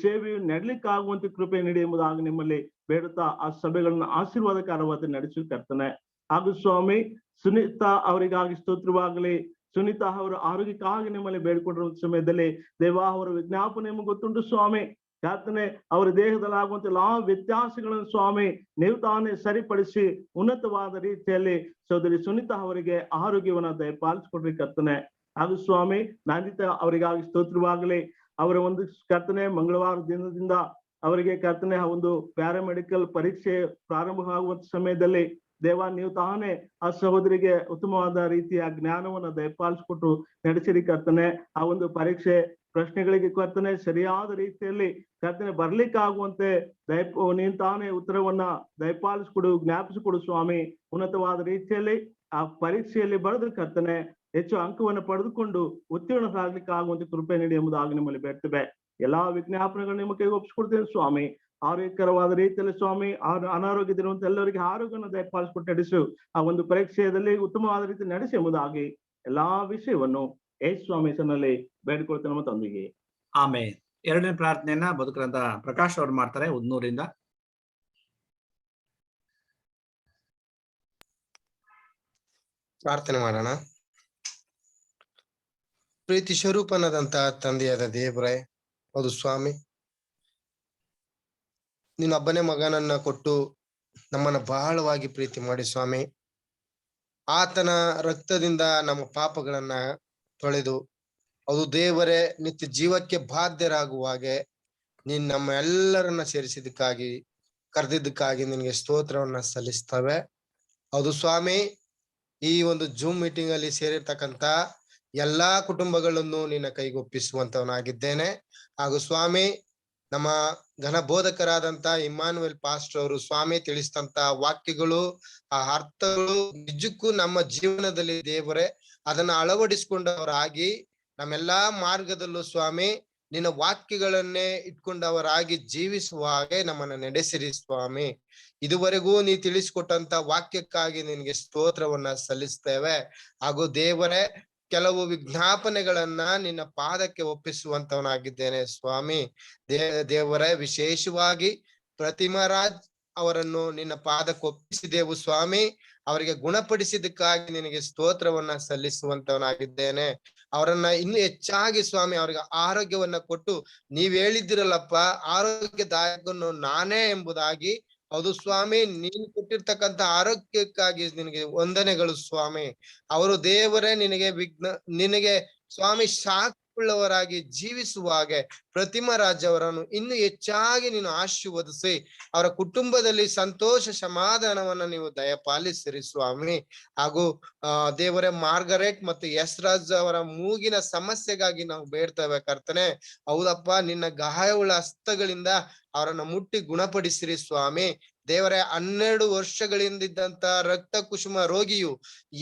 ಸೇವೆಯು ನಡ್ಲಿಕ್ಕಾಗುವಂತ ಕೃಪೆ ನೀಡಿ ಎಂಬುದಾಗಿ ನಿಮ್ಮಲ್ಲಿ ಬೇಡುತ್ತಾ ಆ ಸಭೆಗಳನ್ನ ಆಶೀರ್ವಾದಕರವಾದ ನಡೆಸಿ ಕರ್ತನೆ. ಹಾಗೂ ಸ್ವಾಮಿ ಸುನೀತಾ ಅವರಿಗಾಗಿ ಸ್ತೋತ್ರವಾಗಲಿ. ಸುನೀತಾ ಅವರ ಆರೋಗ್ಯಕ್ಕಾಗಿ ನಿಮ್ಮಲ್ಲಿ ಬೇಡ್ಕೊಂಡಿರುವ ಸಮಯದಲ್ಲಿ ದೇವಾ, ಅವರ ವಿಜ್ಞಾಪನೆ ನಿಮಗೆ ಗೊತ್ತುಂಟು ಸ್ವಾಮಿ. ಕರ್ತನೆ, ಅವರ ದೇಹದಲ್ಲಿ ಆಗುವಂತ ಎಲ್ಲಾ ವ್ಯತ್ಯಾಸಗಳನ್ನು ಸ್ವಾಮಿ ನೀವು ತಾನೇ ಸರಿಪಡಿಸಿ ಉನ್ನತವಾದ ರೀತಿಯಲ್ಲಿ ಸಹೋದರಿ ಸುನೀತಾ ಅವರಿಗೆ ಆರೋಗ್ಯವನ್ನ ದಯಪಾಲಿಸಿಕೊಡ್ರಿ ಕರ್ತನೆ. ಹಾಗೂ ಸ್ವಾಮಿ ನಂದಿತಾ ಅವರಿಗಾಗಿ ಸ್ತೋತ್ರವಾಗಲಿ. ಅವರ ಒಂದು ಕರ್ತನೆ ಮಂಗಳವಾರ ದಿನದಿಂದ ಅವರಿಗೆ ಕರ್ತನೆ ಆ ಒಂದು ಪ್ಯಾರಾಮೆಡಿಕಲ್ ಪರೀಕ್ಷೆ ಪ್ರಾರಂಭವಾಗುವಂತ ಸಮಯದಲ್ಲಿ ದೇವ, ನೀವು ತಾನೇ ಆ ಸಹೋದರಿಗೆ ಉತ್ತಮವಾದ ರೀತಿಯ ಜ್ಞಾನವನ್ನ ದಯಪಾಲಿಸಿಕೊಟ್ಟು ನಡೆಸಿರಿ ಕರ್ತನೆ. ಆ ಒಂದು ಪರೀಕ್ಷೆ ಪ್ರಶ್ನೆಗಳಿಗೆ ಕರ್ತನೆ ಸರಿಯಾದ ರೀತಿಯಲ್ಲಿ ಕರ್ತನೆ ಬರ್ಲಿಕ್ಕಾಗುವಂತೆ ನೀನ್ ತಾನೇ ಉತ್ತರವನ್ನ ದಯಪಾಲಿಸಿಕೊಡು, ಜ್ಞಾಪಿಸಿಕೊಡು ಸ್ವಾಮಿ. ಉನ್ನತವಾದ ರೀತಿಯಲ್ಲಿ ಆ ಪರೀಕ್ಷೆಯಲ್ಲಿ ಬರೆದು ಕರ್ತನೆ ಹೆಚ್ಚು ಅಂಕವನ್ನು ಪಡೆದುಕೊಂಡು ಉತ್ತೀರ್ಣರಾಗ್ಲಿಕ್ಕೆ ಆಗುವಂತೆ ಕೃಪೆ ನೀಡಿ ಎಂಬುದಾಗಿ ನಿಮ್ಮಲ್ಲಿ ಬೇಡ್ತೇವೆ. ಎಲ್ಲಾ ವಿಜ್ಞಾಪನೆಗಳು ನಿಮ್ಮ ಕೈಗೆ ಒಪ್ಪಿಸ್ಕೊಡ್ತೇನೆ ಸ್ವಾಮಿ. ಆರೋಗ್ಯಕರವಾದ ರೀತಿಯಲ್ಲಿ ಸ್ವಾಮಿ ಅನಾರೋಗ್ಯದಿರುವಂತ ಎಲ್ಲರಿಗೆ ಆರೋಗ್ಯವನ್ನು ದಯಪಾಲಿಸಿಕೊಟ್ಟು ನಡೆಸು. ಆ ಒಂದು ಪರೀಕ್ಷೆಯಲ್ಲಿ ಉತ್ತಮವಾದ ರೀತಿ ನಡೆಸಿ ಎಂಬುದಾಗಿ ಎಲ್ಲಾ ವಿಷಯವನ್ನು ಯೇಸು ಸ್ವಾಮಿ ಹೆಸರಿನಲ್ಲಿ ಬೇಡಿಕೊಳ್ತೇನೆ ನಮ್ಮ ತಂದೆಗೆ. ಆಮೇಲೆ ಎರಡನೇ ಪ್ರಾರ್ಥನೆಯನ್ನ ಬದುಕರಂತ ಪ್ರಕಾಶ್ ಅವರು ಮಾಡ್ತಾರೆ ಉದ್ನೂರಿಂದ. ಪ್ರಾರ್ಥನೆ ಮಾಡೋಣ. ಪ್ರೀತಿ ಸ್ವರೂಪನಾದಂತ ತಂದೆಯಾದ ದೇವರೇ, ಹೌದು ಸ್ವಾಮಿ, ನೀನು ಒಬ್ಬನೇ ಮಗನನ್ನ ಕೊಟ್ಟು ನಮ್ಮನ್ನ ಬಹಳವಾಗಿ ಪ್ರೀತಿ ಮಾಡಿ ಸ್ವಾಮಿ. ಆತನ ರಕ್ತದಿಂದ ನಮ್ಮ ಪಾಪಗಳನ್ನ ತೊಳೆದು ಅದು ದೇವರೇ ನಿತ್ಯ ಜೀವಕ್ಕೆ ಬಾಧ್ಯರಾಗುವ ಹಾಗೆ ನೀನ್ ನಮ್ಮ ಎಲ್ಲರನ್ನ ಸೇರಿಸಿದ್ದಕ್ಕಾಗಿ ಕರೆದಿದ್ದಕ್ಕಾಗಿ ನಿನಗೆ ಸ್ತೋತ್ರವನ್ನ ಸಲ್ಲಿಸ್ತವೆ. ಹೌದು ಸ್ವಾಮಿ, ಈ ಒಂದು ಜೂಮ್ ಮೀಟಿಂಗ್ ಅಲ್ಲಿ ಸೇರಿರ್ತಕ್ಕಂತ ಎಲ್ಲಾ ಕುಟುಂಬಗಳನ್ನು ನಿನ್ನ ಕೈಗೊಪ್ಪಿಸುವಂತವನಾಗಿದ್ದೇನೆ. ಹಾಗೂ ಸ್ವಾಮಿ, ನಮ್ಮ ಘನ ಬೋಧಕರಾದಂತ ಇಮ್ಮಾನುವೇಲ್ ಪಾಸ್ಟರ್ ಅವರು ಸ್ವಾಮಿ ತಿಳಿಸಿದಂತ ವಾಕ್ಯಗಳು, ಆ ಅರ್ಥಗಳು ನಿಜಕ್ಕೂ ನಮ್ಮ ಜೀವನದಲ್ಲಿ ದೇವರೇ ಅದನ್ನ ಅಳವಡಿಸಿಕೊಂಡವರಾಗಿ ನಮ್ಮೆಲ್ಲಾ ಮಾರ್ಗದಲ್ಲೂ ಸ್ವಾಮಿ ನಿನ್ನ ವಾಕ್ಯಗಳನ್ನೇ ಇಟ್ಕೊಂಡವರಾಗಿ ಜೀವಿಸುವ ಹಾಗೆ ನಮ್ಮನ್ನ ನಡೆಸಿರಿ ಸ್ವಾಮಿ. ಇದುವರೆಗೂ ನೀ ತಿಳಿಸಿಕೊಟ್ಟಂತ ವಾಕ್ಯಕ್ಕಾಗಿ ನಿನ್ಗೆ ಸ್ತೋತ್ರವನ್ನ ಸಲ್ಲಿಸ್ತೇವೆ. ಹಾಗೂ ದೇವರೇ, ಕೆಲವು ವಿಜ್ಞಾಪನೆಗಳನ್ನ ನಿನ್ನ ಪಾದಕ್ಕೆ ಒಪ್ಪಿಸುವಂತವನಾಗಿದ್ದೇನೆ ಸ್ವಾಮಿ. ದೇವರೇ, ವಿಶೇಷವಾಗಿ ಪ್ರತಿಮರಾಜ್ ಅವರನ್ನು ನಿನ್ನ ಪಾದಕ್ಕೆ ಒಪ್ಪಿಸಿದೆವು ಸ್ವಾಮಿ. ಅವರಿಗೆ ಗುಣಪಡಿಸಿದ್ದಕ್ಕಾಗಿ ನಿನಗೆ ಸ್ತೋತ್ರವನ್ನ ಸಲ್ಲಿಸುವಂತವನಾಗಿದ್ದೇನೆ. ಅವರನ್ನ ಇನ್ನು ಹೆಚ್ಚಾಗಿ ಸ್ವಾಮಿ ಅವ್ರಿಗೆ ಆರೋಗ್ಯವನ್ನ ಕೊಟ್ಟು ನೀವ್ ಹೇಳಿದಿರಲ್ಲಪ್ಪ, ಆರೋಗ್ಯದಾಯಕನು ನಾನೇ ಎಂಬುದಾಗಿ. ಹೌದು ಸ್ವಾಮಿ, ನೀನು ಕೊಟ್ಟಿರ್ತಕ್ಕಂಥ ಆರೋಗ್ಯಕ್ಕಾಗಿ ನಿನಗೆ ವಂದನೆಗಳು ಸ್ವಾಮಿ. ಅವರು ದೇವರೇ ನಿನಗೆ ಸ್ವಾಮಿ ಸಾಕುಳ್ಳವರಾಗಿ ಜೀವಿಸುವ ಹಾಗೆ ಪ್ರತಿಮರಾಜ್ ಅವರನ್ನು ಇನ್ನು ಹೆಚ್ಚಾಗಿ ನೀನು ಆಶೀರ್ವದಿಸಿ ಅವರ ಕುಟುಂಬದಲ್ಲಿ ಸಂತೋಷ ಸಮಾಧಾನವನ್ನ ನೀವು ದಯಪಾಲಿಸಿರಿ ಸ್ವಾಮಿ. ಹಾಗೂ ದೇವರೇ, ಮಾರ್ಗರೆಟ್ ಮತ್ತು ಯಸ್ರಾಜ್ ಅವರ ಮೂಗಿನ ಸಮಸ್ಯೆಗಾಗಿ ನಾವು ಬೇಡ್ತೇವೆ ಕರ್ತನೆ. ಹೌದಪ್ಪ, ನಿನ್ನ ಗಾಯವುಳ್ಳ ಹಸ್ತಗಳಿಂದ ಅವರನ್ನ ಮುಟ್ಟಿ ಗುಣಪಡಿಸಿರಿ ಸ್ವಾಮಿ. ದೇವರೇ, 12 ವರ್ಷಗಳಿಂದಿದ್ದಂತ ರಕ್ತ ಕುಸುಮ ರೋಗಿಯು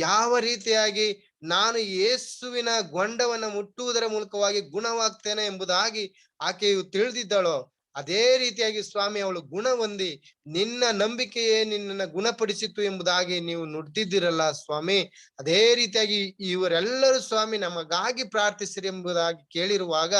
ಯಾವ ರೀತಿಯಾಗಿ ನಾನು ಯೇಸುವಿನ ಗೊಂಡವನ್ನ ಮುಟ್ಟುವುದರ ಮೂಲಕವಾಗಿ ಗುಣವಾಗ್ತೇನೆ ಎಂಬುದಾಗಿ ಆಕೆಯು ತಿಳಿದಿದ್ದಳೋ ಅದೇ ರೀತಿಯಾಗಿ ಸ್ವಾಮಿ ಅವಳು ಗುಣ ಹೊಂದಿ ನಿನ್ನ ನಂಬಿಕೆಯೇ ನಿನ್ನನ್ನು ಗುಣಪಡಿಸಿತು ಎಂಬುದಾಗಿ ನೀವು ನುಡಿದಿದ್ದೀರಲ್ಲ ಸ್ವಾಮಿ. ಅದೇ ರೀತಿಯಾಗಿ ಇವರೆಲ್ಲರೂ ಸ್ವಾಮಿ ನಮಗಾಗಿ ಪ್ರಾರ್ಥಿಸಿರಿ ಎಂಬುದಾಗಿ ಕೇಳಿರುವಾಗ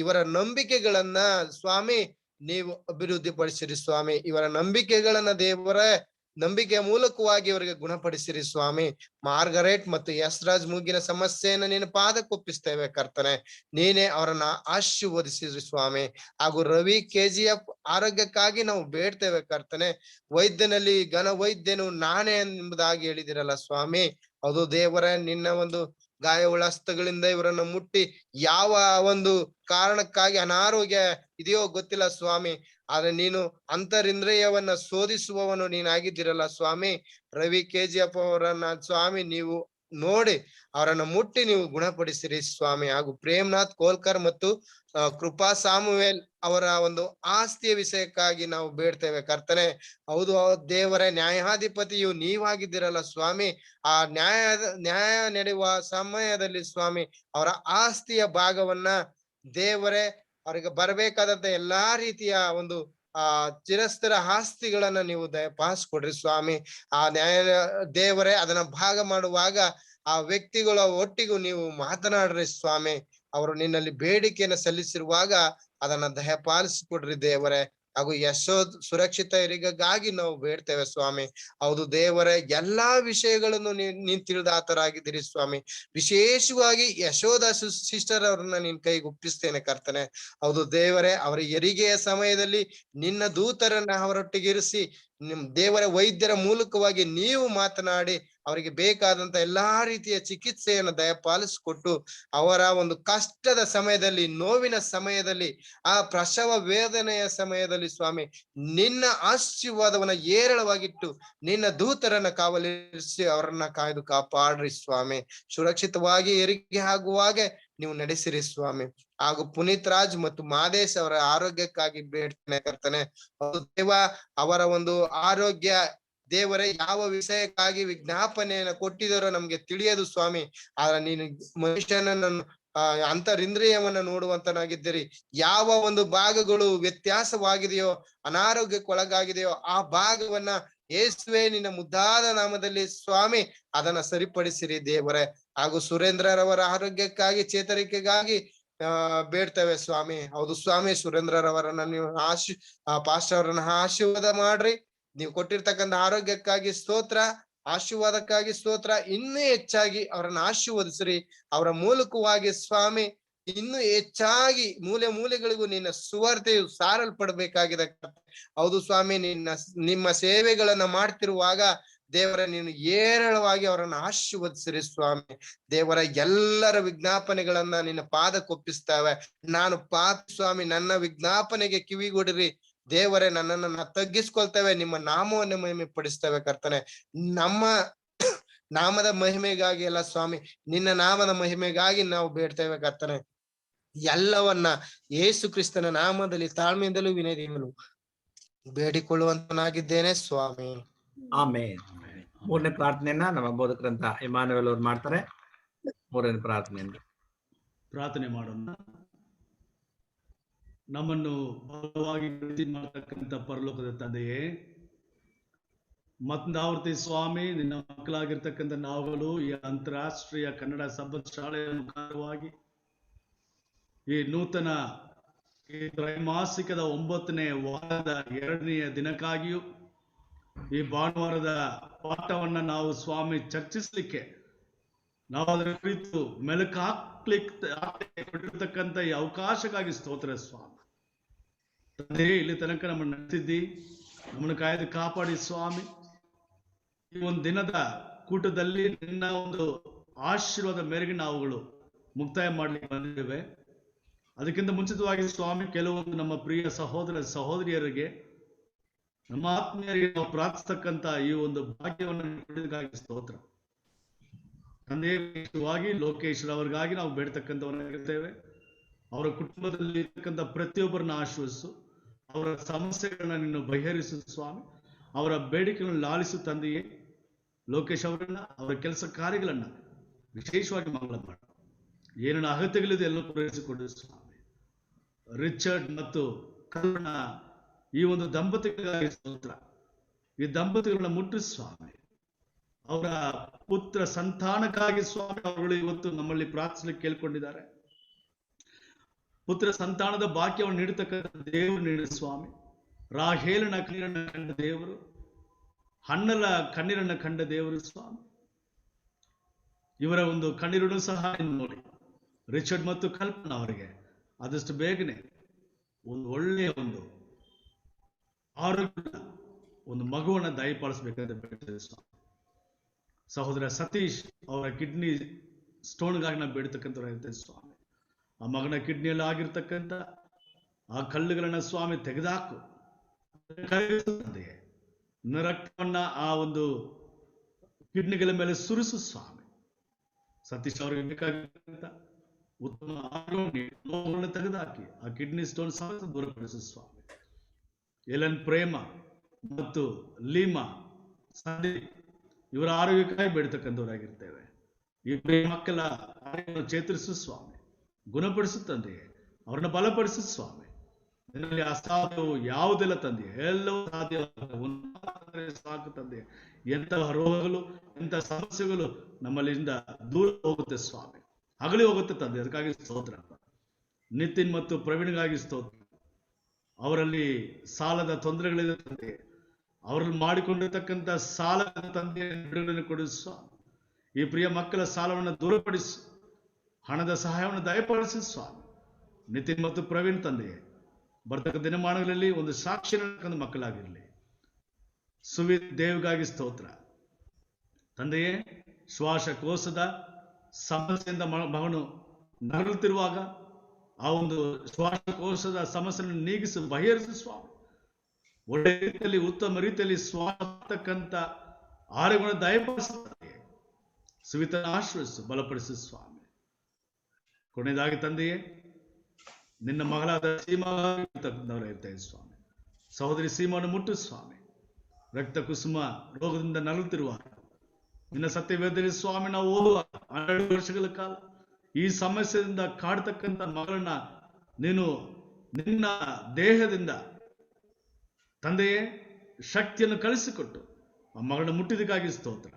ಇವರ ನಂಬಿಕೆಗಳನ್ನ ಸ್ವಾಮಿ ನೀವು ಅಭಿವೃದ್ಧಿ ಪಡಿಸಿರಿ ಸ್ವಾಮಿ. ಇವರ ನಂಬಿಕೆಗಳನ್ನ ದೇವರೇ ನಂಬಿಕೆಯ ಮೂಲಕವಾಗಿ ಇವರಿಗೆ ಗುಣಪಡಿಸಿರಿ ಸ್ವಾಮಿ. ಮಾರ್ಗರೇಟ್ ಮತ್ತು ಯಸ್ರಾಜ್ ಮೂಗಿನ ಸಮಸ್ಯೆಯನ್ನ ನೀನು ಪಾದಕ್ಕೊಪ್ಪಿಸ್ತೇವೆ ಕರ್ತನೆ. ನೀನೇ ಅವರನ್ನ ಆಶೀರ್ವದಿಸಿರಿ ಸ್ವಾಮಿ. ಹಾಗೂ ರವಿ KGF ಆರೋಗ್ಯಕ್ಕಾಗಿ ನಾವು ಬೇಡ್ತೇವೆ ಕರ್ತನೆ. ವೈದ್ಯನಲ್ಲಿ ಘನ ವೈದ್ಯನು ನಾನೇ ಎಂಬುದಾಗಿ ಹೇಳಿದಿರಲ್ಲ ಸ್ವಾಮಿ. ಅದು ದೇವರ ನಿನ್ನ ಒಂದು ಗಾಯವುಳ್ಳ ಹಸ್ತಗಳಿಂದ ಇವರನ್ನ ಮುಟ್ಟಿ ಯಾವ ಒಂದು ಕಾರಣಕ್ಕಾಗಿ ಅನಾರೋಗ್ಯ ಇದೆಯೋ ಗೊತ್ತಿಲ್ಲ ಸ್ವಾಮಿ, ಆದ್ರೆ ನೀನು ಅಂತರಿಂದ್ರಿಯವನ್ನ ಶೋಧಿಸುವವನು ನೀನಾಗಿದ್ದೀರಲ್ಲ ಸ್ವಾಮಿ. ರವಿ KGF ಅವರನ್ನ ಸ್ವಾಮಿ ನೀವು ನೋಡಿ ಅವರನ್ನ ಮುಟ್ಟಿ ನೀವು ಗುಣಪಡಿಸಿರಿ ಸ್ವಾಮಿ. ಹಾಗೂ ಪ್ರೇಮ್ನಾಥ್ ಕೋಲ್ಕರ್ ಮತ್ತು ಕೃಪಾ ಸಾಮುವೇಲ್ ಅವರ ಒಂದು ಆಸ್ತಿಯ ವಿಷಯಕ್ಕಾಗಿ ನಾವು ಬೇಡ್ತೇವೆ ಕರ್ತನೆ. ಹೌದು ದೇವರೇ, ನ್ಯಾಯಾಧಿಪತಿಯು ನೀವಾಗಿದ್ದೀರಲ್ಲ ಸ್ವಾಮಿ. ಆ ನ್ಯಾಯ ನಡೆಯುವ ಸಮಯದಲ್ಲಿ ಸ್ವಾಮಿ ಅವರ ಆಸ್ತಿಯ ಭಾಗವನ್ನ ದೇವರೇ ಅವರಿಗೆ ಬರಬೇಕಾದಂತ ಎಲ್ಲಾ ರೀತಿಯ ಒಂದು ಚಿರಸ್ಥಿರ ಆಸ್ತಿಗಳನ್ನ ನೀವು ದಯಪಾಲಿಸ್ಕೊಡ್ರಿ ಸ್ವಾಮಿ. ಆ ನ್ಯಾಯ ದೇವರೇ ಅದನ್ನ ಭಾಗ ಮಾಡುವಾಗ ಆ ವ್ಯಕ್ತಿಗಳ ಒಟ್ಟಿಗೂ ನೀವು ಮಾತನಾಡ್ರಿ ಸ್ವಾಮಿ. ಅವರು ನಿನ್ನಲ್ಲಿ ಬೇಡಿಕೆಯನ್ನು ಸಲ್ಲಿಸಿರುವಾಗ ಅದನ್ನ ದಯಪಾಲಿಸಿಕೊಡ್ರಿ ದೇವರೇ. ಹಾಗೂ ಯಶೋದ್ ಸುರಕ್ಷಿತ ಹೆರಿಗೆಗಾಗಿ ನಾವು ಬೇಡ್ತೇವೆ ಸ್ವಾಮಿ. ಹೌದು ದೇವರೇ, ಎಲ್ಲಾ ವಿಷಯಗಳನ್ನು ನೀನ್ ತಿಳಿದಾತರಾಗಿದ್ದೀರಿ ಸ್ವಾಮಿ. ವಿಶೇಷವಾಗಿ ಯಶೋದ ಸಿಸ್ಟರ್ ಅವ್ರನ್ನ ನಿನ್ ಕೈಗೆ ಒಪ್ಪಿಸ್ತೇನೆ ಕರ್ತನೆ. ಹೌದು ದೇವರೇ, ಅವರ ಹೆರಿಗೆಯ ಸಮಯದಲ್ಲಿ ನಿನ್ನ ದೂತರನ್ನ ಅವರೊಟ್ಟಿಗೆ ಇರಿಸಿ ದೇವರ ವೈದ್ಯರ ಮೂಲಕವಾಗಿ ನೀವು ಮಾತನಾಡಿ ಅವರಿಗೆ ಬೇಕಾದಂತ ಎಲ್ಲಾ ರೀತಿಯ ಚಿಕಿತ್ಸೆಯನ್ನು ದಯಪಾಲಿಸಿಕೊಟ್ಟು ಅವರ ಒಂದು ಕಷ್ಟದ ಸಮಯದಲ್ಲಿ, ನೋವಿನ ಸಮಯದಲ್ಲಿ, ಆ ಪ್ರಸವ ವೇದನೆಯ ಸಮಯದಲ್ಲಿ ಸ್ವಾಮಿ ನಿನ್ನ ಆಶೀರ್ವಾದವನ್ನ ಏರಳವಾಗಿಟ್ಟು ನಿನ್ನ ದೂತರನ್ನ ಕಾವಲಿರಿಸಿ ಅವರನ್ನ ಕಾಯ್ದು ಕಾಪಾಡ್ರಿ ಸ್ವಾಮಿ. ಸುರಕ್ಷಿತವಾಗಿ ಹೆರಿಗೆ ಆಗುವಾಗೆ ನೀವು ನಡೆಸಿರಿ ಸ್ವಾಮಿ. ಹಾಗೂ ಪುನೀತ್ ರಾಜ್ ಮತ್ತು ಮಾದೇಶ್ ಅವರ ಆರೋಗ್ಯಕ್ಕಾಗಿ ಬೇಡ್ತೇನೆ ಕರ್ತನೆ. ದೇವ ಅವರ ಒಂದು ಆರೋಗ್ಯ ದೇವರೇ ಯಾವ ವಿಷಯಕ್ಕಾಗಿ ವಿಜ್ಞಾಪನೆಯನ್ನ ಕೊಟ್ಟಿದಾರೋ ನಮ್ಗೆ ತಿಳಿಯದು ಸ್ವಾಮಿ. ಆದ್ರೆ ನೀನು ಮನುಷ್ಯನನ್ನು ಅಂತರಿಂದ್ರಿಯವನ್ನ ನೋಡುವಂತನಾಗಿದ್ದೀರಿ. ಯಾವ ಒಂದು ಭಾಗಗಳು ವ್ಯತ್ಯಾಸವಾಗಿದೆಯೋ, ಅನಾರೋಗ್ಯಕ್ಕೊಳಗಾಗಿದೆಯೋ ಆ ಭಾಗವನ್ನ ಯೇಸುವೆ ನಿನ್ನ ಮುದ್ದಾದ ನಾಮದಲ್ಲಿ ಸ್ವಾಮಿ ಅದನ್ನ ಸರಿಪಡಿಸಿರಿ ದೇವರೇ. ಹಾಗೂ ಸುರೇಂದ್ರರವರ ಆರೋಗ್ಯಕ್ಕಾಗಿ, ಚೇತರಿಕೆಗಾಗಿ ಬೇಡ್ತೇವೆ ಸ್ವಾಮಿ. ಹೌದು ಸ್ವಾಮಿ, ಸುರೇಂದ್ರರವರನ್ನ ನೀವು ಪಾಸ್ಟರ್ ಅವರನ್ನ ಆಶೀರ್ವಾದ ಮಾಡ್ರಿ. ನೀವು ಕೊಟ್ಟಿರ್ತಕ್ಕಂಥ ಆರೋಗ್ಯಕ್ಕಾಗಿ ಸ್ತೋತ್ರ, ಆಶೀರ್ವಾದಕ್ಕಾಗಿ ಸ್ತೋತ್ರ. ಇನ್ನೂ ಹೆಚ್ಚಾಗಿ ಅವರನ್ನ ಆಶೀರ್ವದಿಸ್ರಿ. ಅವರ ಮೂಲಕವಾಗಿ ಸ್ವಾಮಿ ಇನ್ನು ಹೆಚ್ಚಾಗಿ ಮೂಲೆ ಮೂಲೆಗಳಿಗೂ ನಿನ್ನ ಸುವಾರ್ತೆಯು ಸಾರಲ್ಪಡಬೇಕಾಗಿದೆ. ಹೌದು ಸ್ವಾಮಿ, ನಿಮ್ಮ ಸೇವೆಗಳನ್ನ ಮಾಡ್ತಿರುವಾಗ ದೇವರ ನೀನು ಏರಳವಾಗಿ ಅವರನ್ನು ಆಶೀರ್ವದಿಸಿರಿ ಸ್ವಾಮಿ. ದೇವರ ಎಲ್ಲರ ವಿಜ್ಞಾಪನೆಗಳನ್ನ ನಿನ್ನ ಪಾದಕ್ಕೊಪ್ಪಿಸ್ತೇವೆ. ನಾನು ಸ್ವಾಮಿ ನನ್ನ ವಿಜ್ಞಾಪನೆಗೆ ಕಿವಿಗೊಡಿರಿ ದೇವರೇ. ನನ್ನನ್ನು ತಗ್ಗಿಸ್ಕೊಳ್ತೇವೆ, ನಿಮ್ಮ ನಾಮವನ್ನು ಮಹಿಮೆ ಪಡಿಸ್ತೇವೆ ಕರ್ತನೆ. ನಮ್ಮ ನಾಮದ ಮಹಿಮೆಗಾಗಿ ಅಲ್ಲ ಸ್ವಾಮಿ, ನಿನ್ನ ನಾಮದ ಮಹಿಮೆಗಾಗಿ ನಾವು ಬೇಡ್ತೇವೆ ಕರ್ತನೆ. ಎಲ್ಲವನ್ನ ಯೇಸು ಕ್ರಿಸ್ತನ ನಾಮದಲ್ಲಿ ತಾಳ್ಮೆಯಿಂದಲೂ ವಿನಯದಿಂದಲೂ ಬೇಡಿಕೊಳ್ಳುವಂತನಾಗಿದ್ದೇನೆ ಸ್ವಾಮಿ. ಆಮೇನ್. ಮೂರನೇ ಪ್ರಾರ್ಥನೆಯನ್ನ ನಮ್ಮ ಬೋಧಕರಂತ ಇಮಾನುವೇಲ್ ಅವ್ರು ಮಾಡ್ತಾರೆ. ಮೂರನೇ ಪ್ರಾರ್ಥನೆಯಿಂದ ಪ್ರಾರ್ಥನೆ ಮಾಡೋಣ. ನಮ್ಮನ್ನು ಬಲವಾಗಿ ಮಾಡತಕ್ಕಂಥ ಪರಲೋಕದ ತಂದೆಯೇ, ಮತ್ತಾವರ್ತಿ ಸ್ವಾಮಿ, ನಿನ್ನ ಮಕ್ಕಳಾಗಿರ್ತಕ್ಕಂಥ ನಾವುಗಳು ಈ ಅಂತಾರಾಷ್ಟ್ರೀಯ ಕನ್ನಡ ಸಬ್ಬತ್ ಶಾಲೆಯ ಮುಖಾಂತರವಾಗಿ ಈ ನೂತನ ಈ ತ್ರೈಮಾಸಿಕದ 9ನೇ ವಾರದ 2ನೇ ದಿನಕ್ಕಾಗಿಯೂ ಈ ಭಾನುವಾರದ ಪಾಠವನ್ನ ನಾವು ಸ್ವಾಮಿ ಚರ್ಚಿಸ್ಲಿಕ್ಕೆ, ನಾವು ಅದರ ಕುರಿತು ಮೆಲುಕು ಕೊಟ್ಟಿರ್ತಕ್ಕಂಥ ಈ ಅವಕಾಶಕ್ಕಾಗಿ ಸ್ತೋತ್ರ ಸ್ವಾಮಿ. ತಂದೆ, ಇಲ್ಲಿ ತನಕ ನಮ್ಮನ್ನು ನಡೆಸಿದ್ದಿ, ನಮ್ಮನ್ನು ಕಾಯ್ದು ಕಾಪಾಡಿ ಸ್ವಾಮಿ. ಈ ಒಂದು ದಿನದ ಕೂಟದಲ್ಲಿ ನಿನ್ನ ಒಂದು ಆಶೀರ್ವಾದ ಮೇರೆಗೆ ನಾವುಗಳು ಮುಕ್ತಾಯ ಮಾಡ್ಲಿಕ್ಕೆ ಬಂದಿದ್ದೇವೆ. ಅದಕ್ಕಿಂತ ಮುಂಚಿತವಾಗಿ ಸ್ವಾಮಿ, ಕೆಲವೊಂದು ನಮ್ಮ ಪ್ರಿಯ ಸಹೋದರ ಸಹೋದರಿಯರಿಗೆ, ನಮ್ಮ ಆತ್ಮೀಯರಿಗೆ ನಾವು ಪ್ರಾರ್ಥಿಸ್ತಕ್ಕಂಥ ಈ ಒಂದು ಭಾಗ್ಯವನ್ನು ನೀಡಿದಕ್ಕಾಗಿ ಸ್ತೋತ್ರ. ತಂದೆ, ವಿಶೇಷವಾಗಿ ಲೋಕೇಶ್ ಅವರಿಗಾಗಿ ನಾವು ಬೇಡ್ತಕ್ಕಂಥವನ್ನಾಗಿರ್ತೇವೆ. ಅವರ ಕುಟುಂಬದಲ್ಲಿ ಇರ್ತಕ್ಕಂಥ ಪ್ರತಿಯೊಬ್ಬರನ್ನ ಆಶ್ವಾಸಿಸು, ಅವರ ಸಮಸ್ಯೆಗಳನ್ನ ನೀನು ಬಗೆಹರಿಸು ಸ್ವಾಮಿ. ಅವರ ಬೇಡಿಕೆಗಳನ್ನು ಲಾಲಿಸು ತಂದೆಯೇ. ಲೋಕೇಶ್ ಅವರನ್ನ, ಅವರ ಕೆಲಸ ಕಾರ್ಯಗಳನ್ನ ವಿಶೇಷವಾಗಿ ಮಂಗಳ ಮಾಡು. ಏನೇನು ಅಗತ್ಯಗಳಿದೆ ಎಲ್ಲ ಪೂರೈಸಿಕೊಡು ಸ್ವಾಮಿ. ರಿಚರ್ಡ್ ಮತ್ತು ಕಲ್ಪನಾ ಈ ಒಂದು ದಂಪತಿಗಳಿಗಾಗಿ ಸ್ತೋತ್ರ. ಈ ದಂಪತಿಗಳನ್ನ ಮುಟ್ಟು ಸ್ವಾಮಿ, ಅವರ ಪುತ್ರ ಸಂತಾನಕ್ಕಾಗಿ ಸ್ವಾಮಿ ಅವರುಗಳು ಇವತ್ತು ನಮ್ಮಲ್ಲಿ ಪ್ರಾರ್ಥಿಸಲಿಕ್ಕೆ ಕೇಳ್ಕೊಂಡಿದ್ದಾರೆ. ಪುತ್ರ ಸಂತಾನದ ಭಾಗ್ಯವನ್ನು ನೀಡತಕ್ಕಂಥ ದೇವರು ನೀಡಿ ಸ್ವಾಮಿ. ರಾಹೇಲನ ಕಣ್ಣೀರನ್ನ ಕಂಡ ದೇವರು, ಹಣ್ಣಲ ಕಣ್ಣೀರನ್ನ ಕಂಡ ದೇವರು ಸ್ವಾಮಿ. ಇವರ ಒಂದು ಕಣ್ಣೀರನ್ನು ಸಹ ನೋಡಿ ರಿಚರ್ಡ್ ಮತ್ತು ಕಲ್ಪನಾ ಅವರಿಗೆ ಆದಷ್ಟು ಬೇಗನೆ ಒಂದು ಒಳ್ಳೆಯ ಒಂದು ಆರೋಗ್ಯ ಒಂದು ಮಗುವನ್ನ ದಯಪಾಲಿಸಬೇಕಂತ ಬೇಡ್ತೇವೆ ಸ್ವಾಮಿ. ಸಹೋದರ ಸತೀಶ್ ಅವರ ಕಿಡ್ನಿ ಸ್ಟೋನ್ಗಾಗಿ ನಾವು ಬೇಡ್ತಕ್ಕಂಥವ್ರು ಇರ್ತೇವೆ ಸ್ವಾಮಿ. ಆ ಮಗನ ಕಿಡ್ನಿಯಲ್ಲಿ ಆಗಿರ್ತಕ್ಕಂಥ ಆ ಕಲ್ಲುಗಳನ್ನ ಸ್ವಾಮಿ ತೆಗೆದಾಕು, ರಕ್ತವನ್ನ ಆ ಒಂದು ಕಿಡ್ನಿಗಳ ಮೇಲೆ ಸುರಿಸು ಸ್ವಾಮಿ. ಸತೀಶ್ ಅವರಿಗೆ ಬೇಕಾಗಿರ್ತಕ್ಕಂಥ ಉತ್ತಮ ಆರೋಗ್ಯವನ್ನು ತೆಗೆದುಹಾಕಿ ಆ ಕಿಡ್ನಿ ಸ್ಟೋನ್ ಸಹ ದೂರಪಡಿಸು ಸ್ವಾಮಿ. ಎಲನ್ ಪ್ರೇಮ ಮತ್ತು ಲೀಮಾ ಸಂದೀಪ್ ಇವರ ಆರೋಗ್ಯಕ್ಕಾಗಿ ಬೇಡ್ತಕ್ಕಂಥವರಾಗಿರ್ತೇವೆ. ಈ ಮಕ್ಕಳ ಆರೋಗ್ಯವನ್ನು ಚೇತರಿಸು ಸ್ವಾಮಿ, ಗುಣಪಡಿಸು ತಂದೆಯೇ, ಅವ್ರನ್ನ ಬಲಪಡಿಸು ಸ್ವಾಮಿ. ಇದರಲ್ಲಿ ಅಸಾಧ್ಯವು ಯಾವುದೆಲ್ಲ ತಂದೆ, ಎಲ್ಲವೂ ಸಾಧ್ಯ ಸಾಕು ತಂದೆ. ಎಂತಹ ರೋಗಗಳು ಎಂತಹ ಸಮಸ್ಯೆಗಳು ನಮ್ಮಲ್ಲಿಂದ ದೂರ ಹೋಗುತ್ತೆ ಸ್ವಾಮಿ, ಅಗಲಿ ಹೋಗುತ್ತೆ ತಂದೆ. ಅದಕ್ಕಾಗಿ ಸ್ತೋತ್ರ. ನಿತಿನ್ ಮತ್ತು ಪ್ರವೀಣ್ಗಾಗಿ ಸ್ತೋತ್ರ. ಅವರಲ್ಲಿ ಸಾಲದ ತೊಂದರೆಗಳಿದೆ ತಂದೆ, ಅವರಲ್ಲಿ ಮಾಡಿಕೊಂಡಿರ್ತಕ್ಕಂಥ ಸಾಲದ ತಂದೆಯ ಬಿಡುಗಡೆಯನ್ನು ಕೊಡಿಸು. ಈ ಪ್ರಿಯ ಮಕ್ಕಳ ಸಾಲವನ್ನು ದೂರಪಡಿಸು, ಹಣದ ಸಹಾಯವನ್ನು ದಯಪಾಲಿಸಿ ಸ್ವಾಮಿ. ನಿತಿನ್ ಮತ್ತು ಪ್ರವೀಣ್ ತಂದೆಯೇ, ಬರ್ತಕ್ಕ ದಿನಮಾನಗಳಲ್ಲಿ ಒಂದು ಸಾಕ್ಷಿ ಮಕ್ಕಳಾಗಿರಲಿ. ಸುವಿತ್ ದೇವ್ಗಾಗಿ ಸ್ತೋತ್ರ ತಂದೆಯೇ. ಶ್ವಾಸಕೋಶದ ಸಮಸ್ಯೆಯಿಂದ ಮಗನು ನರಳುತ್ತಿರುವಾಗ ಆ ಒಂದು ಶ್ವಾಸಕೋಶದ ಸಮಸ್ಯೆಯನ್ನು ನೀಗಿಸಿ ಬಗೆಹರಿಸು ಸ್ವಾಮಿ. ಒಳ್ಳೆ ರೀತಿಯಲ್ಲಿ ಉತ್ತಮ ರೀತಿಯಲ್ಲಿ ಶ್ವಾಸಕ್ಕಂತ ಆರೋಗ್ಯವನ್ನು ದಯಪಾಲಿಸುತ್ತದೆ. ಸುವಿತನ ಆಶ್ರಯಿಸು, ಬಲಪಡಿಸು ಸ್ವಾಮಿ. ಕೊನೆಯದಾಗಿ ತಂದೆಯೇ, ನಿನ್ನ ಮಗಳಾದ ಸೀಮಾ ಇರ್ತೇವೆ ಸ್ವಾಮಿ. ಸಹೋದರಿ ಸೀಮಾವನ್ನು ಮುಟ್ಟು ಸ್ವಾಮಿ. ರಕ್ತ ಕುಸುಮ ರೋಗದಿಂದ ನರಳುತ್ತಿರುವಾಗ ನಿನ್ನ ಸತ್ಯವೇದನೆ ಸ್ವಾಮಿ ನಾವು ಓದುವ 12 ವರ್ಷಗಳ ಕಾಲ ಈ ಸಮಸ್ಯೆಯಿಂದ ಕಾಡ್ತಕ್ಕಂಥ ಮಗಳನ್ನ ನೀನು ನಿನ್ನ ದೇಹದಿಂದ ತಂದೆಯೇ ಶಕ್ತಿಯನ್ನು ಕಳಿಸಿಕೊಟ್ಟು ಆ ಮಗಳನ್ನ ಮುಟ್ಟಿದಕ್ಕಾಗಿ ಸ್ತೋತ್ರ.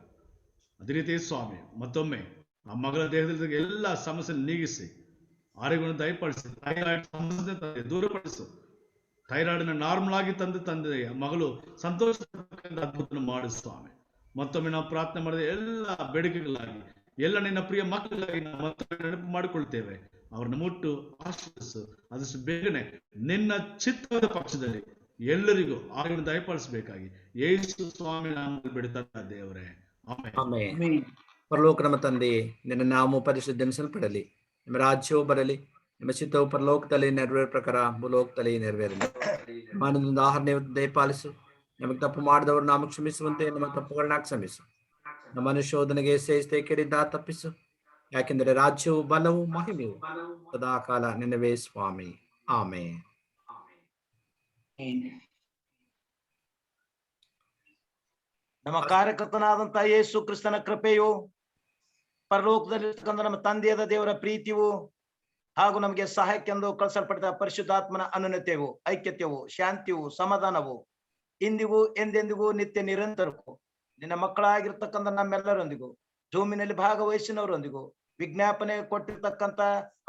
ಅದೇ ರೀತಿ ಸ್ವಾಮಿ ಮತ್ತೊಮ್ಮೆ ಆ ಮಗಳ ದೇಹದಲ್ಲಿ ಎಲ್ಲ ಸಮಸ್ಯೆ ನೀಗಿಸಿ ಆರೋಗ್ಯವನ್ನು ದಯಪಾಲಿಸಿ. ಥೈರಾಯ್ಡ್ ಸಮಸ್ಯೆ ತಂದೆ ದೂರಪಡಿಸು. ಥೈರಾಯ್ಡ್ನ ನಾರ್ಮಲ್ ಆಗಿ ತಂದೆ ಮಗಳು ಸಂತೋಷ ಅದ್ಭುತ ಮಾಡು ಸ್ವಾಮಿ. ಮತ್ತೊಮ್ಮೆ ನಾವು ಪ್ರಾರ್ಥನೆ ಮಾಡಿದ ಎಲ್ಲ ಬೇಡಿಕೆಗಳಾಗಿ ಎಲ್ಲ ನಿನ್ನ ಪ್ರಿಯ ಮಕ್ಕಳಿಗಾಗಿ ನಾವು ಮತ್ತೊಮ್ಮೆ ನೆನಪು ಮಾಡಿಕೊಳ್ತೇವೆ. ಅವ್ರನ್ನ ಮುಟ್ಟು ಆಶ್ರಯಿಸು. ಆದಷ್ಟು ಬೇಗನೆ ನಿನ್ನ ಚಿತ್ತದ ಪಕ್ಷದಲ್ಲಿ ಎಲ್ಲರಿಗೂ ಆರೋಗ್ಯ ದಯಪಾಲಿಸಬೇಕಾಗಿ ಯೇಸು ಸ್ವಾಮಿ ನಾಮದಲ್ಲಿ ಬೇಡುತ್ತಾ ದೇವರೇ, ಆಮೆನ್. ಪರಲೋಕ ನಮ್ಮ ತಂದೆಯೇ, ನಿನ್ನ ನಾಮವು ಪರಿಶುದ್ಧೆನಿಸಲ್ಪಡಲಿ, ನಿಮ್ಮ ರಾಜ್ಯವು ಬರಲಿ, ನಿಮ್ಮ ಚಿತ್ತವು ಪರಲೋಕದಲ್ಲಿ ನೆರವೇರ ಪ್ರಕಾರ ಭೂಲೋಕದಲ್ಲಿ ನೆರವೇರಲಿ. ಮಾನದಿಂದ ಆಹಾರನೇ ದಯಪಾಲಿಸು. ನಮಗೆ ತಪ್ಪು ಮಾಡಿದವರು ನಾವು ಕ್ಷಮಿಸುವಂತೆ ನಮ್ಮ ತಪ್ಪುಗಳನ್ನ ಕ್ಷಮಿಸು. ನಮ್ಮನ್ನು ಶೋಧನೆಗೆ ಸೇರಿಸದೆ ಕೆಡಿದ್ದ ತಪ್ಪಿಸು. ಯಾಕೆಂದರೆ ರಾಜ್ಯವು ಬಲವು ಮಹಿಮೆಯು ಸದಾ ಕಾಲ ನಿನ್ನವೇ ಸ್ವಾಮಿ, ಆಮೆನ್. ನಮ್ಮ ಕಾರ್ಯಕರ್ತನಾದಂತಹ ಯೇಸು ಕ್ರಿಸ್ತನ ಕೃಪೆಯು, ಪರಲೋಕದಲ್ಲಿರ್ತಕ್ಕಂಥ ನಮ್ಮ ತಂದೆಯಾದ ದೇವರ ಪ್ರೀತಿಯು, ಹಾಗೂ ನಮಗೆ ಸಹಾಯಕ್ಕೆಂದು ಕಳಿಸಲ್ಪಟ್ಟ ಪರಿಶುದ್ಧಾತ್ಮನ ಅನುನ್ನತೆಯು, ಐಕ್ಯತೆಯು, ಶಾಂತಿಯು, ಸಮಾಧಾನವು ಇಂದಿಗೂ ಎಂದೆಂದಿಗೂ ನಿತ್ಯ ನಿರಂತರಕ್ಕೂ ನಿನ್ನ ಮಕ್ಕಳಾಗಿರ್ತಕ್ಕಂಥ ನಮ್ಮೆಲ್ಲರೊಂದಿಗೂ, ಜೂಮಿನಲ್ಲಿ ಭಾಗವಹಿಸಿನವರೊಂದಿಗೂ, ವಿಜ್ಞಾಪನೆ ಕೊಟ್ಟಿರ್ತಕ್ಕಂಥ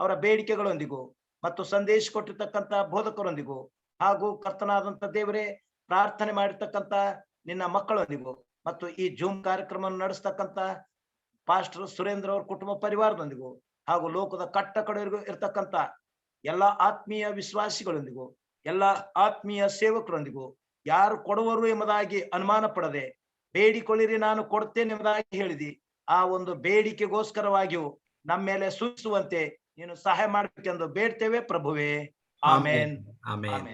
ಅವರ ಬೇಡಿಕೆಗಳೊಂದಿಗೂ ಮತ್ತು ಸಂದೇಶ ಕೊಟ್ಟಿರ್ತಕ್ಕಂಥ ಬೋಧಕರೊಂದಿಗೂ, ಹಾಗೂ ಕರ್ತನಾದಂಥ ದೇವರೇ ಪ್ರಾರ್ಥನೆ ಮಾಡಿರ್ತಕ್ಕಂಥ ನಿನ್ನ ಮಕ್ಕಳೊಂದಿಗೂ, ಮತ್ತು ಈ ಜೂಮ್ ಕಾರ್ಯಕ್ರಮವನ್ನು ನಡೆಸ್ತಕ್ಕಂಥ ಪಾಸ್ಟರ್ ಸುರೇಂದ್ರ ಅವ್ರ ಕುಟುಂಬ ಪರಿವಾರದೊಂದಿಗೂ, ಹಾಗೂ ಲೋಕದ ಕಟ್ಟ ಕಡೆಯವರೆಗೂ ಇರ್ತಕ್ಕಂಥ ಎಲ್ಲ ಆತ್ಮೀಯ ವಿಶ್ವಾಸಿಗಳೊಂದಿಗೂ, ಎಲ್ಲ ಆತ್ಮೀಯ ಸೇವಕರೊಂದಿಗೂ, ಯಾರು ಕೊಡುವರು ಎಂಬುದಾಗಿ ಅನುಮಾನ ಪಡದೆ ಬೇಡಿಕೊಳ್ಳಿರಿ ನಾನು ಕೊಡ್ತೇನೆ ಎಂಬುದಾಗಿ ಹೇಳಿದಿ. ಆ ಒಂದು ಬೇಡಿಕೆಗೋಸ್ಕರವಾಗಿಯೂ ನಮ್ಮ ಮೇಲೆ ಸೂಚಿಸುವಂತೆ ನೀನು ಸಹಾಯ ಮಾಡಬೇಕೆಂದು ಬೇಡ್ತೇವೆ ಪ್ರಭುವೇ, ಆಮೇನ್, ಆಮೇನ್.